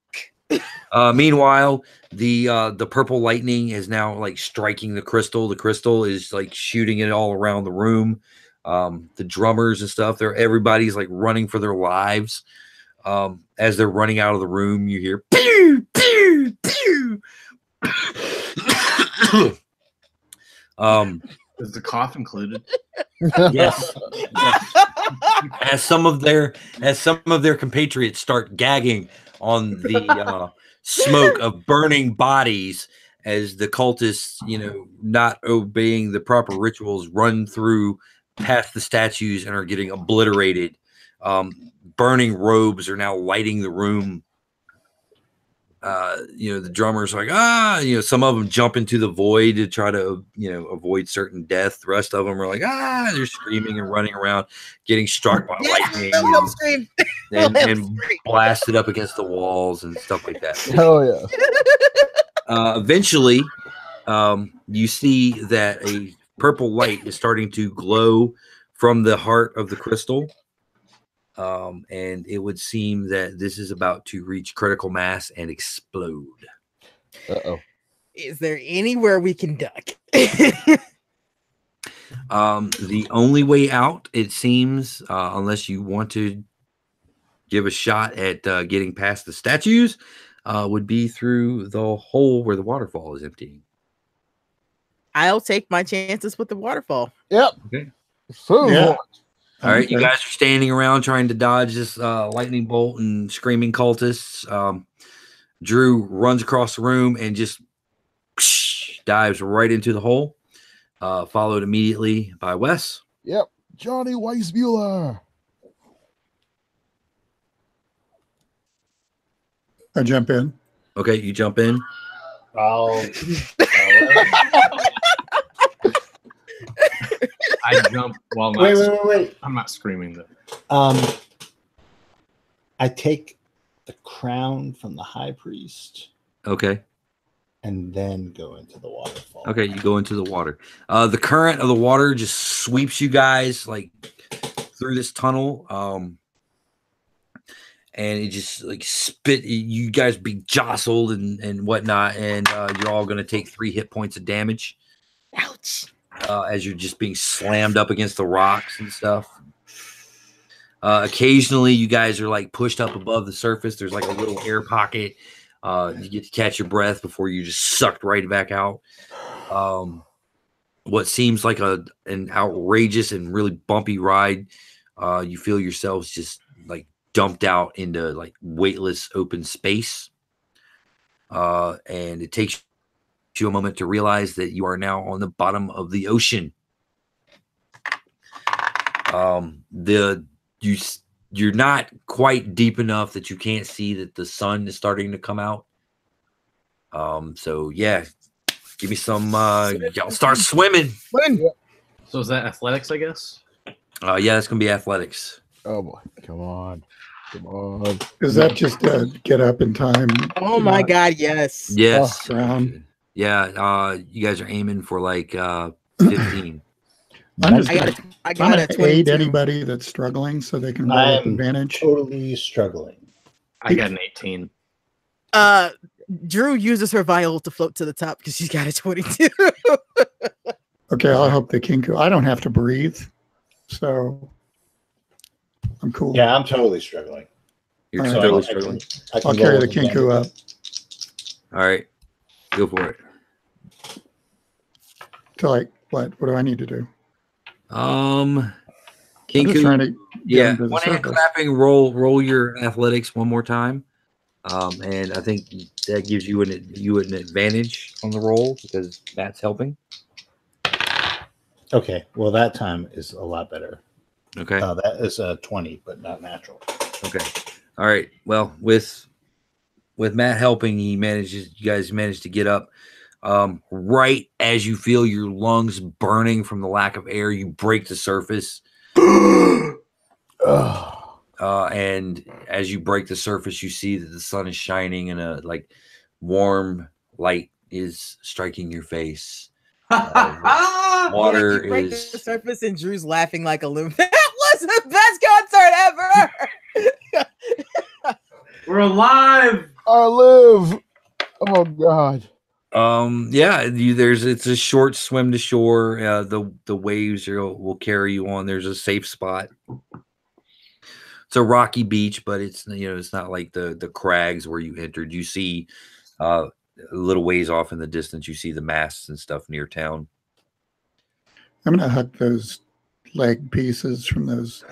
Meanwhile, the purple lightning is now like striking the crystal. The crystal is like shooting it all around the room. The drummers and stuff, everybody's like running for their lives. As they're running out of the room, you hear pew pew pew. Is the cough included? Yes. As some of their compatriots start gagging on the smoke of burning bodies, as the cultists, not obeying the proper rituals, run through past the statues and are getting obliterated. Burning robes are now lighting the room. The drummers are like, some of them jump into the void to try to, avoid certain death. The rest of them are like, they're screaming and running around, getting struck by lightning and blasted up against the walls and stuff like that. Hell yeah. Eventually, you see that a purple light is starting to glow from the heart of the crystal. And it would seem that this is about to reach critical mass and explode. Uh-oh. Is there anywhere we can duck? The only way out, it seems, unless you want to give a shot at getting past the statues, would be through the hole where the waterfall is emptying. I'll take my chances with the waterfall. Yep. Okay. So Yeah. All right, you guys are standing around trying to dodge this lightning bolt and screaming cultists. Drew runs across the room and just dives right into the hole, followed immediately by Wes. Yep. Johnny Weissmuller. I jump in. Okay, you jump in. I jump while not. Wait. I'm not screaming though. I take the crown from the high priest Okay. and then go into the waterfall. Okay, you go into the water. The current of the water just sweeps you guys like through this tunnel. And it just like you guys be jostled and whatnot, and you're all going to take 3 hit points of damage. Ouch. As you're just being slammed up against the rocks and stuff. Occasionally, you guys are like pushed up above the surface. There's like a little air pocket. You get to catch your breath before you're just sucked right back out. What seems like an outrageous and really bumpy ride. You feel yourselves just like dumped out into like weightless open space. And it takes you a moment to realize that you are now on the bottom of the ocean. You're not quite deep enough that you can't see that the sun is starting to come out. So yeah, give me some. Y'all start swimming. So is that athletics? I guess. Yeah, that's gonna be athletics. Oh boy. Come on. Is that just get up in time? Oh my God, yes. Yes. Drown. Yeah. You guys are aiming for like 15. I'm just I got I'm a gonna 22. aid anybody that's struggling so they can roll with I'm advantage. totally struggling. I got an 18. Drew uses her vial to float to the top because she's got a 22. Okay, I'll help the kinku. I don't have to breathe, so I'm cool. Yeah, I'm totally struggling. You're All right. totally I can- struggling. I can I'll carry roll the with kinku up All right, go for it. to like what? What do I need to do? Kinku, I'm just trying to get yeah, into the one hand surface. clapping. Roll your athletics one more time, and I think that gives you an advantage on the roll because Matt's helping. Okay, well that time is a lot better. Okay. That is a 20, but not natural. Okay. All right. Well, with Matt helping, you guys managed to get up. Right as you feel your lungs burning from the lack of air, you break the surface. And as you break the surface, you see that the sun is shining and a warm light is striking your face. Water You break the is surface and Drew's laughing like a loon. That was the best concert ever. We're alive. I live. Oh God. yeah, it's a short swim to shore. The waves will carry you on. There's a safe spot. It's a rocky beach, but it's not like the crags where you entered. You see a little ways off in the distance, you see the masts and stuff near town. I'm gonna hook those leg pieces from those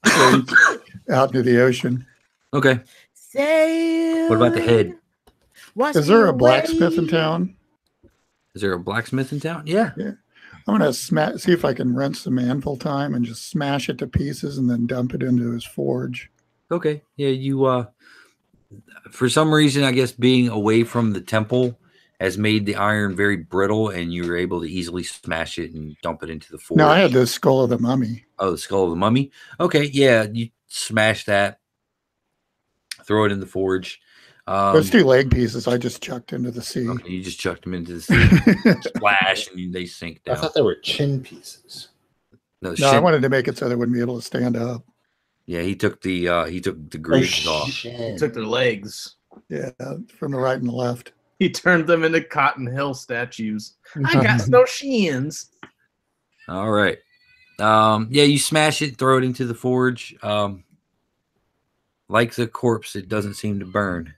things out into the ocean. Okay. Sail. What about the head? Is there a blacksmith in town? Is there a blacksmith in town? Yeah. I'm gonna see if I can rent some anvil time and just smash it to pieces and then dump it into his forge. Okay. Yeah, you for some reason, I guess being away from the temple has made the iron very brittle, and you were able to easily smash it and dump it into the forge. No, I had the skull of the mummy. Oh, the skull of the mummy. Okay, yeah, you smash that, throw it in the forge. Those two leg pieces I just chucked into the sea. Okay, you just chucked them into the sea, splash, and they sink I down. thought they were chin pieces. No, I wanted to make it so they wouldn't be able to stand up. Yeah, he took the greaves off. He took their legs. Yeah, from the right and the left. He turned them into Cotton Hill statues. I got no shins. All right. Yeah, you smash it, throw it into the forge. Like the corpse, it doesn't seem to burn.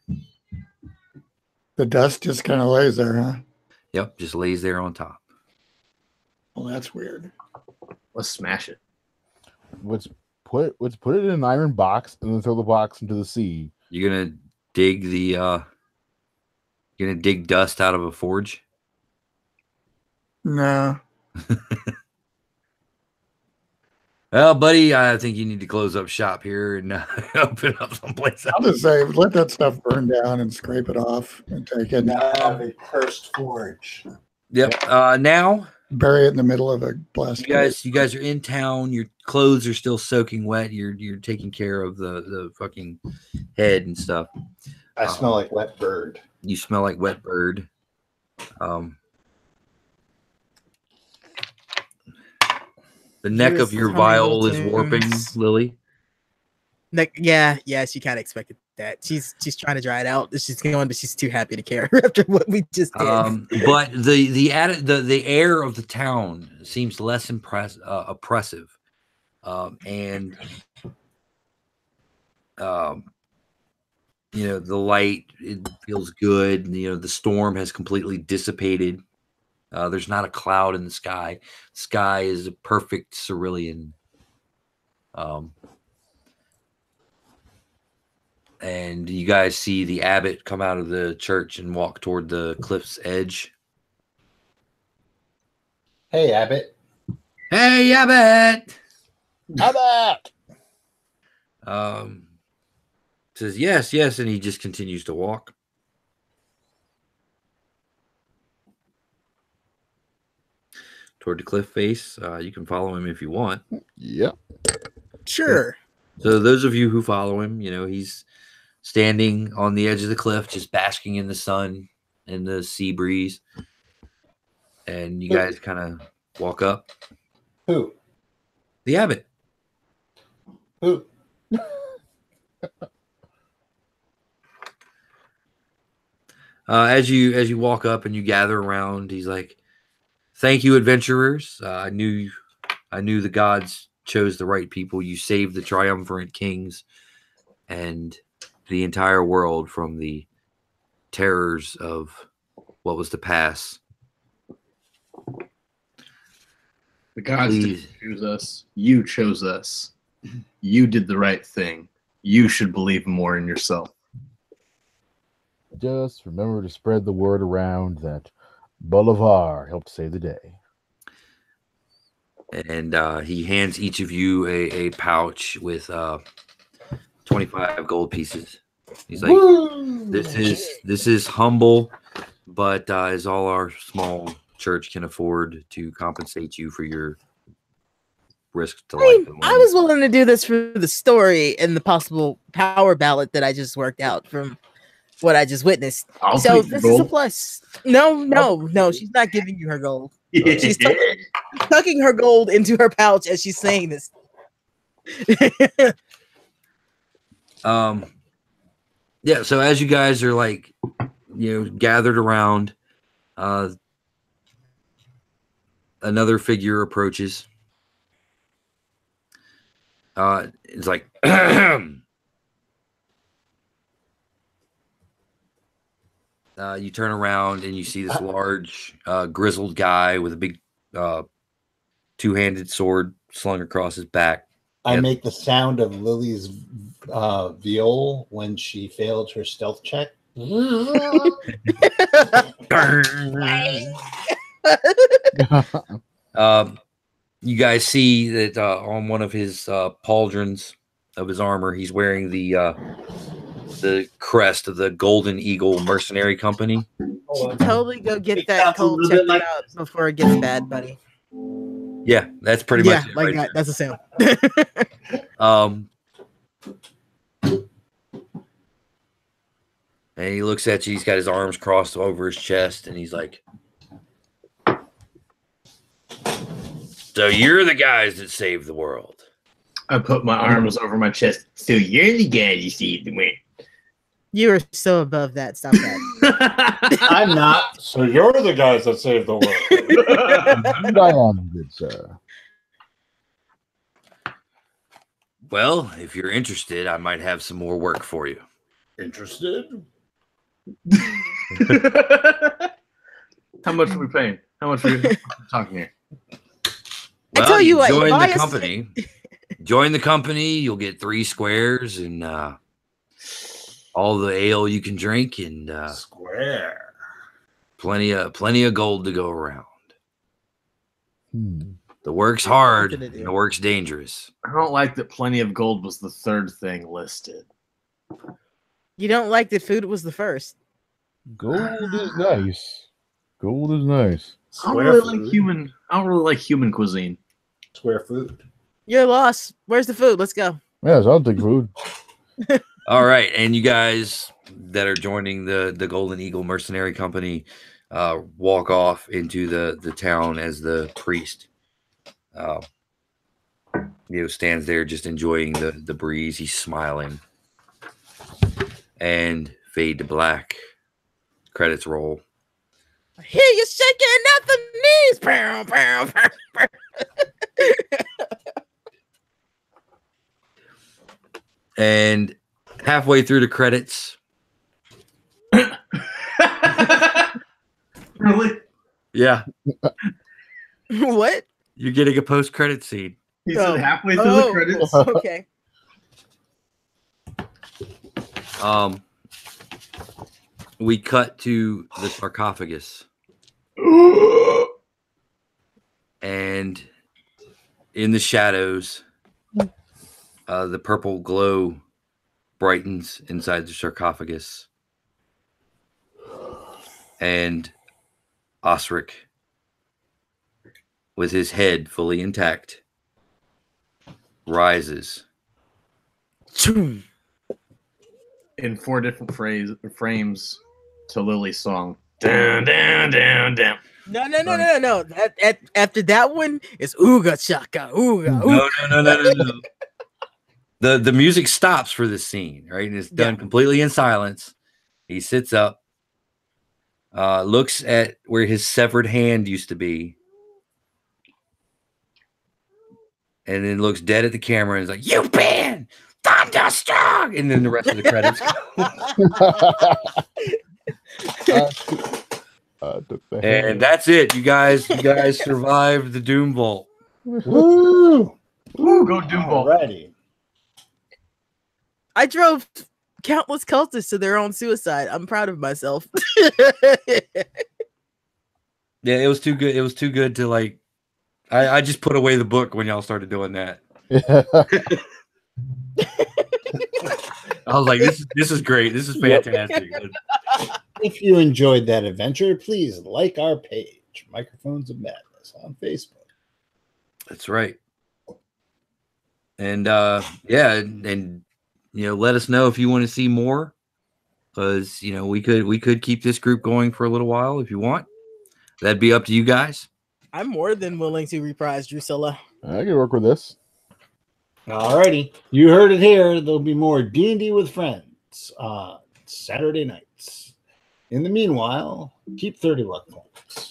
The dust just kind of lays there, huh? Yep, just lays there on top. Well, that's weird. Let's smash it. Let's put it in an iron box and then throw the box into the sea. You're gonna dig dust out of a forge? No. Well, buddy, I think you need to close up shop here and open up someplace I'll else. just say, let that stuff burn down and scrape it off and take it. Now I have a cursed forge. Yep. Now Bury it in the middle of a blast. you guys are in town. Your clothes are still soaking wet. You're taking care of the fucking head and stuff. I smell like wet bird. You smell like wet bird. The neck of your vial is warping, Lily. Yeah, she kind of expected that. She's trying to dry it out. She's going, but she's too happy to care after what we just did. But the air of the town seems less oppressive, and the light, it feels good. The storm has completely dissipated. There's not a cloud in the sky. The sky is a perfect cerulean. And you guys see the abbot come out of the church and walk toward the cliff's edge. Hey, Abbott. Hey, abbot! Abbott! Says yes, and he just continues to walk. Toward the cliff face. You can follow him if you want. Yep. Sure. So those of you who follow him, he's standing on the edge of the cliff, just basking in the sun and the sea breeze. And you guys kind of walk up. Who? The abbot. Who? As you walk up and you gather around, he's like, "Thank you, adventurers. I knew the gods chose the right people. You saved the triumvirate kings and the entire world from the terrors of what was to pass. The gods Please. didn't choose us. You chose us. You did the right thing. You should believe more in yourself. Just remember to spread the word around that Bolivar helped save the day." And he hands each of you a pouch with 25 gold pieces. He's like, this is humble, but is all our small church can afford to compensate you for your risk to life. I was willing to do this for the story and the possible power ballot that I just worked out from what I just witnessed. I'll So take the this is a gold. plus. No, she's not giving you her gold. She's tucking her gold into her pouch as she's saying this. Yeah, so as you guys are like, gathered around, another figure approaches. It's like, you turn around and you see this large, grizzled guy with a big, two-handed sword slung across his back. I Yep. make the sound of Lily's viol when she failed her stealth check. You guys see that on one of his pauldrons of his armor, he's wearing the crest of the Golden Eagle Mercenary Company. Totally go get that cold checked out before it gets bad, buddy. Yeah, that's pretty much it like right that. That's the sound. And he looks at you. He's got his arms crossed over his chest, and he's like, "So you're the guys that saved the world." I put my arms over my chest. So you're the guy you see the win. You are so above that. Stop that. I'm not. So you're the guys that saved the world. And I am, good sir. Well, if you're interested, I might have some more work for you. Interested? How much are we paying? How much are we talking here? I tell you what, join buy the us- company. Join the company. You'll get 3 squares and all the ale you can drink, and Square. plenty of gold to go around. Hmm. The work's hard. What can I And do? the work's dangerous. I don't like that plenty of gold was the third thing listed. You don't like that food was the first. Gold is nice. Gold is nice. I don't Square really food. like human. I don't really like human cuisine. Square food. You're lost. Where's the food? Let's go. Yes, I'll take food. All right, and you guys that are joining the Golden Eagle Mercenary Company walk off into the town as the priest stands there just enjoying the breeze. He's smiling, and fade to black. Credits roll. I hear you shaking at the knees. Pow, pow, pow, pow. And halfway through the credits, Really? yeah, What? you're getting a post-credit scene. He Oh. said halfway through Oh. the credits. Okay. We cut to the sarcophagus, and in the shadows, the purple glow brightens inside the sarcophagus, and Osric, with his head fully intact, rises. Choom. In 4 different frames to Lily's song. Down, down, down, down. No. After that one, it's ooga chaka, ooga, ooga. No. The music stops for this scene, right? And it's done completely in silence. He sits up, looks at where his severed hand used to be, and then looks dead at the camera and is like, "You been thunderstruck!" And then the rest of the credits. Took the And hand. that's it. You guys survived the Doom Vault. Woo! Ooh, go Doomball. Alrighty. I drove countless cultists to their own suicide. I'm proud of myself. Yeah, it was too good. It was too good to like I just put away the book when y'all started doing that. I was like, this is great. This is fantastic. If you enjoyed that adventure, please like our page, Microphones of Madness, on Facebook. That's right. And and let us know if you want to see more, because we could keep this group going for a little while if you want. That'd be up to you guys. I'm more than willing to reprise Drusilla. I can work with this. Alrighty, you heard it here. There'll be more D&D with friends on Saturday nights. In the meanwhile, keep 30 luck points.